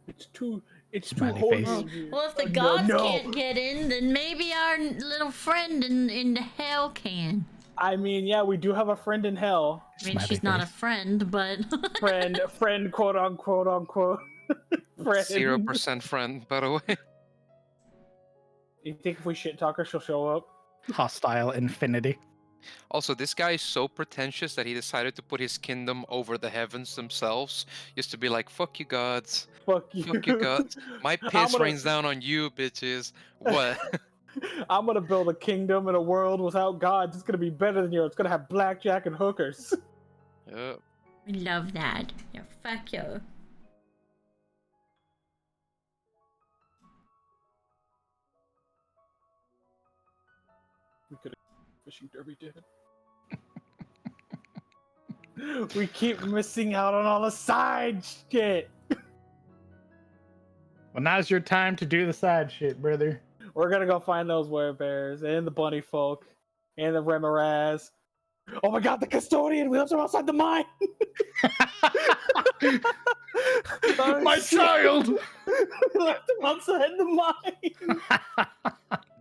It's too Smiley holy face. in here. Well, if the No, gods no. can't get in, then maybe our little friend in the hell can. I mean, yeah, we do have a friend in hell. I mean, Smiley she's not a face. friend, but Friend, quote unquote. Friend. 0% friend, by the way. You think if we shit talk her, she'll show up? Hostile infinity. Also, this guy is so pretentious that he decided to put his kingdom over the heavens themselves, just to be like, fuck you gods. Fuck you. Fuck you gods. My I'm piss gonna- rains down on you, bitches. What? I'm gonna build a kingdom in a world without gods. It's gonna be better than yours. It's gonna have blackjack and hookers. Yep. we love that. Yeah, fuck you. We could have fishing derby did. We keep missing out on all the side shit. Well, now's your time to do the side shit, brother. We're gonna go find those werebears and the bunny folk and the remoraz. Oh my god, the custodian! We left him outside the mine! Oh, My shit. child! We left him outside the mine!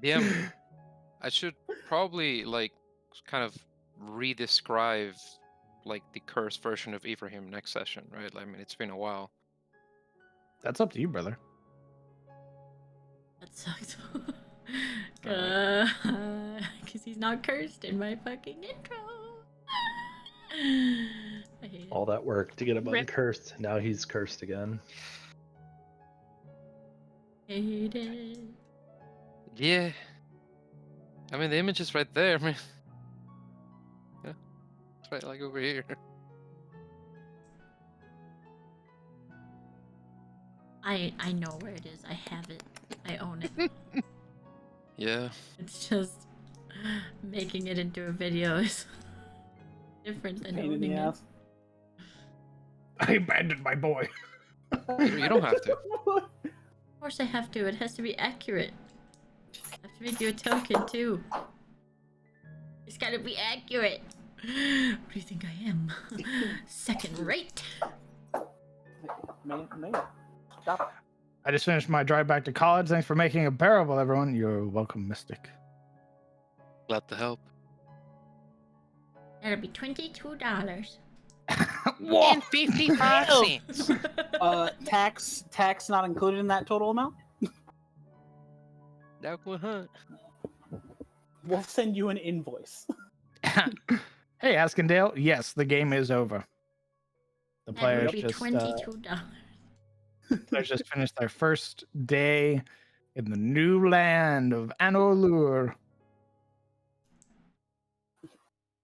DM, I should probably, like, kind of re-describe, like, the cursed version of Ibrahim next session, right? I mean, it's been a while. That's up to you, brother. That sucks. Alright. Because he's not cursed in my fucking intro. I hate it. All that work to get him Rip. uncursed. Now he's cursed again. Hate it. Yeah. I mean, the image is right there, man. Yeah. It's right, like, over here. I know where it is. I have it. I own it. Yeah. It's just making it into a video is different than Pain in the owning it. ass. I abandoned my boy. You don't have to. Of course I have to. It has to be accurate. I have to make you a token too. It's gotta be accurate. What do you think I am? Second rate. Man, stop. I just finished my drive back to college. Thanks for making it bearable, everyone. You're welcome, Mystic. Glad to help. That'll be $22. Whoa! And 55 cents. Tax not included in that total amount? That will hunt. We'll send you an invoice. Hey, Askendale. Yes, the game is over. The That players would be just $22. players just finished their first day in the new land of Anor'lur.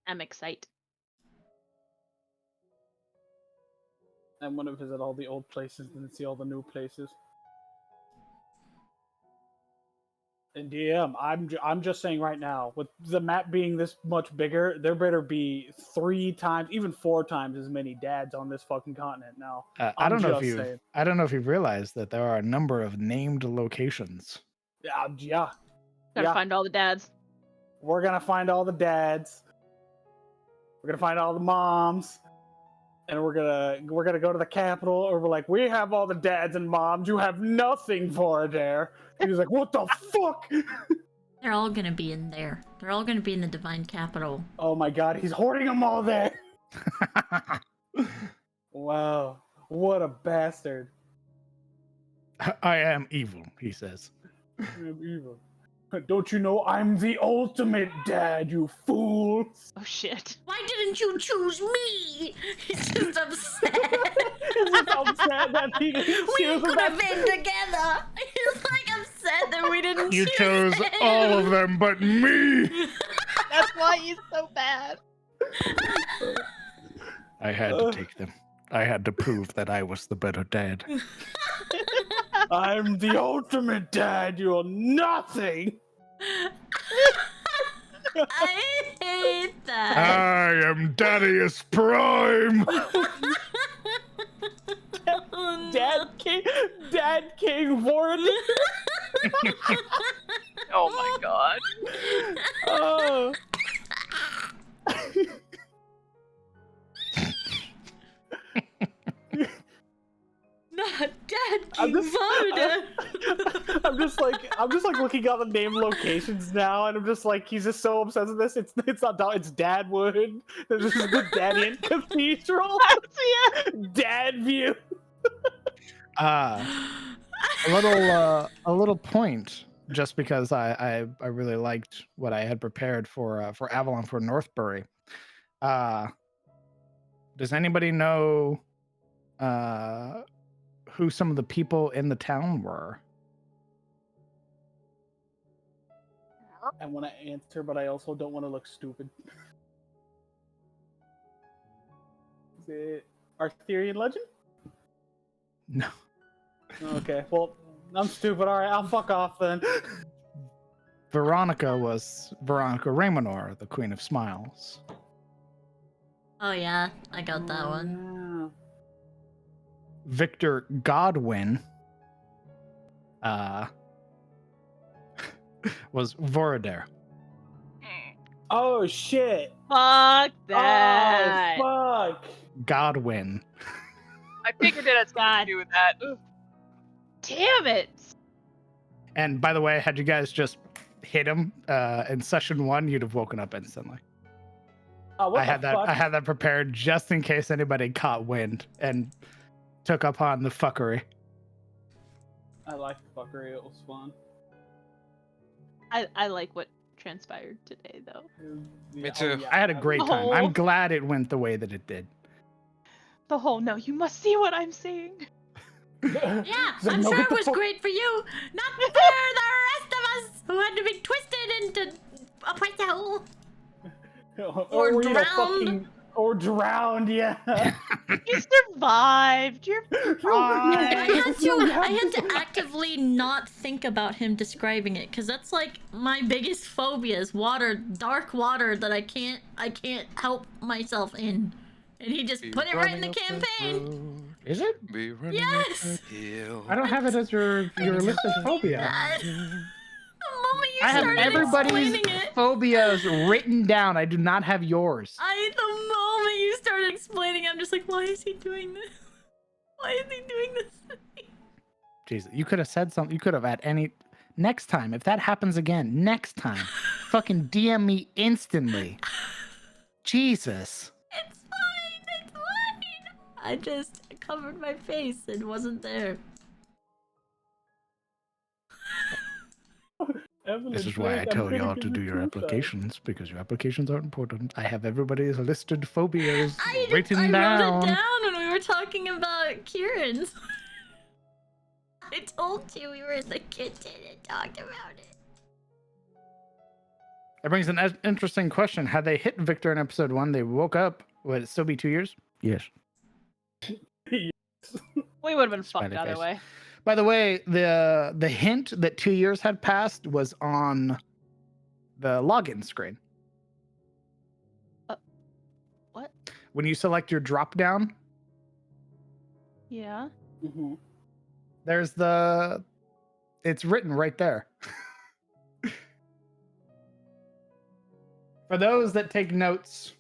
I'm excited. I want to visit all the old places and see all the new places. And DM, I'm just saying right now, with the map being this much bigger, there better be 3 times, even 4 times as many dads on this fucking continent now. I don't know if just saying. I don't know if you've realized that there are a number of named locations. Yeah. Gotta Yeah. find all the dads. We're gonna find all the dads. We're gonna find all the moms. And we're gonna go to the capital, or we're like, we have all the dads and moms. You have nothing for there. And he's like, what the fuck? They're all gonna be in there. They're all gonna be in the Divine Capital. Oh my god, he's hoarding them all there. Wow, what a bastard. I am evil, he says. I'm evil. Don't you know I'm the ultimate dad, you fools? Oh shit. Why didn't you choose me? He's just upset. He's just upset that he didn't We choose could that. have been together. He's like upset that we didn't You choose chose him. all of them but me. That's why he's so bad. I had to take them. I had to prove that I was the better dad. I'm the ultimate dad, you're nothing! I hate that. I am Daddius Prime. Oh, Dad King Voron. Oh my god. Oh. Not Dad I'm King just- Voda. I'm just like looking at the name locations now, and I'm just like, he's just so obsessed with this. It's not it's Dadwood. This is the Dadian Cathedral. Dad view. A little point, just because I really liked what I had prepared for Avalon for Northbury. Does anybody know who some of the people in the town were? I want to answer, but I also don't want to look stupid. Is it Arthurian legend? No. Okay, well, I'm stupid. All right, I'll fuck off then. Veronica was Veronica Ramonor, the Queen of Smiles. Oh yeah, I got that one. Victor Godwin was Vorodair. Oh shit! Fuck that. Oh fuck! Godwin. I figured it had something to do with that. Damn it. And by the way, had you guys just hit him in session 1, you'd have woken up instantly. Oh, what I had the that. fuck? I had that prepared just in case anybody caught wind and took upon the fuckery. I like fuckery. It was fun. I like what transpired today though. Me too. I had a great time. Oh. I'm glad it went the way that it did. The whole no, you must see what I'm seeing. Yeah, So I'm no, sure get it the was fuck- great for you. Not for the rest of us who had to be twisted into a pretzel. Or you know, drowned. or drowned, yeah. You survived. You're I fine. had to actively not think about him describing it, because that's like my biggest phobia is water, dark water that I can't help myself in. And he just put it right in the campaign. Is it? Be running Yes! up the hill. I don't have it as your list of phobia. The moment you I have started everybody's explaining it, phobias written down. I do not have yours. the moment you started explaining, I'm just like, why is he doing this? Why is he doing this? Jesus, you could have said something. You could have at any next time. If that happens again, next time, fucking DM me instantly. Jesus. It's fine, it's fine. I just covered my face and wasn't there. This is why I tell y'all to do your applications, because your applications are important. I have everybody's listed phobias I written wrote down. it down when we were talking about Kieran's. I told you we were in the kitchen and talked about it. That brings an interesting question. Had they hit Victor in episode 1, they woke up, would it still be 2 years? Yes. We would have been Smiley fucked either face. way. By the way, the hint that 2 years had passed was on the login screen. What? When you select your drop down, Yeah. Mhm. there's it's written right there. For those that take notes,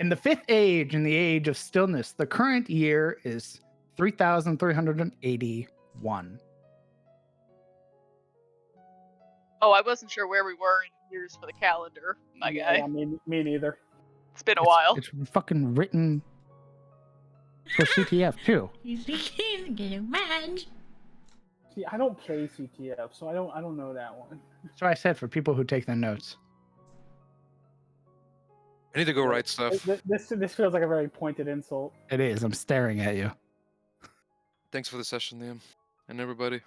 in the 5th age, in the age of stillness, the current year is 3,381. Oh, I wasn't sure where we were in years for the calendar, my guy. Yeah, me neither. It's been a while. It's fucking written for CTF too. He's getting mad. See, I don't play CTF, so I don't know that one. So I said for people who take their notes. I need to go write stuff. This feels like a very pointed insult. It is. I'm staring at you. Thanks for the session, Liam, and everybody.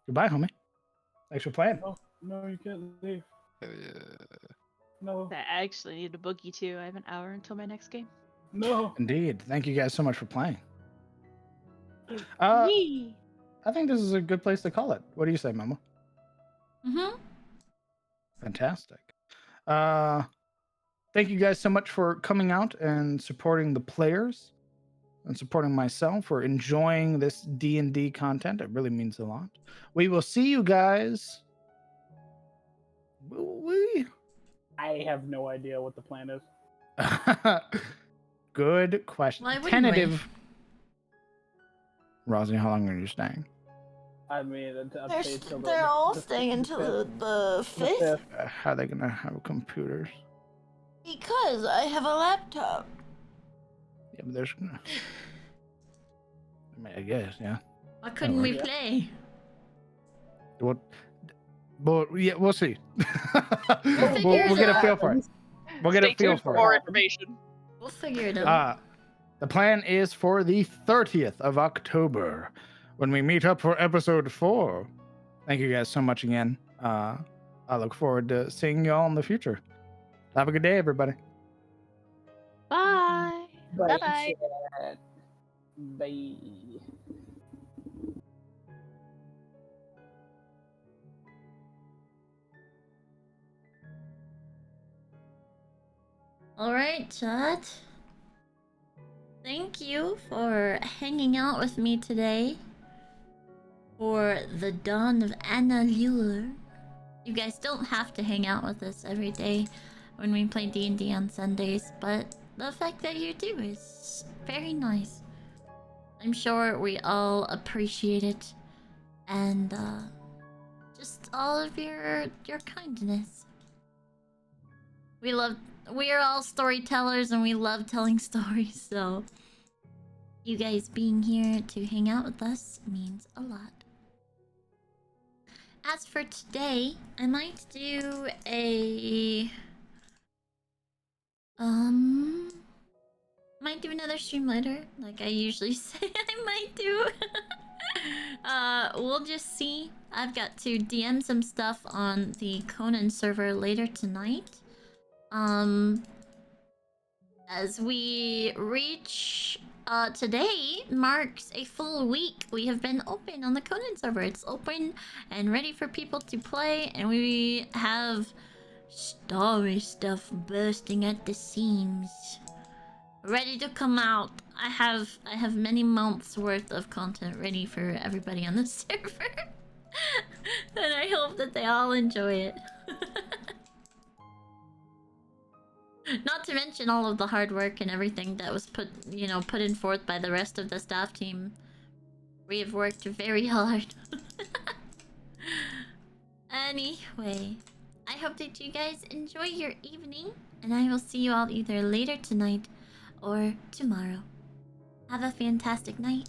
Goodbye, homie. Thanks for playing. No, you can't leave. No. I actually need to book you too. I have an hour until my next game. No. Indeed. Thank you guys so much for playing. Yee. I think this is a good place to call it. What do you say, Momo? Mm-hmm. Fantastic. Thank you guys so much for coming out and supporting the players and supporting myself, for enjoying this D&D content. It really means a lot. We will see you guys. Will we? I have no idea what the plan is. Good question. Why wouldn't Tentative. Rosie, how long are you staying? I mean, They're, they're all staying until the 5th How are they going to have computers? because I have a laptop. Yeah, but there's. I mean, I guess, yeah. Why couldn't we Yeah. play? Well, yeah, we'll see. figure we'll it get a out. feel for it. We'll get a feel for more it. information. We'll figure it out. The plan is for the 30th of October, when we meet up for episode 4. Thank you guys so much again. I look forward to seeing you all in the future. Have a good day, everybody. Bye. Bye-bye. Bye. Alright, chat. Thank you for hanging out with me today for the dawn of Anor'lur. You guys don't have to hang out with us every day when we play D&D on Sundays, but the fact that you do is very nice. I'm sure we all appreciate it, and just all of your kindness. We are all storytellers and we love telling stories, so you guys being here to hang out with us means a lot. As for today, I might do a might do another stream later, like I usually say I might do. We'll just see. I've got to DM some stuff on the Conan server later tonight. As we reach today marks a full week we have been open on the Conan server. It's open and ready for people to play, and we have story stuff bursting at the seams, ready to come out. I have many months worth of content ready for everybody on the server. And I hope that they all enjoy it. Not to mention all of the hard work and everything that was put in forth by the rest of the staff team. We have worked very hard. Anyway, I hope that you guys enjoy your evening, and I will see you all either later tonight or tomorrow. Have a fantastic night.